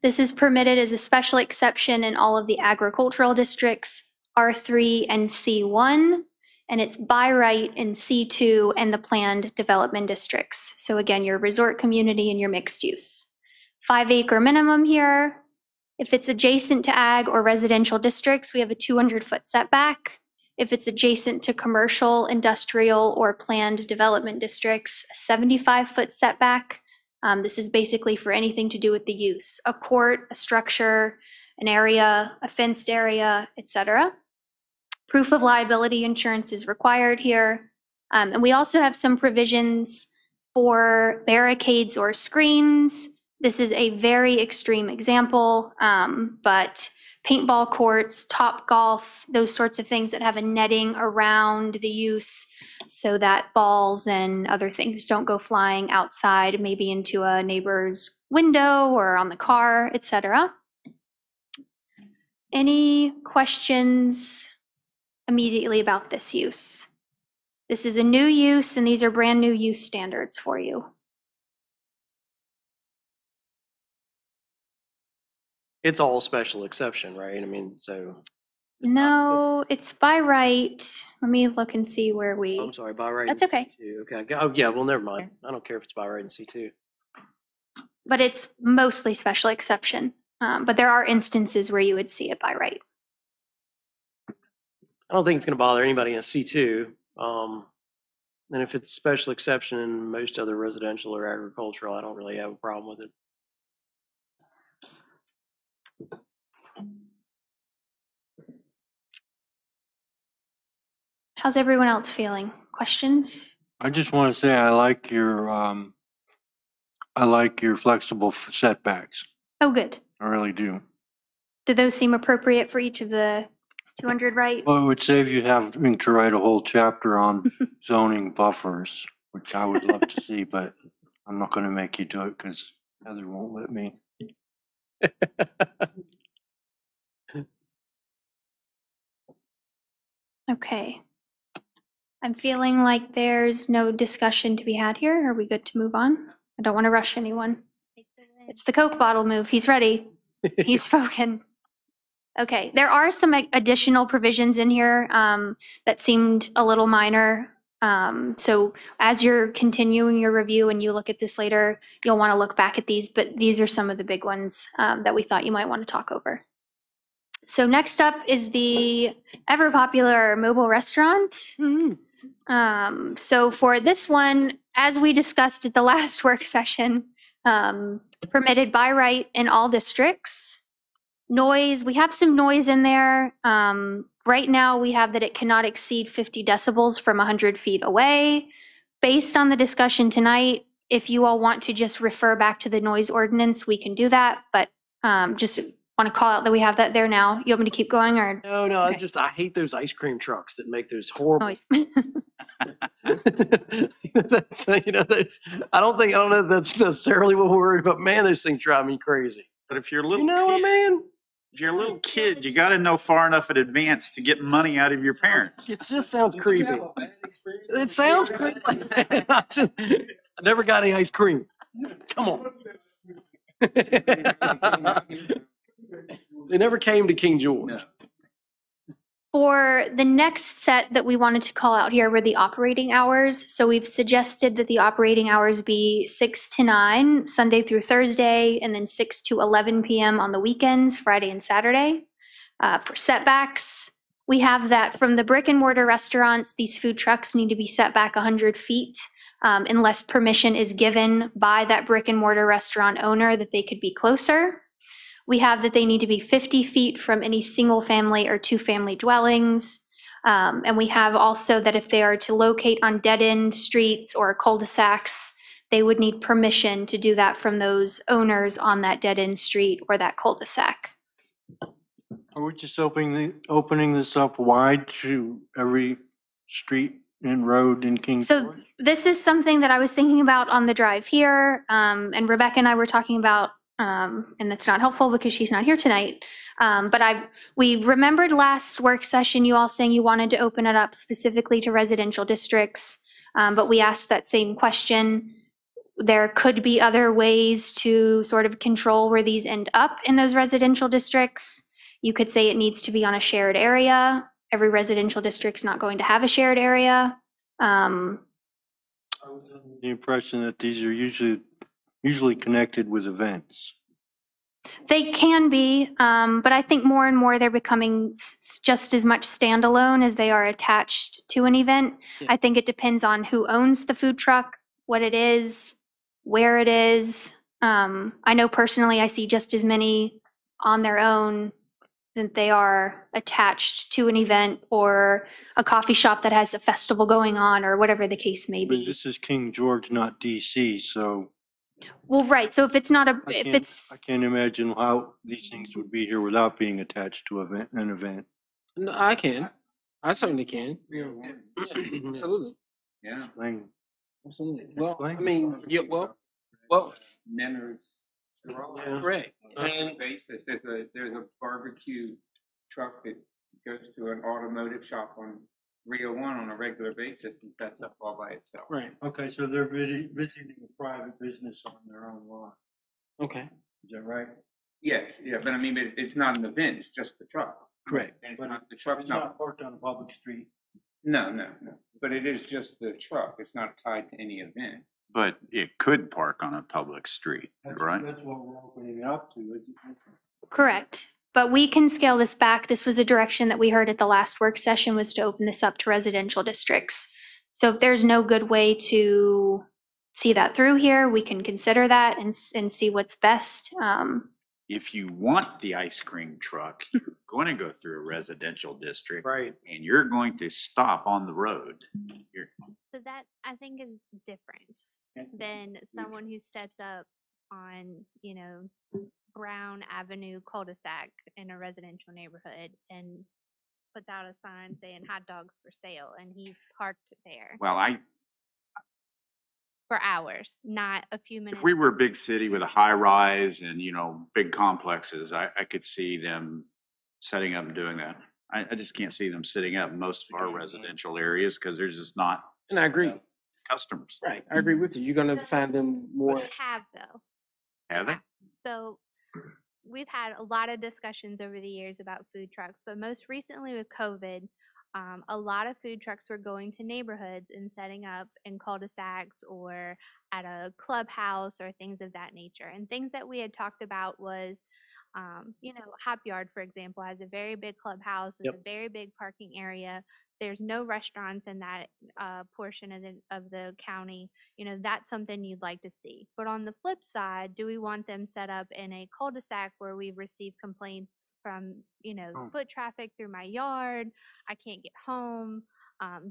This is permitted as a special exception in all of the agricultural districts, R3 and C1, and it's by right in C2 and the planned development districts. So again, your resort community and your mixed use. 5 acre minimum here. If it's adjacent to ag or residential districts, we have a 200-foot setback. If it's adjacent to commercial, industrial, or planned development districts, a 75-foot setback. This is basically for anything to do with the use, a court, a structure, an area, a fenced area, etc. Proof of liability insurance is required here. And we also have some provisions for barricades or screens. This is a very extreme example, but paintball courts, top golf, those sorts of things that have a netting around the use so that balls and other things don't go flying outside, maybe into a neighbor's window or on the car, etc. Any questions immediately about this use? This is a new use, and these are brand new use standards for you. It's all special exception, right? I mean, so. No, it's by right. Let me look and see where I'm we, sorry, by right. That's in okay. C2. Okay. Oh, yeah, well, never mind. I don't care if it's by right in C2. but it's mostly special exception. But there are instances where you would see it by right. I don't think it's going to bother anybody in a C2. And if it's special exception in most other residential or agricultural, I don't really have a problem with it. How's everyone else feeling? Questions? I just want to say I like your flexible setbacks. Oh, good. I really do. Do those seem appropriate for each of the 200, right? Well, it would save you having to write a whole chapter on zoning buffers, which I would love to see, but I'm not going to make you do it because Heather won't let me. Okay. I'm feeling like there's no discussion to be had here. Are we good to move on? I don't want to rush anyone. It's the Coke bottle move. He's ready. He's spoken. Okay, there are some additional provisions in here that seemed a little minor. So as you're continuing your review and you look at this later, you'll want to look back at these, but these are some of the big ones that we thought you might want to talk over. So next up is the ever popular mobile restaurant. So for this one, as we discussed at the last work session, permitted by right in all districts. Noise, we have some noise in there. Right now, we have that it cannot exceed 50 decibels from 100 feet away. Based on the discussion tonight, if you all want to just refer back to the noise ordinance, we can do that. But just want to call out that we have that there now. You want me to keep going or? No, Okay. I hate those ice cream trucks that make those horrible. Noise. That's, those, I don't know if that's necessarily what we're worried about. Man, those things drive me crazy. But if you're a little You know what I kid, mean? if you're a little kid, you got to know far enough in advance to get money out of your parents. It just sounds creepy. It sounds creepy. I never got any ice cream. Come on. They never came to King George. No. For the next set that we wanted to call out here were the operating hours. So we've suggested that the operating hours be 6 to 9, Sunday through Thursday, and then 6 to 11 p.m. on the weekends, Friday and Saturday. For setbacks, we have that from the brick and mortar restaurants, these food trucks need to be set back 100 feet unless permission is given by that brick and mortar restaurant owner that they could be closer. We have that they need to be 50 feet from any single family or two family dwellings. And we have also that if they are to locate on dead end streets or cul-de-sacs, they would need permission to do that from those owners on that dead end street or that cul-de-sac. Are we just opening this up wide to every street and road in King So George? this is something that I was thinking about on the drive here, and Rebecca and I were talking about, and that's not helpful because she's not here tonight. But we remembered last work session, you all saying you wanted to open it up specifically to residential districts, but we asked that same question. There could be other ways to sort of control where these end up in those residential districts. You could say it needs to be on a shared area. Every residential district's not going to have a shared area. The impression that these are usually connected with events. They can be, but I think more and more they're becoming just as much standalone as they are attached to an event. Yeah. I think it depends on who owns the food truck, what it is, where it is. I know personally I see just as many on their own than they are attached to an event or a coffee shop that has a festival going on or whatever the case may I mean, be. this is King George, not DC, so Well, right, so if it's not a, if I it's, can't imagine how these things would be here without being attached to an event. No, I can. I certainly can. Absolutely. Yeah. Explain. Absolutely. Well, I Explain. mean, well, Members. correct. And Basis, there's a barbecue truck that goes to an automotive shop on 301 on a regular basis and sets up all by itself. right. Okay, so they're visiting a private business on their own lot. Okay. Is that right? Yes, yeah, but I mean, it's not an event, it's just the truck. Correct. And it's not, the truck's It's not, not parked on a public street. no, but it is just the truck, it's not tied to any event. But it could park on a public street, right? That's what we're opening it up to, isn't it? correct. But we can scale this back. This was a direction that we heard at the last work session was to open this up to residential districts. So if there's no good way to see that through here, we can consider that and see what's best. If you want the ice cream truck, you're going to go through a residential district. Right. And you're going to stop on the road. So that I think is different than someone who sets up on, Brown Avenue cul-de-sac in a residential neighborhood and puts out a sign saying hot dogs for sale and he's parked there Well, for hours, not a few minutes. if we were a big city with a high rise and, big complexes, I could see them setting up and doing that. I just can't see them sitting up in most of our residential areas because there's just not And I agree. customers. Right. I agree with you. You're gonna find them more. They have though. Have they? So we've had a lot of discussions over the years about food trucks, but most recently with COVID, a lot of food trucks were going to neighborhoods and setting up in cul-de-sacs or at a clubhouse or things of that nature. And things that we had talked about was, Hop Yard, for example, has a very big clubhouse with Yep. a very big parking area. There's no restaurants in that portion of the county. That's something you'd like to see. But on the flip side, do we want them set up in a cul-de-sac where we've received complaints from, foot traffic through my yard? I can't get home.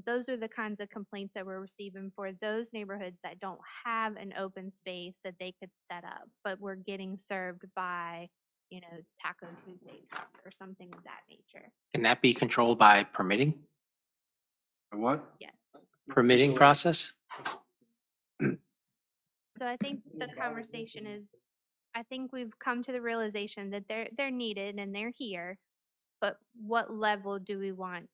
Those are the kinds of complaints that we're receiving for those neighborhoods that don't have an open space that they could set up, but we're getting served by, Taco Tuesday truck or something of that nature. Can that be controlled by permitting, What? Yes. permitting process? So I think the conversation is, I think we've come to the realization that they're needed and they're here, but what level do we want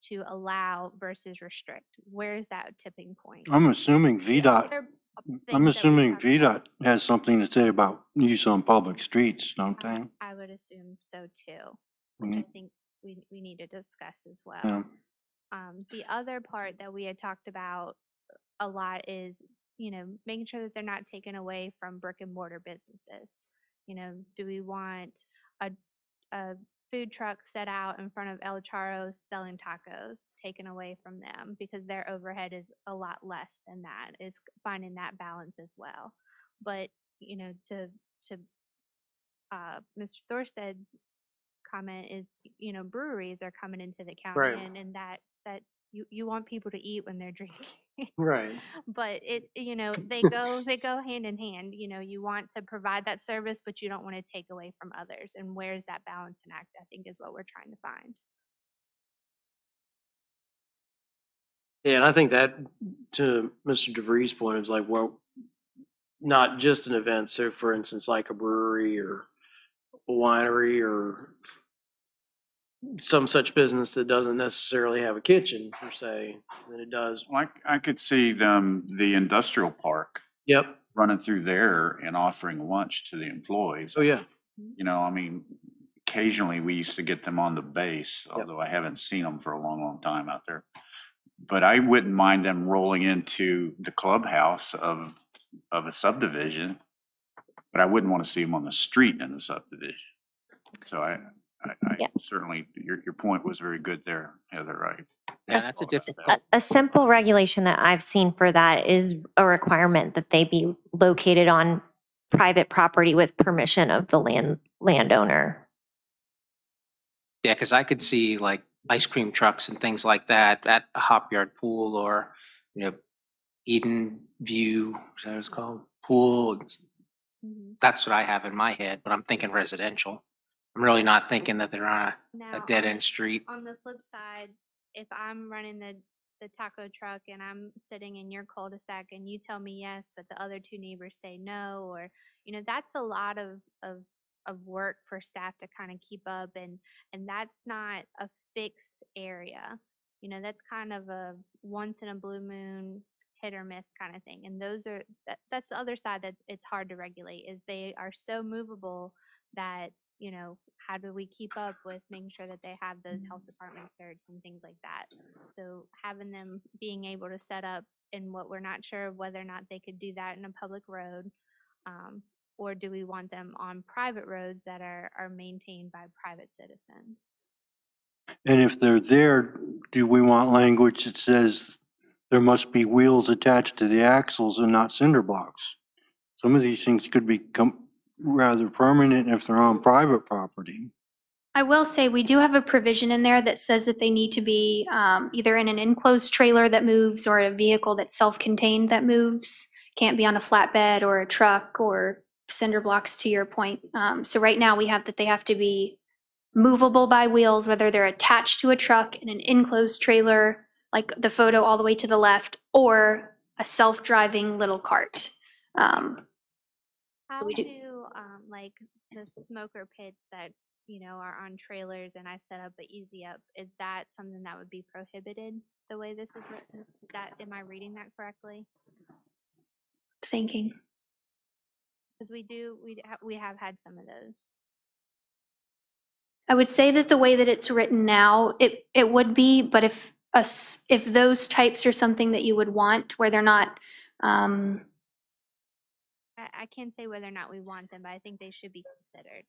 to allow versus restrict? Where's that tipping point? I'm assuming VDOT, Other things I'm that we assuming talked about, VDOT has something to say about use on public streets, don't they? I would assume so too, which Mhm. I think we need to discuss as well. Yeah. The other part that we had talked about a lot is, making sure that they're not taken away from brick and mortar businesses. Do we want a food truck set out in front of El Charro selling tacos taken away from them because their overhead is a lot less than that? Is finding that balance as well. But, to Mr. Thorsted's comment is, breweries are coming into the county Right. and that you want people to eat when they're drinking. Right. But they go hand in hand. You want to provide that service, but you don't want to take away from others. And where's that balancing act, I think, is what we're trying to find. Yeah, and I think that, to Mr. DeVries' point, is like, well, not just an event. So, for instance, like a brewery or a winery or some such business that doesn't necessarily have a kitchen per se, than it does. Like, I could see the industrial park Yep. running through there and offering lunch to the employees. Oh, yeah. I mean, occasionally we used to get them on the base, although I haven't seen them for a long, long time out there. But I wouldn't mind them rolling into the clubhouse of a subdivision, but I wouldn't want to see them on the street in the subdivision. So I Yeah. certainly, your point was very good there, Heather, right? Yeah, that's a difficult. A simple regulation that I've seen for that is a requirement that they be located on private property with permission of the landowner. Yeah, because I could see like ice cream trucks and things like that at a Hop Yard pool or, Eden View, is that what it's called? Pool. That's what I have in my head, but I'm thinking residential. I'm really not thinking that they're on a Now, dead end street. On the flip side, if I'm running the taco truck and I'm sitting in your cul-de-sac and you tell me yes, but the other two neighbors say no, or that's a lot of work for staff to kind of keep up, and that's not a fixed area. That's kind of a once in a blue moon hit or miss kind of thing. And that's the other side that it's hard to regulate, is they are so movable that, how do we keep up with making sure that they have those health department certs and things like that? So having them being able to set up in what we're not sure of whether or not they could do that in a public road, or do we want them on private roads that are maintained by private citizens? And if they're there, do we want language that says there must be wheels attached to the axles and not cinder blocks? Some of these things could become rather permanent if they're on private property. I will say we do have a provision in there that says that they need to be either in an enclosed trailer that moves or a vehicle that's self-contained that moves. Can't be on a flatbed or a truck or cinder blocks, to your point. So right now we have that they have to be movable by wheels, whether they're attached to a truck in an enclosed trailer, like the photo all the way to the left, or a self-driving little cart. How we do- like the smoker pits that are on trailers and I set up a easy up, is that something that would be prohibited the way this is written? Am I reading that correctly? Thinking. Because we have had some of those. I would say that the way that it's written now, it would be, but if those types are something that you would want, where they're not, I can't say whether or not we want them, but I think they should be considered.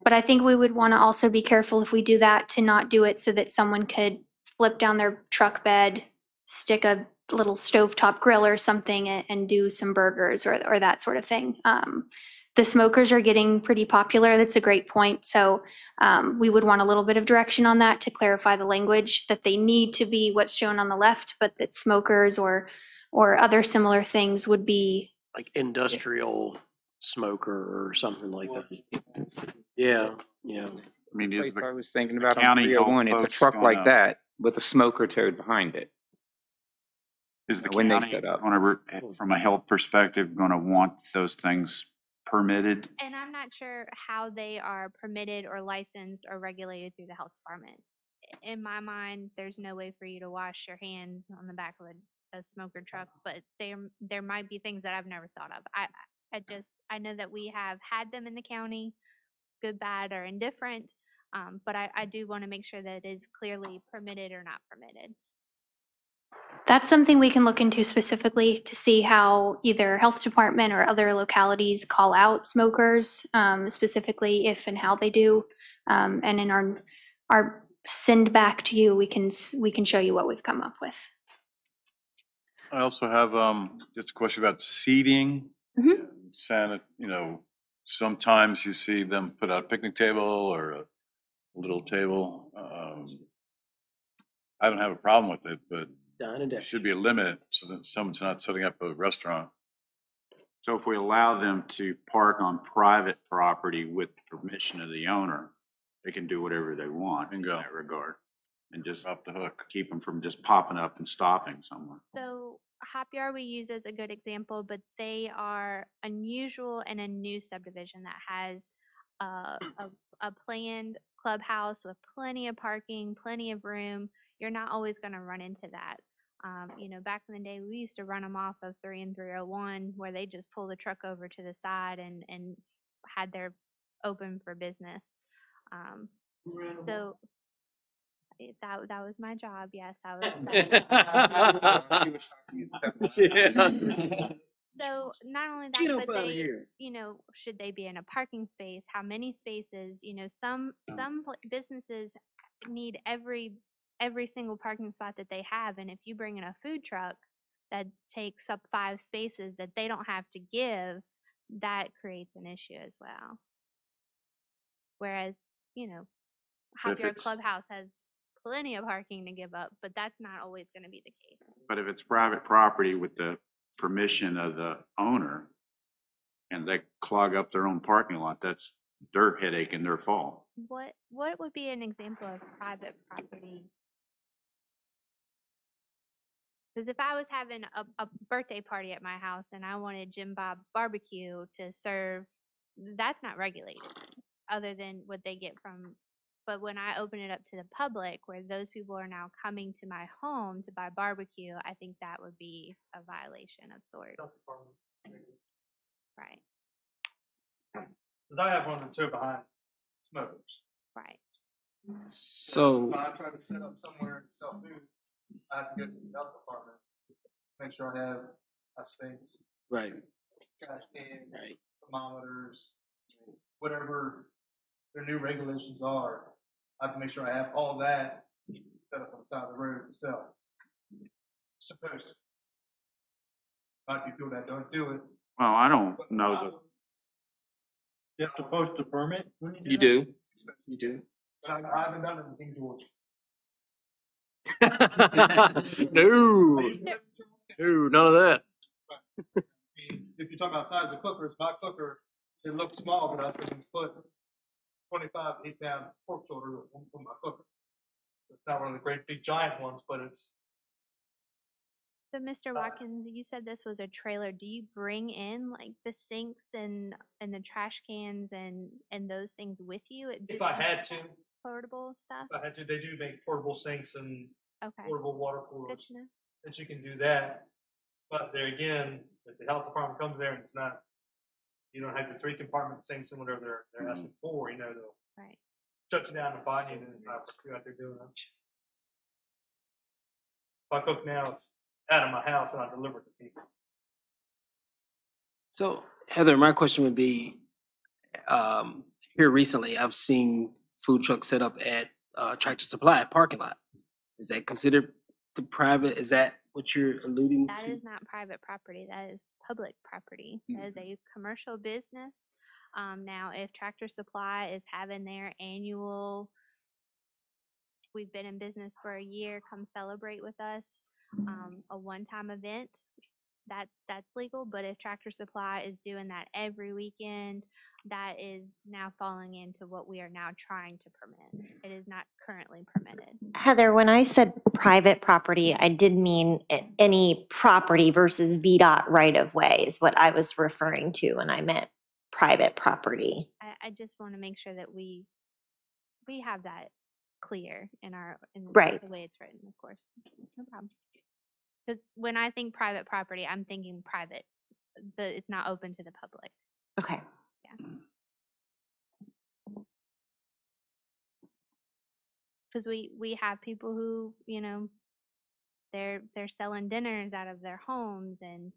but I think we would want to also be careful if we do that to not do it so that someone could flip down their truck bed, stick a little stovetop grill or something and do some burgers or that sort of thing. The smokers are getting pretty popular. That's a great point. So we would want a little bit of direction on that to clarify the language that they need to be what's shown on the left, but that smokers or other similar things would be. Like industrial smoker or something like that. Yeah, yeah. I mean, is Place I the was thinking about on county health 301, it's a folks truck like gonna- that with a smoker towed behind it. Is the When they county, set up. from a health perspective, going to want those things permitted? And I'm not sure how they are permitted or licensed or regulated through the health department. In my mind, there's no way for you to wash your hands on the back of a smoker truck, but there might be things that I've never thought of. I know that we have had them in the county, good, bad, or indifferent, but I do want to make sure that it is clearly permitted or not permitted. That's something we can look into specifically to see how either health department or other localities call out smokers, specifically if and how they do. And in our send back to you, we can show you what we've come up with. I also have just a question about seating. Mhm. Santa, sometimes you see them put out a picnic table or a little table. I don't have a problem with it, but Dine and there dash. should be a limit so that someone's not setting up a restaurant. So if we allow them to park on private property with permission of the owner, they can do whatever they want in Bingo. that regard. And just Off the hook. keep them from just popping up and stopping somewhere. So Hop Yard we use as a good example, but they are unusual in a new subdivision that has a planned clubhouse with plenty of parking, plenty of room. You're not always going to run into that. Back in the day, we used to run them off of 3 and 301 where they just pull the truck over to the side and had their open for business. So that was my job. Yes, I was. So not only Get that, up but outta they, here. should they be in a parking space? How many spaces? Some businesses need every single parking spot that they have, and if you bring in a food truck that takes up 5 spaces that they don't have to give, that creates an issue as well. Whereas, Hop If Yard it's- Clubhouse has plenty of parking to give up, but that's not always going to be the case. But if it's private property with the permission of the owner and they clog up their own parking lot, that's their headache and their fault. What would be an example of private property? Because if I was having a birthday party at my house and I wanted Jim Bob's barbecue to serve, that's not regulated other than what they get from. But when I open it up to the public, where those people are now coming to my home to buy barbecue, I think that would be a violation of sorts. Right, Because I have one or two behind smokers. right. So, If I try to set up somewhere to sell food, I have to go to the health department, make sure I have a sinks, Right, trash cans, right. thermometers, whatever their new regulations are. I have to make sure I have all that set up on the side of the road to sell. Supposed to. Might be people that don't do it. Well, I don't know that. You have to post a permit when you do you that? do, you do. But I haven't done it in King George. No, no, none of that. I mean, if you're talking about size of cookers, my cooker, it looks small, but I was going to put 25 8-pound pork shoulder on my cooker. It's not one of the great big giant ones, but it's. So, Mr. Watkins, you said this was a trailer. Do you bring in like the sinks and the trash cans and those things with you? If I had to, portable stuff. if I had to, they do make portable sinks and Okay. portable water Good coolers to know. that you can do that. But there again, if the health department comes there and it's not, you don't have the 3 compartment sinks and whatever they're asking for, they'll Right. shut you down and fine you and not screw out there doing it. If I cook now, it's out of my house and I deliver it to people. So Heather, my question would be, here recently, I've seen food trucks set up at Tractor Supply parking lot. Is that considered the private? Is that what you're alluding That to? is not private property. That is public property. That is a commercial business. Now, if Tractor Supply is having their annual, we've been in business for a year, come celebrate with us, a one-time event, that's legal. But if Tractor Supply is doing that every weekend, that is now falling into what we are now trying to permit. It is not currently permitted. Heather, when I said private property, I did mean any property versus VDOT right of way is what I was referring to when I meant private property. I just want to make sure that we have that clear in Right. the way it's written, of course. No problem. Because when I think private property, I'm thinking private. It's not open to the public. Okay. Yeah. Because we have people who, they're selling dinners out of their homes, and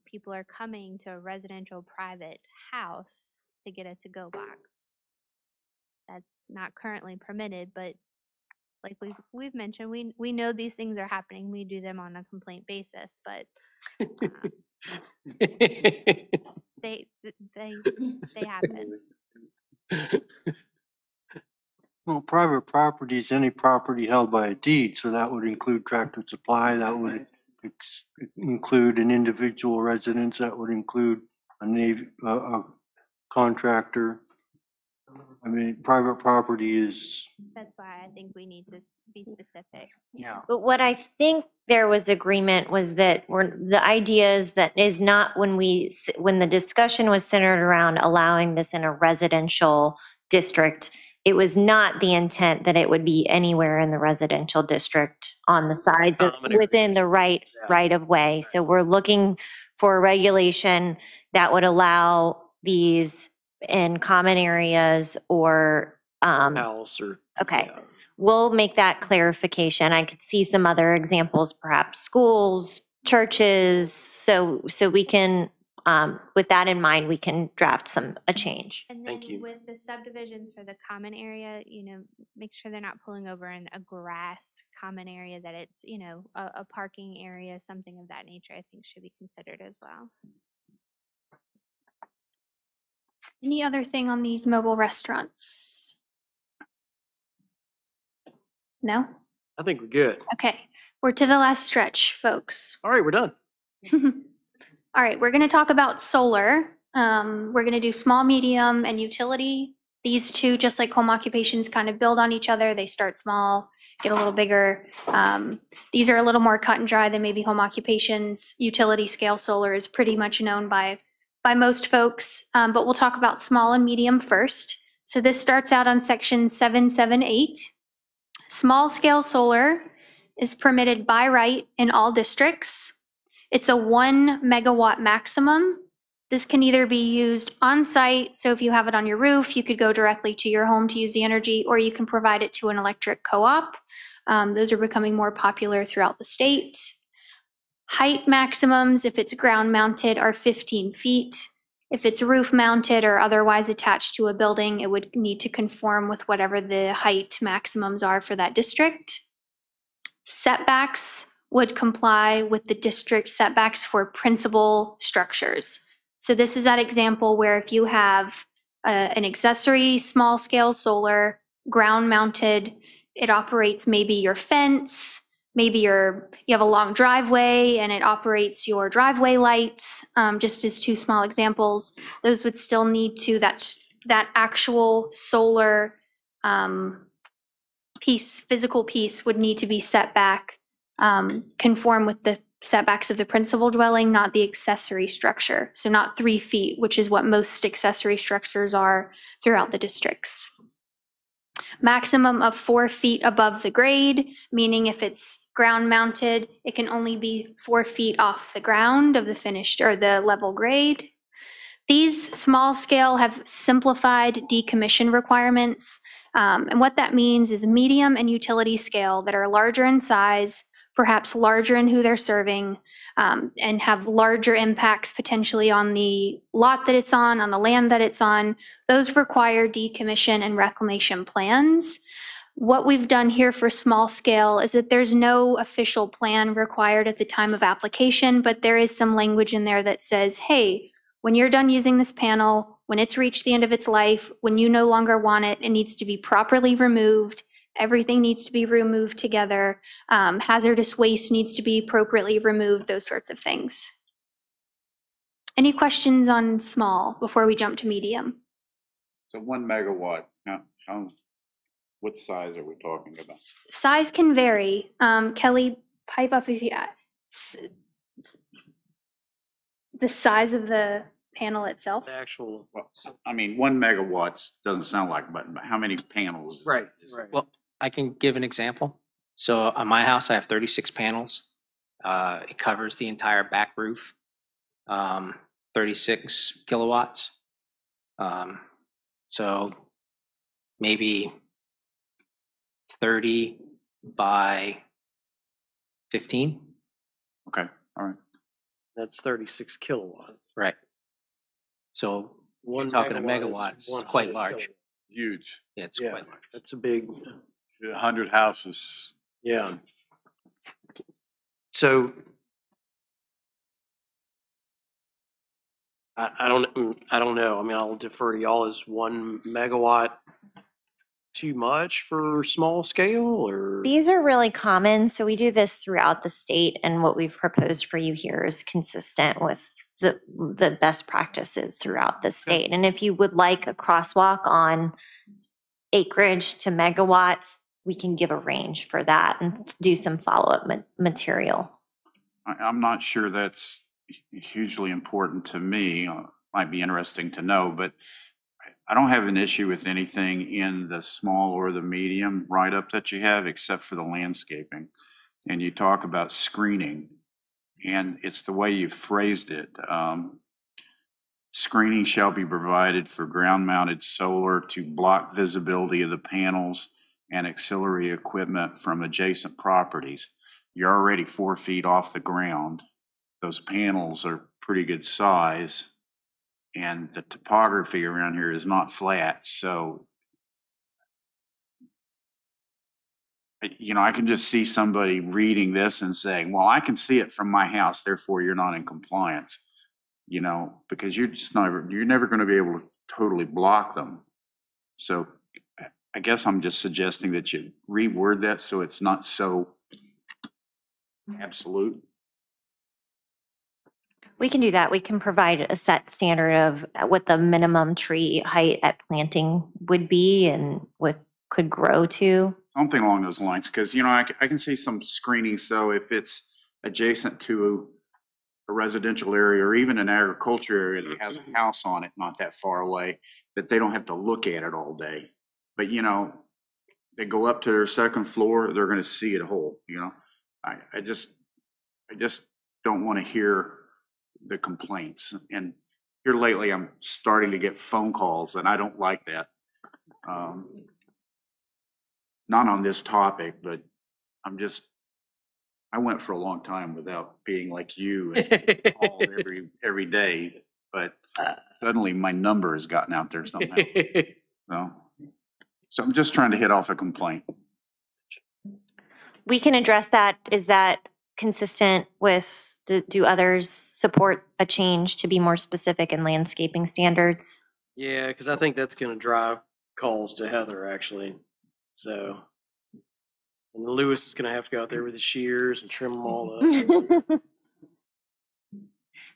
people are coming to a residential private house to get a to-go box. That's not currently permitted, but like we've mentioned, we know these things are happening. We do them on a complaint basis, but they happen. Well, private property is any property held by a deed, so that would include Tractor Supply, that would include an individual residence, that would include a contractor. I mean, private property is. That's why I think we need to be specific. Yeah. But what I think there was agreement was that the idea is that is not when the discussion was centered around allowing this in a residential district, it was not the intent that it would be anywhere in the residential district on the sides of, within the right of way. So we're looking for a regulation that would allow these in common areas or House or. okay. We'll make that clarification. I could see some other examples, perhaps schools, churches. So we can, with that in mind, we can draft a change. And then Thank you. with the subdivisions for the common area, make sure they're not pulling over in a grassed common area, that it's, a parking area, something of that nature, I think should be considered as well. Any other thing on these mobile restaurants? No? I think we're good. Okay, we're to the last stretch, folks. All right, we're done. All right, we're going to talk about solar. We're going to do small, medium, and utility. These two, just like home occupations, kind of build on each other. They start small, get a little bigger. These are a little more cut and dry than maybe home occupations. Utility scale solar is pretty much known by most folks, but we'll talk about small and medium first. So this starts out on section 778. Small scale solar is permitted by right in all districts. It's a 1 megawatt maximum. This can either be used on site, so if you have it on your roof, you could go directly to your home to use the energy, or you can provide it to an electric co-op. Those are becoming more popular throughout the state. Height maximums, if it's ground mounted, are 15 feet. If it's roof mounted or otherwise attached to a building, it would need to conform with whatever the height maximums are for that district. Setbacks would comply with the district setbacks for principal structures. So this is that example where if you have an accessory small scale solar ground mounted, it operates maybe your fence, maybe you have a long driveway and it operates your driveway lights, just as two small examples. Those would still need to, that actual solar physical piece would need to be set back, conform with the setbacks of the principal dwelling, not the accessory structure. So not 3 feet, which is what most accessory structures are throughout the districts. Maximum of 4 feet above the grade, meaning if it's ground mounted, it can only be 4 feet off the ground of the finished or the level grade. These small scale have simplified decommission requirements. And what that means is medium and utility scale that are larger in size, perhaps larger in who they're serving, and have larger impacts potentially on the lot that it's on the land that it's on. Those require decommission and reclamation plans. What we've done here for small scale is that there's no official plan required at the time of application, but there is some language in there that says, hey, when you're done using this panel, when it's reached the end of its life, when you no longer want it, it needs to be properly removed. Everything needs to be removed together. Hazardous waste needs to be appropriately removed, those sorts of things. Any questions on small before we jump to medium? So 1 megawatt, what size are we talking about? Size can vary. Kelly, pipe up if you, the size of the panel itself. The actual. Well, I mean, 1 megawatts doesn't sound like, but how many panels? Right. Well, I can give an example. So on my house, I have 36 panels. It covers the entire back roof, 36 kilowatts. So maybe 30 by 15. Okay, all right. That's 36 kilowatts. Right. So One you're talking a megawatt is megawatt, it's 100 quite large. kilowatts. Huge. Yeah, it's Yeah, quite large. that's a big, 100 houses. yeah. So I don't know. I mean, I'll defer to y'all. Is 1 megawatt too much for small scale, or? These are really common, so we do this throughout the state, and what we've proposed for you here is consistent with the best practices throughout the state. And if you would like a crosswalk on acreage to megawatts, we can give a range for that and do some follow-up material. I'm not sure that's hugely important to me. Might be interesting to know, but I don't have an issue with anything in the small or the medium write-up that you have, except for the landscaping. And you talk about screening, and it's the way you phrased it. Screening shall be provided for ground-mounted solar to block visibility of the panels and auxiliary equipment from adjacent properties. You're already 4 feet off the ground. Those panels are pretty good size, and the topography around here is not flat. So, you know, I can just see somebody reading this and saying, well, I can see it from my house, therefore you're not in compliance, you know, because you're never going to be able to totally block them. So I guess I'm just suggesting that you reword that so it's not so absolute. We can do that. We can provide a set standard of what the minimum tree height at planting would be and what could grow to. Something along those lines, because, you know, I can see some screening. So if it's adjacent to a residential area or even an agriculture area that has a house on it not that far away, that they don't have to look at it all day. But, you know, they go up to their second floor, they're going to see it whole, you know. I just don't want to hear the complaints. And here lately, I'm starting to get phone calls, and I don't like that. Not on this topic, but I went for a long time without being like you and called every day, but suddenly my number has gotten out there somehow. So I'm just trying to hit off a complaint. We can address that. Is that consistent with, do others support a change to be more specific in landscaping standards? Yeah, because I think that's going to drive calls to Heather, actually. So, and Lewis is going to have to go out there with his shears and trim them all up. All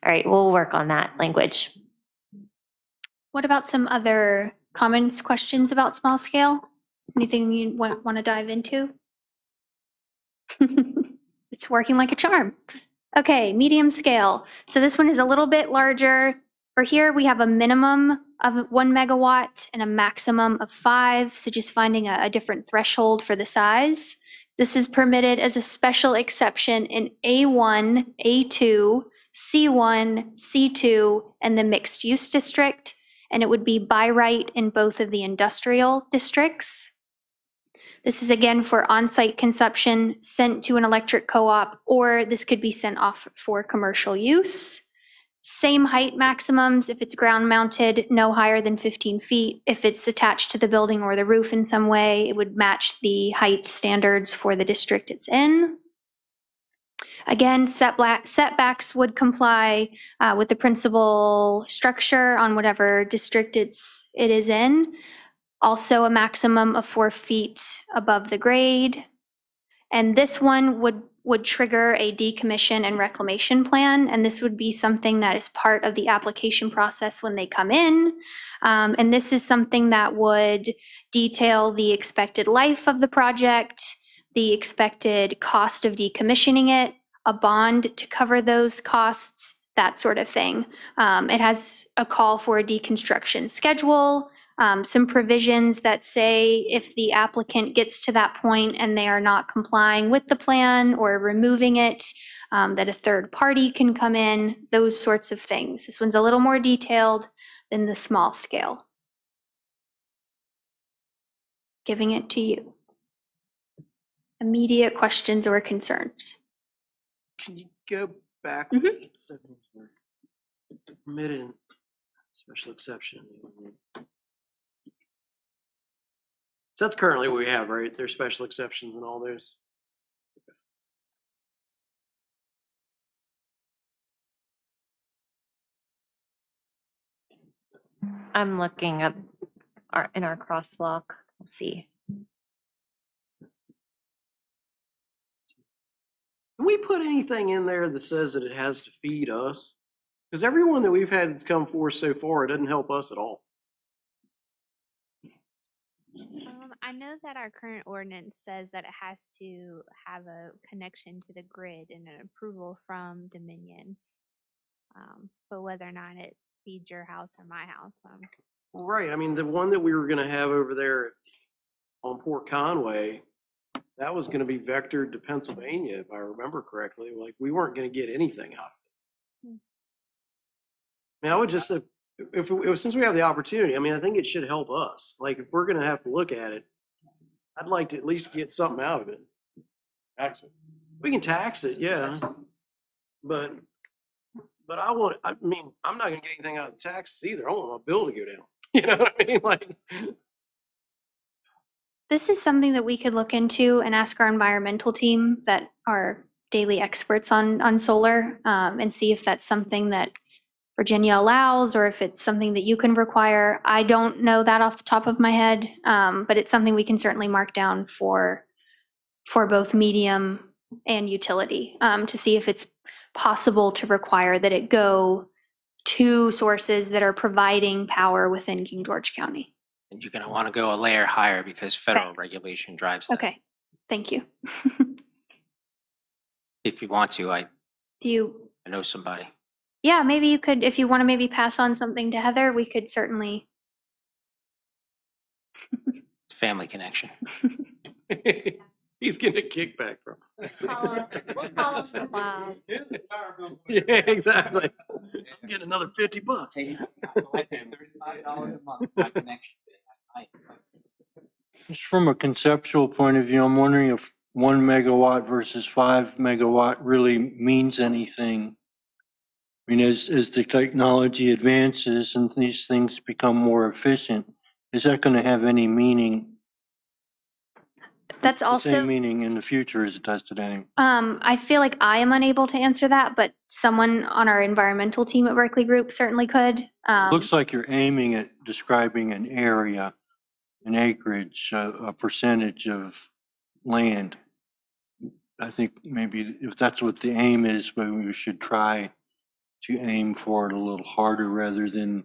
right, we'll work on that language. What about some other comments, questions about small scale? Anything you want to dive into? It's working like a charm. Okay, medium scale. So this one is a little bit larger. For here, we have a minimum of 1 megawatt and a maximum of 5. So just finding a different threshold for the size. This is permitted as a special exception in A1, A2, C1, C2, and the mixed use district. and it would be by right in both of the industrial districts. This is again for on-site consumption sent to an electric co-op, or this could be sent off for commercial use. Same height maximums. If it's ground mounted, no higher than 15 feet. If it's attached to the building or the roof in some way, it would match the height standards for the district it's in. Again, setbacks would comply with the principal structure on whatever district it is in. Also a maximum of 4 feet above the grade. And this one would trigger a decommission and reclamation plan, and this would be something that is part of the application process when they come in. And this is something that would detail the expected life of the project, the expected cost of decommissioning it, a bond to cover those costs, that sort of thing. It has a call for a deconstruction schedule, some provisions that say if the applicant gets to that point and they are not complying with the plan or removing it, that a third party can come in, those sorts of things. This one's a little more detailed than the small scale. Giving it to you. Immediate questions or concerns? Can you go back? Permitted special exception. So that's currently what we have, right? There's special exceptions and all those. I'm looking up in our crosswalk. We'll see. Can we put anything in there that says that it has to feed us? Because everyone that we've had that's come forward so far, it doesn't help us at all. I know that our current ordinance says that it has to have a connection to the grid and an approval from Dominion. But whether or not it feeds your house or my house. Right. I mean, the one that we were going to have over there on Port Conway, that was going to be vectored to Pennsylvania, if I remember correctly. Like, we weren't going to get anything out of it. I mean, I would just, since we have the opportunity, I mean, I think it should help us. Like, if we're going to have to look at it, I'd like to at least get something out of it. Tax it. We can tax it, yeah. But I mean, I'm not going to get anything out of the taxes either. I want my bill to go down. You know what I mean? Like, This is something that we could look into and ask our environmental team that are daily experts on solar, and see if that's something that Virginia allows or if it's something that you can require. I don't know that off the top of my head, but it's something we can certainly mark down for both medium and utility, to see if it's possible to require that it go to sources that are providing power within King George County. And you're going to want to go a layer higher because federal regulation drives that. Okay, thank you. If you want to, I know somebody. Yeah, maybe you could, if you want to maybe pass on something to Heather, we could certainly. It's a family connection. he's getting a kickback from. We'll call him a while. Yeah, exactly. I'm getting another $50. I pay $35 a month by connection. Just from a conceptual point of view, I'm wondering if 1 megawatt versus 5 megawatt really means anything. I mean, as the technology advances and these things become more efficient, is that going to have any meaning? That's the also same meaning in the future as it does today. I feel like I am unable to answer that, but someone on our environmental team at Berkeley Group certainly could. Looks like you're aiming at describing an area, an acreage, a percentage of land. I think maybe if that's what the aim is, maybe we should try to aim for it a little harder rather than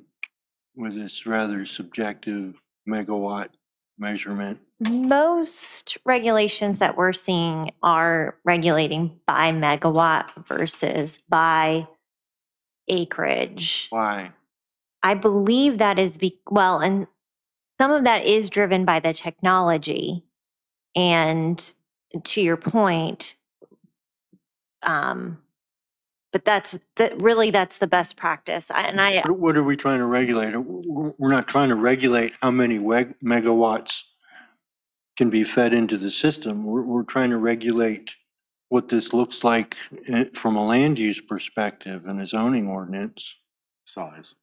with this rather subjective megawatt measurement. Most regulations that we're seeing are regulating by megawatt versus by acreage. Why? I believe that is and some of that is driven by the technology. And to your point, But that's the best practice. I What are we trying to regulate? We're not trying to regulate how many megawatts can be fed into the system. We're trying to regulate what this looks like from a land use perspective and a zoning ordinance. Size.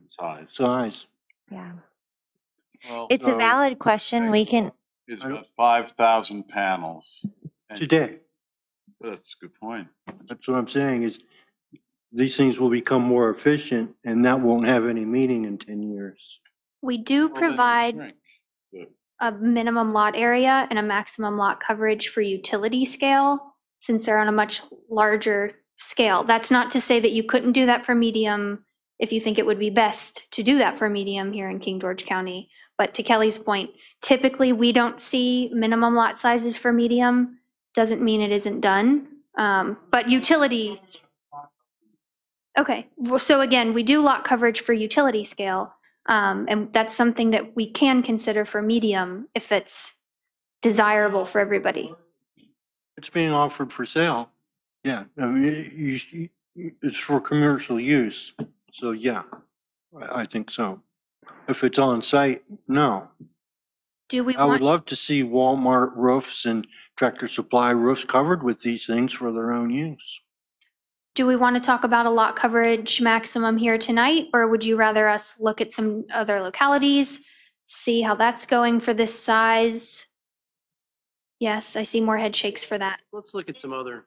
Size. yeah. Well, It's a valid question. We can, it's got 5,000 panels. and- Today. That's a good point. That's what I'm saying is these things will become more efficient and that won't have any meaning in 10 years. We do Well, then it'll provide shrink, but- a minimum lot area and a maximum lot coverage for utility scale, since they're on a much larger scale. That's not to say that you couldn't do that for medium if you think it would be best to do that for medium here in King George County. But to Kelly's point, typically we don't see minimum lot sizes for medium. Doesn't mean it isn't done. But utility. Okay, well, so again, we do lot coverage for utility scale. And that's something that we can consider for medium if it's desirable for everybody. It's being offered for sale. Yeah, I mean, it's for commercial use. So yeah, I think so. If it's on site, no. Do we I would want, love to see Walmart roofs and Tractor Supply roofs covered with these things for their own use. do we want to talk about a lot coverage maximum here tonight? Or would you rather us look at some other localities, see how that's going for this size? Yes, I see more head shakes for that. Let's look at some other,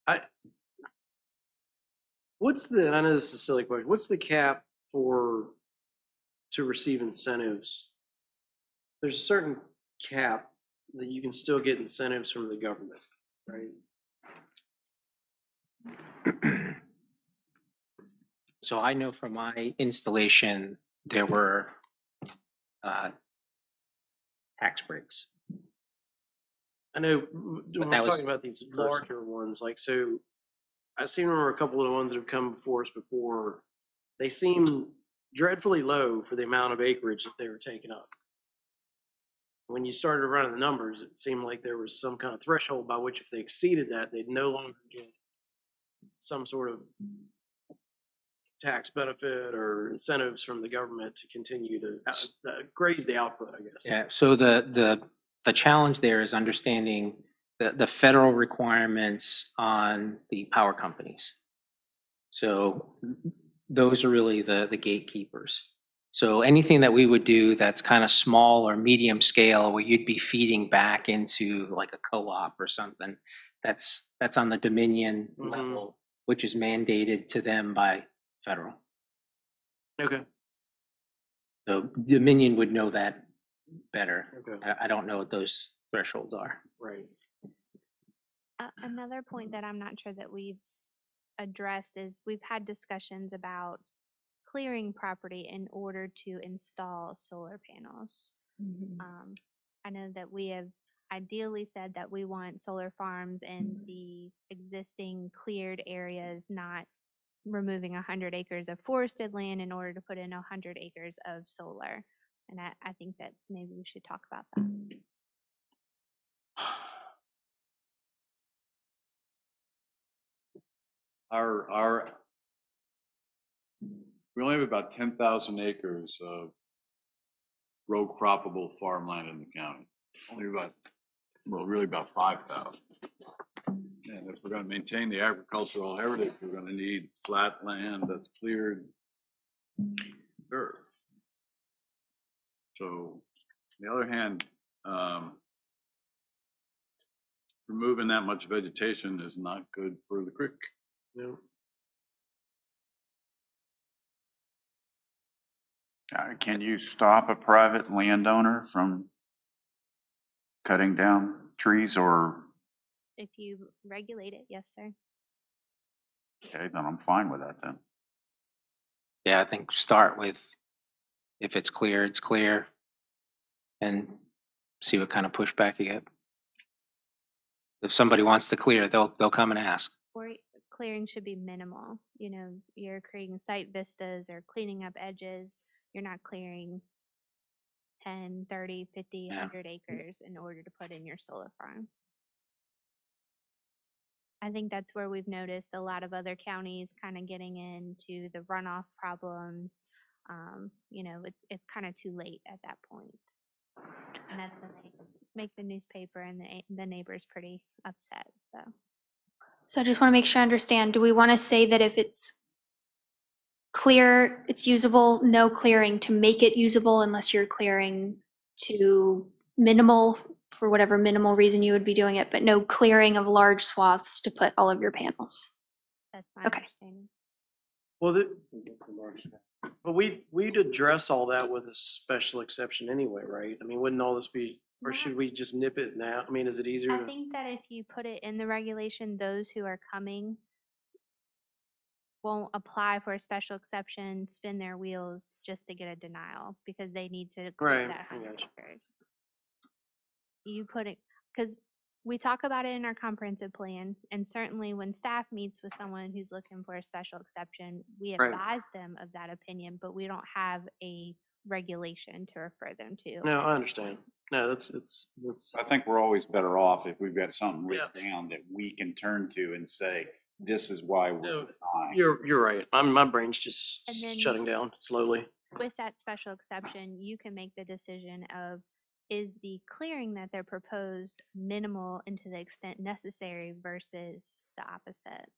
and I know this is a silly question, what's the cap to receive incentives? There's a certain cap that you can still get incentives from the government, right? So I know from my installation, there were tax breaks. I know when we're that was talking about these larger ones, like, so I seem to remember a couple of the ones that have come before us before. They seem dreadfully low for the amount of acreage that they were taking up. When you started running the numbers, it seemed like there was some kind of threshold by which if they exceeded that, they'd no longer get some sort of tax benefit or incentives from the government to continue to graze the output, I guess. Yeah, so the challenge there is understanding the federal requirements on the power companies. So those are really the gatekeepers. So anything that we would do that's kind of small or medium scale where you'd be feeding back into like a co-op or something, that's on the Dominion level, which is mandated to them by federal. Okay. So Dominion would know that better. Okay. I don't know what those thresholds are. Right. Another point that I'm not sure that we've addressed is we've had discussions about clearing property in order to install solar panels. I know that we have ideally said that we want solar farms in the existing cleared areas, not removing 100 acres of forested land in order to put in 100 acres of solar. And I think that maybe we should talk about that. We only have about 10,000 acres of row croppable farmland in the county. Only about, well, really about 5,000. And if we're going to maintain the agricultural heritage, we're going to need flat land that's cleared dirt. So, on the other hand, removing that much vegetation is not good for the creek. No. Can you stop a private landowner from cutting down trees or? If you regulate it, yes, sir. Okay, then I'm fine with that then. Yeah, I think start with if it's clear, it's clear, and see what kind of pushback you get. If somebody wants to clear, they'll come and ask. Or clearing should be minimal. You know, you're creating site vistas or cleaning up edges. You're not clearing 10, 30, 50, 100 acres in order to put in your solar farm. I think that's where we've noticed a lot of other counties kind of getting into the runoff problems. You know, it's kind of too late at that point. And that's when they make the newspaper and the neighbors pretty upset, so. So I just want to make sure I understand. Do we want to say that if it's clear, it's usable, no clearing to make it usable unless you're clearing to minimal, for whatever minimal reason you would be doing it, but no clearing of large swaths to put all of your panels? That's my Okay. understanding. Well, but we'd address all that with a special exception anyway, right? I mean, wouldn't all this be, or should we just nip it now? I mean, is it easier I to? think that if you put it in the regulation, those who are coming won't apply for a special exception, spin their wheels just to get a denial because they need to clear Right, that I 100 gotcha. acres. You put it, because we talk about it in our comprehensive plan, and certainly when staff meets with someone who's looking for a special exception, we Right. advise them of that opinion, but we don't have a regulation to refer them to. No, I understand. No, that's. I think we're always better off if we've got something written down that we can turn to and say, this is why we're denying. You're right. My brain's just And then- shutting down slowly. With that special exception, you can make the decision of, is the clearing that they're proposed minimal and to the extent necessary versus the opposite?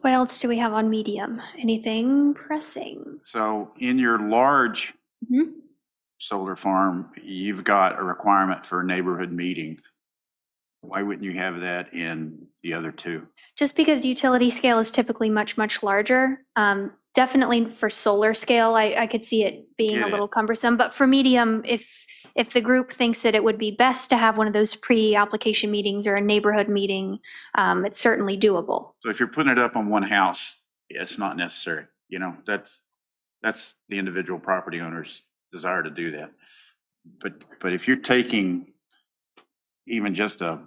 What else do we have on medium? Anything pressing? So in your large Mhm. solar farm, you've got a requirement for a neighborhood meeting. Why wouldn't you have that in the other two? Just because utility scale is typically much, much larger. Definitely for solar scale, I could see it being Get a it. little cumbersome, but for medium, if the group thinks that it would be best to have one of those pre-application meetings or a neighborhood meeting, it's certainly doable. So if you're putting it up on one house, yeah, it's not necessary. You know, that's the individual property owner's desire to do that. But if you're taking even just a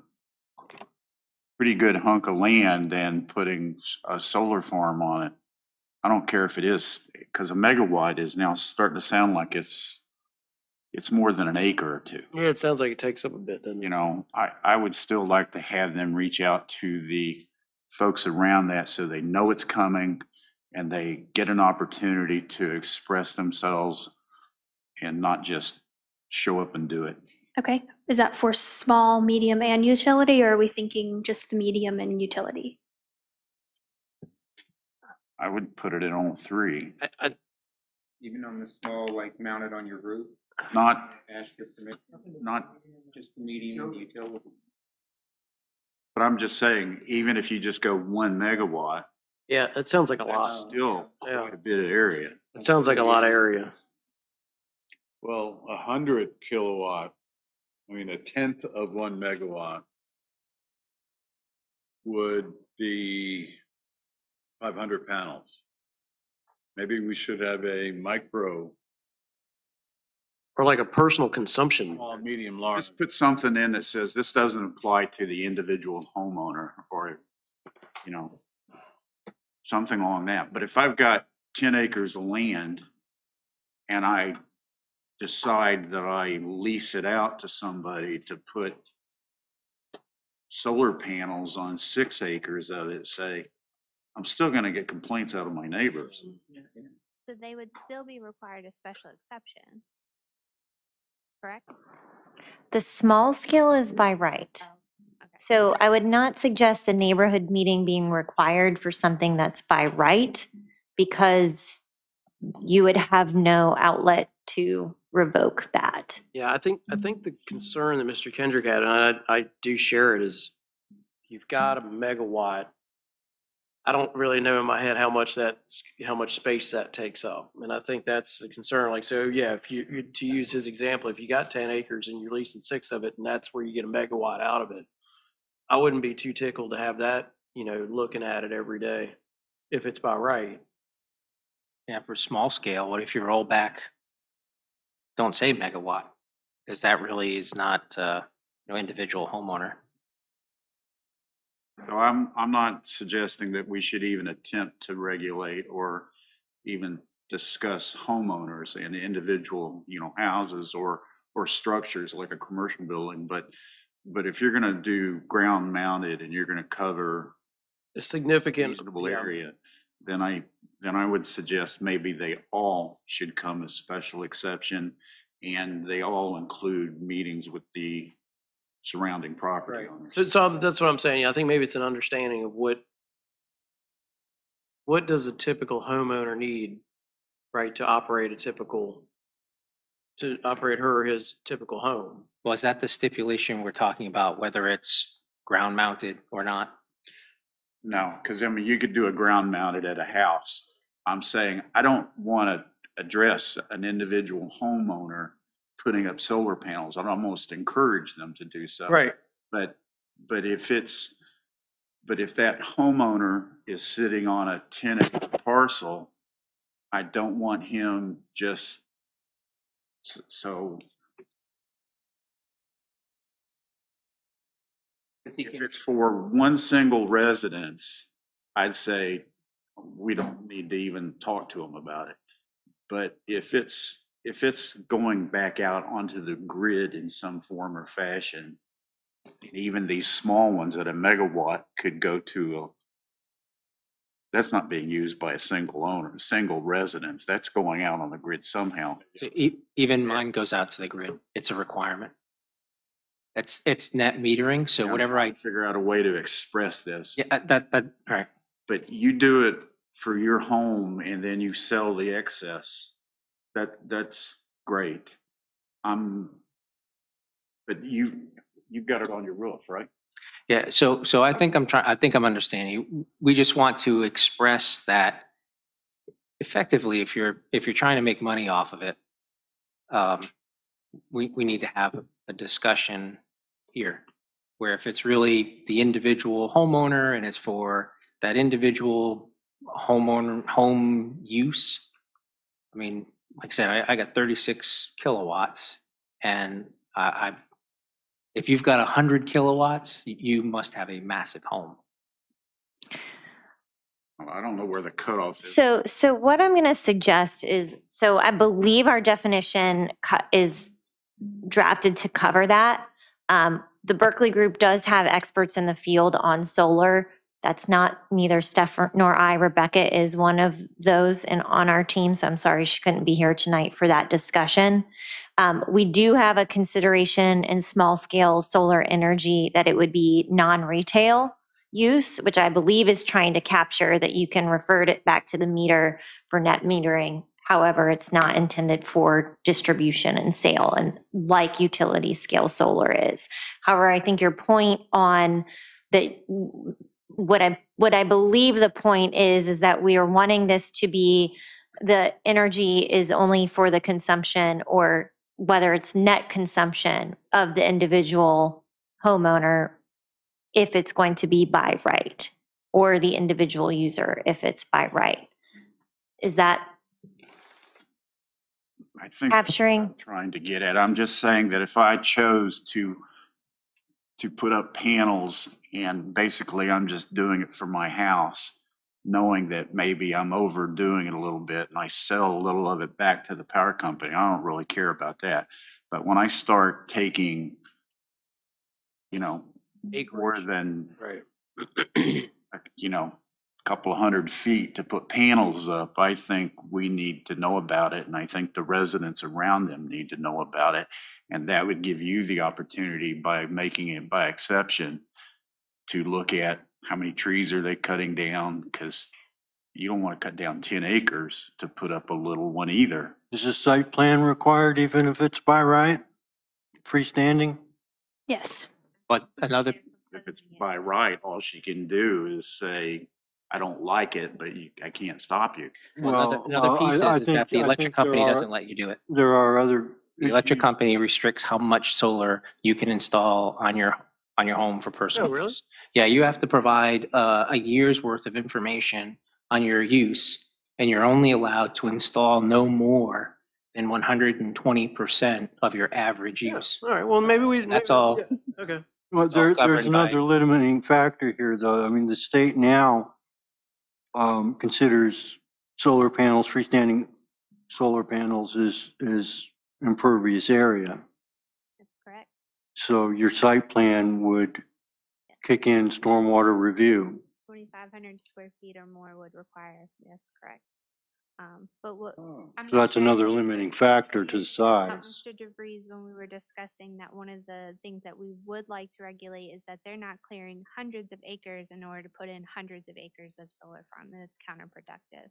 pretty good hunk of land and putting a solar farm on it, I don't care if it is, because a megawatt is now starting to sound like it's more than an acre or two. Yeah, it sounds like it takes up a bit, doesn't it? You know, I would still like to have them reach out to the folks around that so they know it's coming and they get an opportunity to express themselves and not just show up and do it. Okay, is that for small, medium, and utility, or are we thinking just the medium and utility? I would put it in all three. Even on the small, like mounted on your roof? Not, Ask your permission? not, Just the medium and the utility? but I'm just saying, even if you just go 1 megawatt, Yeah, it sounds like a that's lot. still Yeah. quite a bit of area. It sounds like a lot of area. Well, 100 kilowatt, I mean, 1/10 of 1 megawatt would be 500 panels. Maybe we should have a micro, Or like a personal consumption. small, medium, large. Just put something in that says this doesn't apply to the individual homeowner or, you know, something along that. But if I've got 10 acres of land and I decide that I lease it out to somebody to put solar panels on 6 acres of it, say, I'm still gonna get complaints out of my neighbors. So they would still be required a special exception, correct? The small scale is by right. So I would not suggest a neighborhood meeting being required for something that's by right because you would have no outlet to revoke that. Yeah, I think the concern that Mr. Kendrick had, and I do share it, is you've got a megawatt. I don't really know in my head how much space that takes up, and I think that's the concern. Like, so yeah, if you to use his example, if you got 10 acres and you're leasing 6 of it, and that's where you get a megawatt out of it, I wouldn't be too tickled to have that, looking at it every day, if it's by right. Yeah, for small scale, what if you roll back, don't say megawatt, because that really is not, individual homeowner. So I'm not suggesting that we should even attempt to regulate or even discuss homeowners and individual, houses or or structures like a commercial building, but if you're gonna do ground mounted and you're gonna cover A a significant, reasonable yeah. area, then I would suggest maybe they all should come as special exception, and they all include meetings with the surrounding property Right. owners. So that's what I'm saying. I think maybe it's an understanding of what does a typical homeowner need, right, to operate her or his typical home. Well, is that the stipulation we're talking about, whether it's ground mounted or not? No, because I mean, you could do a ground mounted at a house. I'm saying I don't want to address an individual homeowner putting up solar panels. I'd almost encourage them to do so. Right. But if that homeowner is sitting on a 10-acre parcel, I don't want him just so. If it's for one single residence, I'd say we don't need to even talk to them about it. But if it's going back out onto the grid in some form or fashion, even these small ones at a megawatt could go to that's not being used by a single owner, a single residence. That's going out on the grid somehow. So even mine goes out to the grid. It's a requirement. It's net metering, so I'm whatever trying I, to figure out a way to express this. yeah, all right. But you do it for your home and then you sell the excess. That's great. But you've got it on your roof, right? Yeah, so I think I'm understanding you. We just want to express that effectively, if you're trying to make money off of it, we need to have a discussion here, where if it's really the individual homeowner and it's for that individual homeowner home use. I mean, like I said, I got 36 kilowatts, and if you've got 100 kilowatts, you must have a massive home. Well, I don't know where the cutoff is. So what I'm going to suggest is, so I believe our definition is drafted to cover that. The Berkeley Group does have experts in the field on solar. That's not neither Steph nor I. Rebecca is one of those and on our team, so I'm sorry she couldn't be here tonight for that discussion. We do have a consideration in small scale solar energy that it would be non-retail use, which I believe is trying to capture that you can refer it back to the meter for net metering. However, it's not intended for distribution and sale, and like utility scale solar is. However, I think your point on that, what I believe the point is that we are wanting this to be, the energy is only for the consumption, or whether it's net consumption of the individual homeowner, if it's going to be by right, or the individual user if it's by right. Is that I think capturing? that's what I'm trying to get at. I'm just saying that if I chose to put up panels and basically I'm just doing it for my house, knowing that maybe I'm overdoing it a little bit and I sell a little of it back to the power company, I don't really care about that. But when I start taking, more than, Right. a couple of 100 feet to put panels up, I think we need to know about it. And I think the residents around them need to know about it. And that would give you the opportunity, by making it by exception, to look at how many trees are they cutting down, because you don't want to cut down 10 acres to put up a little one either. Is a site plan required even if it's by right? Freestanding? Yes. But another, If it's by right, all she can do is say, I don't like it, but I can't stop you. another piece is that the electric company doesn't let you do it. There are other. The electric company restricts how much solar you can install on your home for personal Oh, really? use. Yeah, you have to provide a year's worth of information on your use, and you're only allowed to install no more than 120% of your average use. All right. Well, maybe That's all. Yeah. Okay. Well, It's all there's governed by- another limiting factor here, though. I mean, the state now considers solar panels, freestanding solar panels is impervious area. So your site plan would kick in stormwater review. 2,500 square feet or more would require, yes, correct. But what, I'm So not that's sure another limiting factor to the about size. Mr. DeVries when we were discussing that one of the things that we would like to regulate is that they're not clearing hundreds of acres in order to put in hundreds of acres of solar farm. That it's counterproductive.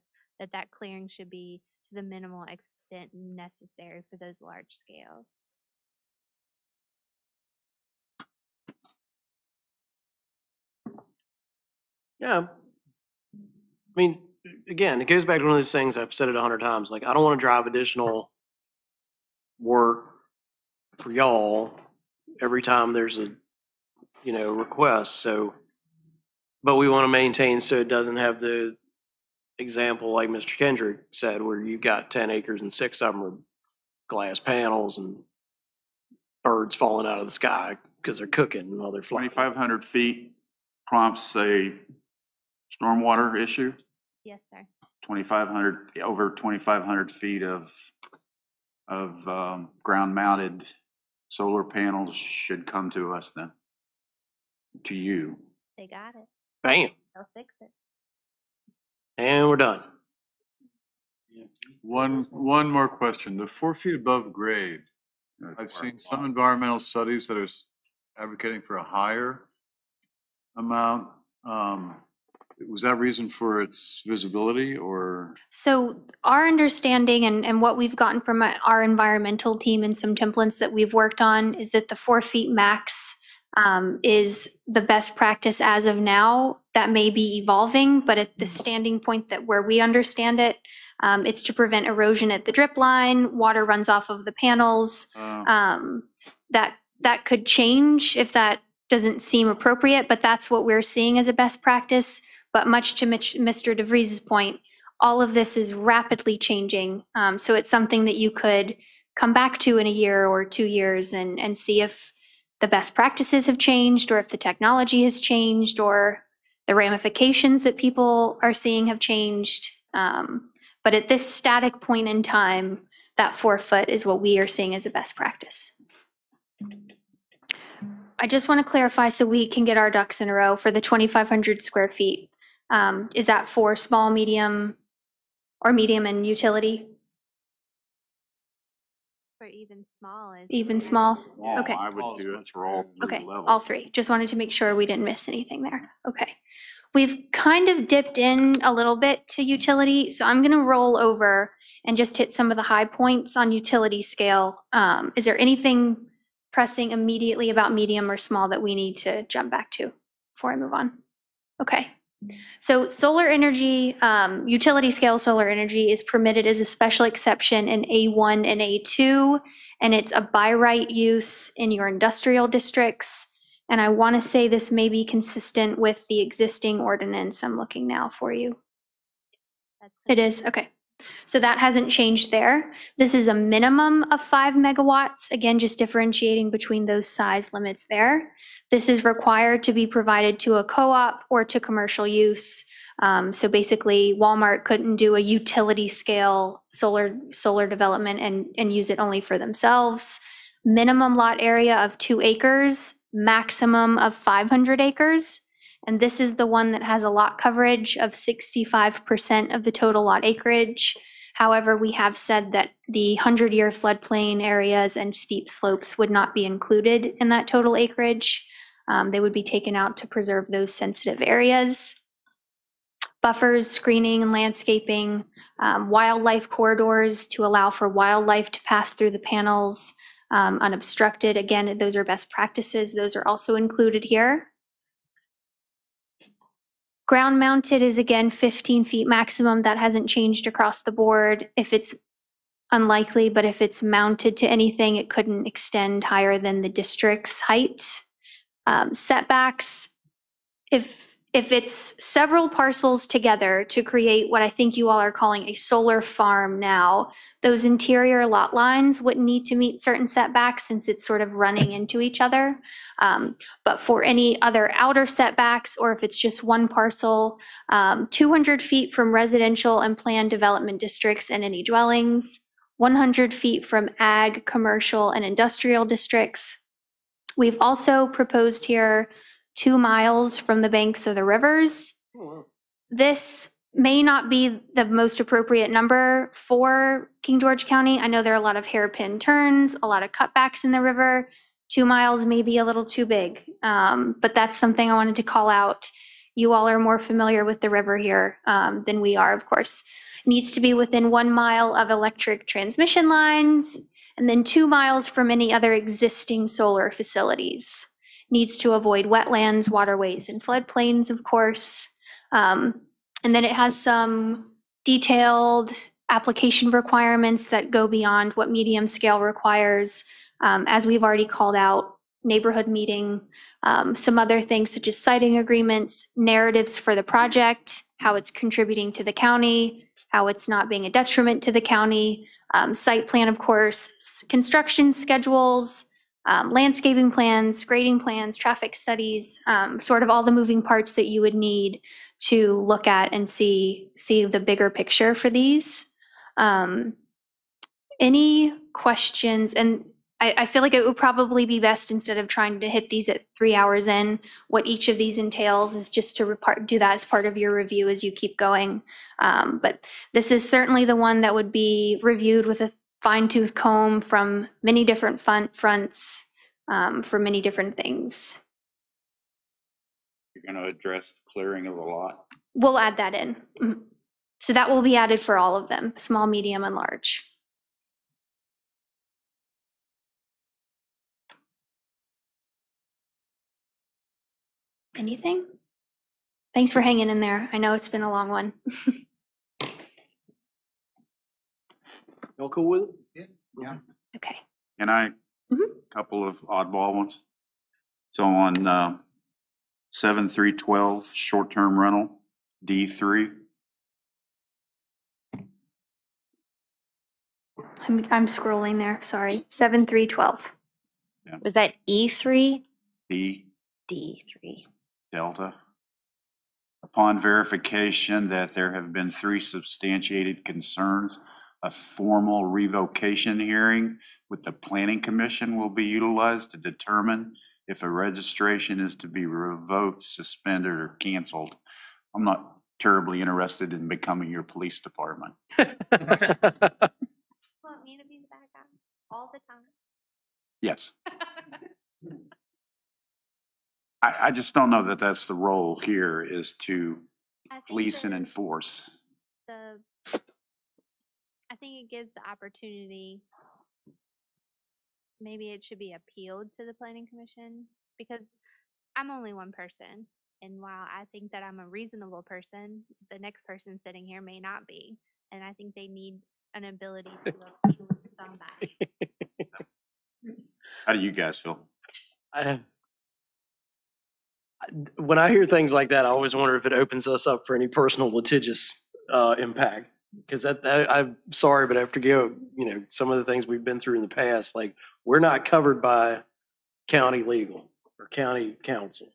That clearing should be to the minimal extent necessary for those large scales. Yeah. I mean, again, it goes back to one of those things, I've said it 100 times, like, I don't want to drive additional work for y'all every time there's a, request, so, but we want to maintain so it doesn't have the example like Mr. Kendrick said, where you've got 10 acres and 6 of them are glass panels and birds falling out of the sky because they're cooking while they're flying. 2,500 feet prompts a stormwater issue? Yes, sir. 2,500, over 2,500 feet of ground-mounted solar panels should come to us then, to you. They got it. Bam. They'll fix it. And we're done. One more question. The 4 feet above grade, I've seen some environmental studies that are advocating for a higher amount. Was that reason for its visibility or? So our understanding and what we've gotten from our environmental team and some templates that we've worked on is that the 4 feet max is the best practice as of now. That may be evolving, but at the standing point that where we understand it, it's to prevent erosion at the drip line, water runs off of the panels. That could change if that doesn't seem appropriate, but that's what we're seeing as a best practice. But much to Mr. DeVries' point, all of this is rapidly changing. So it's something that you could come back to in a year or 2 years and see if the best practices have changed or if the technology has changed or the ramifications that people are seeing have changed. But at this static point in time, that 4 foot is what we are seeing as a best practice. I just want to clarify so we can get our ducks in a row for the 2,500 square feet. Is that for small, medium, or medium and utility? For even small is. Even small? Okay. I would do it for all 3 Okay, levels. all 3. Just wanted to make sure we didn't miss anything there. Okay. We've kind of dipped in a little bit to utility, so I'm going to roll over and just hit some of the high points on utility scale. Is there anything pressing immediately about medium or small that we need to jump back to before I move on? Okay. So solar energy, utility scale solar energy is permitted as a special exception in A1 and A2, and it's a by right use in your industrial districts. And I want to say this may be consistent with the existing ordinance. I'm looking now for you. It is, okay. So that hasn't changed there. This is a minimum of 5 megawatts, again, just differentiating between those size limits there. This is required to be provided to a co-op or to commercial use. So basically, Walmart couldn't do a utility scale solar development and use it only for themselves. Minimum lot area of 2 acres, maximum of 500 acres. And this is the one that has a lot coverage of 65% of the total lot acreage. However, we have said that the 100-year floodplain areas and steep slopes would not be included in that total acreage. They would be taken out to preserve those sensitive areas. Buffers, screening, and landscaping, wildlife corridors to allow for wildlife to pass through the panels unobstructed. Again, those are best practices. Those are also included here. Ground mounted is again 15 feet maximum. That hasn't changed across the board. If it's unlikely, but if it's mounted to anything, it couldn't extend higher than the district's height. Setbacks, if it's several parcels together to create what I think you all are calling a solar farm now, those interior lot lines wouldn't need to meet certain setbacks since it's sort of running into each other. But for any other outer setbacks, or if it's just one parcel, 200 feet from residential and planned development districts and any dwellings, 100 feet from ag, commercial, and industrial districts, We've also proposed here 2 miles from the banks of the rivers. This may not be the most appropriate number for King George County. I know there are a lot of hairpin turns, a lot of cutbacks in the river. 2 miles may be a little too big, but that's something I wanted to call out. You all are more familiar with the river here than we are, of course. It needs to be within 1 mile of electric transmission lines, and then 2 miles from any other existing solar facilities. Needs to avoid wetlands, waterways, and floodplains, of course. And then it has some detailed application requirements that go beyond what medium scale requires. As we've already called out, neighborhood meeting, some other things such as siting agreements, narratives for the project, how it's contributing to the county, how it's not being a detriment to the county, site plan, of course, construction schedules, landscaping plans, grading plans, traffic studies, sort of all the moving parts that you would need to look at and see the bigger picture for these. Any questions? And I feel like it would probably be best, instead of trying to hit these at 3 hours in, what each of these entails is just to do that as part of your review as you keep going. But this is certainly the one that would be reviewed with a fine-tooth comb from many different fronts for many different things. You're going to address the clearing of the lot? We'll add that in. Mhm. So that will be added for all of them, small, medium, and large. Anything? Thanks for hanging in there. I know it's been a long one. Y'all cool with it? Yeah. Okay. And couple of oddball ones. So on 7312, short-term rental, D3. I'm scrolling there, sorry. 7312. Was that E3? D. D3. Delta. Upon verification that there have been 3 substantiated concerns, a formal revocation hearing with the Planning Commission will be utilized to determine if a registration is to be revoked, suspended, or canceled. I'm not terribly interested in becoming your police department. Want me to be the bad guy all the time? Yes. I just don't know that that's the role here, is to police and enforce. I think it gives the opportunity, maybe it should be appealed to the planning commission, because I'm only one person. And while I think that I'm a reasonable person, the next person sitting here may not be. And I think they need an ability to appeal to somebody. How do you guys feel? When I hear things like that, I always wonder if it opens us up for any personal litigious impact. Because I'm sorry, but I have to go, some of the things we've been through in the past, like, we're not covered by county legal or county council.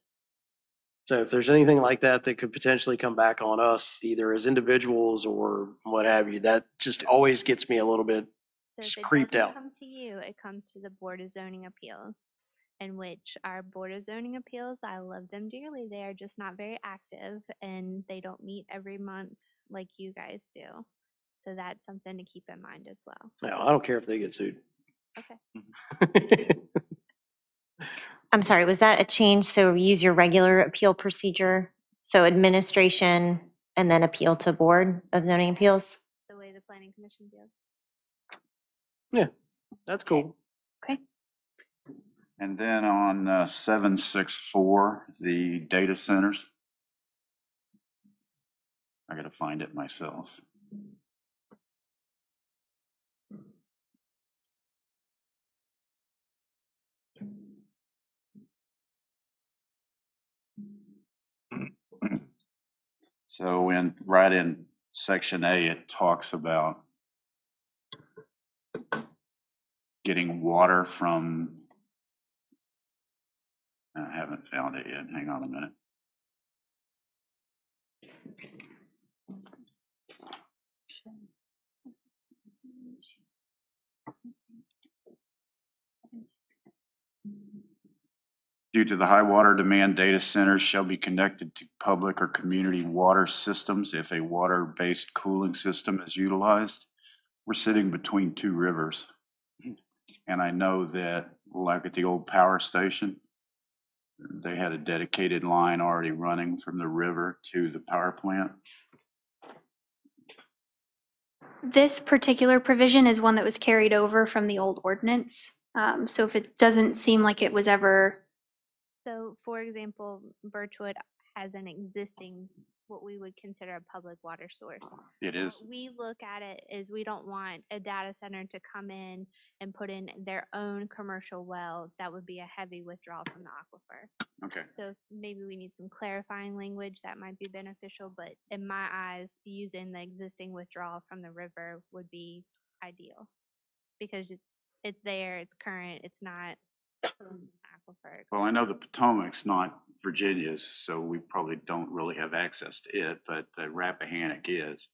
So if there's anything like that that could potentially come back on us, either as individuals or what have you, that just always gets me a little bit So if it creeped doesn't out. come to you, it comes to the Board of Zoning Appeals, in which our Board of Zoning Appeals, I love them dearly. They are just not very active, and they don't meet every month like you guys do. So that's something to keep in mind as well. No, I don't care if they get sued. Okay. I'm sorry, was that a change? So use your regular appeal procedure? So administration and then appeal to Board of Zoning Appeals? The way the Planning Commission feels. Yeah, that's cool. Okay. And then on 764, the data centers. I got to find it myself. So right in section A, it talks about getting water from, I haven't found it yet. Hang on a minute. Due to the high water demand, data centers shall be connected to public or community water systems if a water-based cooling system is utilized. We're sitting between two rivers. And I know that, like at the old power station, they had a dedicated line already running from the river to the power plant. This particular provision is one that was carried over from the old ordinance. So if it doesn't seem like it was ever, So, for example, Birchwood has an existing, what we would consider a public water source. It is. What we look at it is we don't want a data center to come in and put in their own commercial well. That would be a heavy withdrawal from the aquifer. Okay. So maybe we need some clarifying language that might be beneficial, but in my eyes, using the existing withdrawal from the river would be ideal. Because it's there, it's current, it's not aquifer. Well, I know the Potomac's not Virginia's, so we probably don't really have access to it, but the Rappahannock is.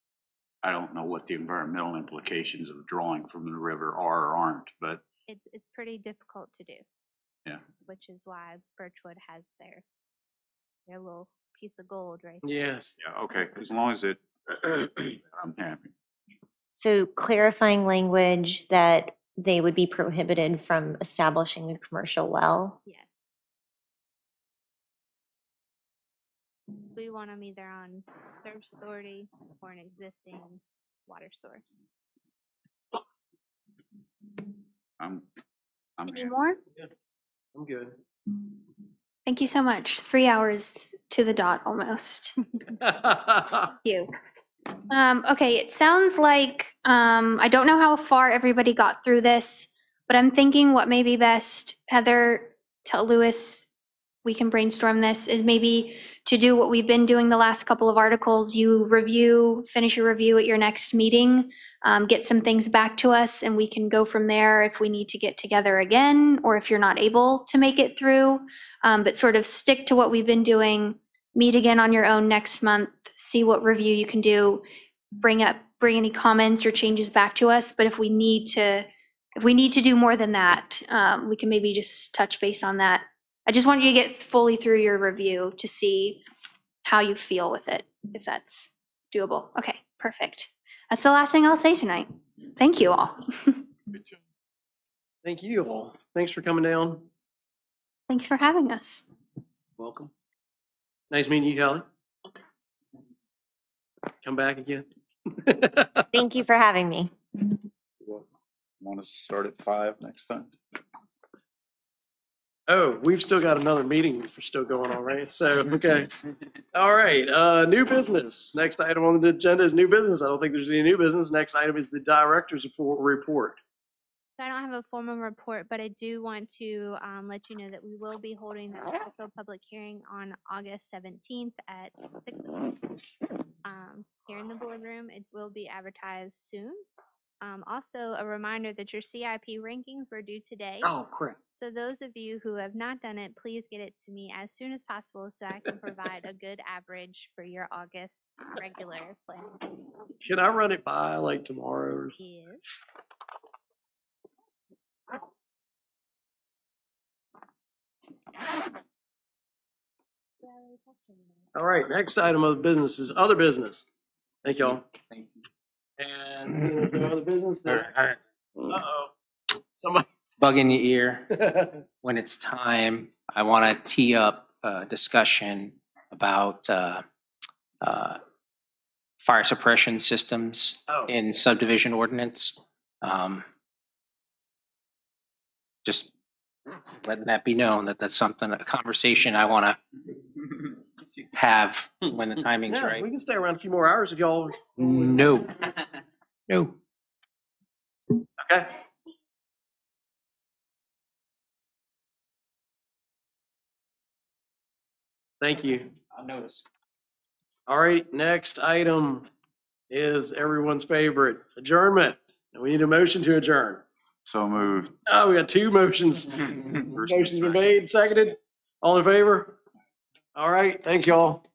I don't know what the environmental implications of drawing from the river are or aren't, but It's pretty difficult to do. yeah. Which is why Birchwood has their little piece of gold right there. Yes. Yeah, okay, as long as it, I'm happy. So clarifying language that they would be prohibited from establishing a commercial well. Yes. We want them either on service authority or an existing water source. I'm any happy. more? I'm good. Thank you so much. 3 hours to the dot almost. Thank you. Okay, it sounds like, I don't know how far everybody got through this, but I'm thinking what may be best, Heather, tell Louis, we can brainstorm this, is maybe to do what we've been doing the last couple of articles. You finish your review at your next meeting, get some things back to us, and we can go from there if we need to get together again, or if you're not able to make it through. But sort of stick to what we've been doing, meet again on your own next month, see what review you can do, bring any comments or changes back to us. But if we need to do more than that, we can maybe just touch base on that. I just want you to get fully through your review to see how you feel with it, if that's doable. Okay, perfect. That's the last thing I'll say tonight. Thank you all. Thank you all. Thanks for coming down. Thanks for having us. Welcome. Nice meeting you, Kelly. Come back again. Thank you for having me. Want us to start at 5 next time? Oh, we've still got another meeting for still going on, right? So, okay. All right, new business. Next item on the agenda is new business. I don't think there's any new business. Next item is the director's report. So I don't have a formal report, but I do want to let you know that we will be holding a special public hearing on August 17th at 6 o'clock here in the boardroom. It will be advertised soon. Also, a reminder that your CIP rankings were due today. Oh, crap. So those of you who have not done it, please get it to me as soon as possible so I can provide a good average for your August regular plan. Can I run it by like tomorrow or something? Yes. All right, next item of business is other business. Thank y'all. And no other business there. Uh-oh. Somebody. Bug in your ear. When it's time, I want to tee up a discussion about fire suppression systems in subdivision ordinance. Just letting that be known that that's something, a conversation I want to have when the timing's Yeah, right. we can stay around a few more hours if y'all. No. No. Okay. Thank you. I noticed. All right, next item is everyone's favorite, adjournment. And we need a motion to adjourn. So moved. Oh, we got two motions. Motions are made, seconded. All in favor? All right, thank y'all.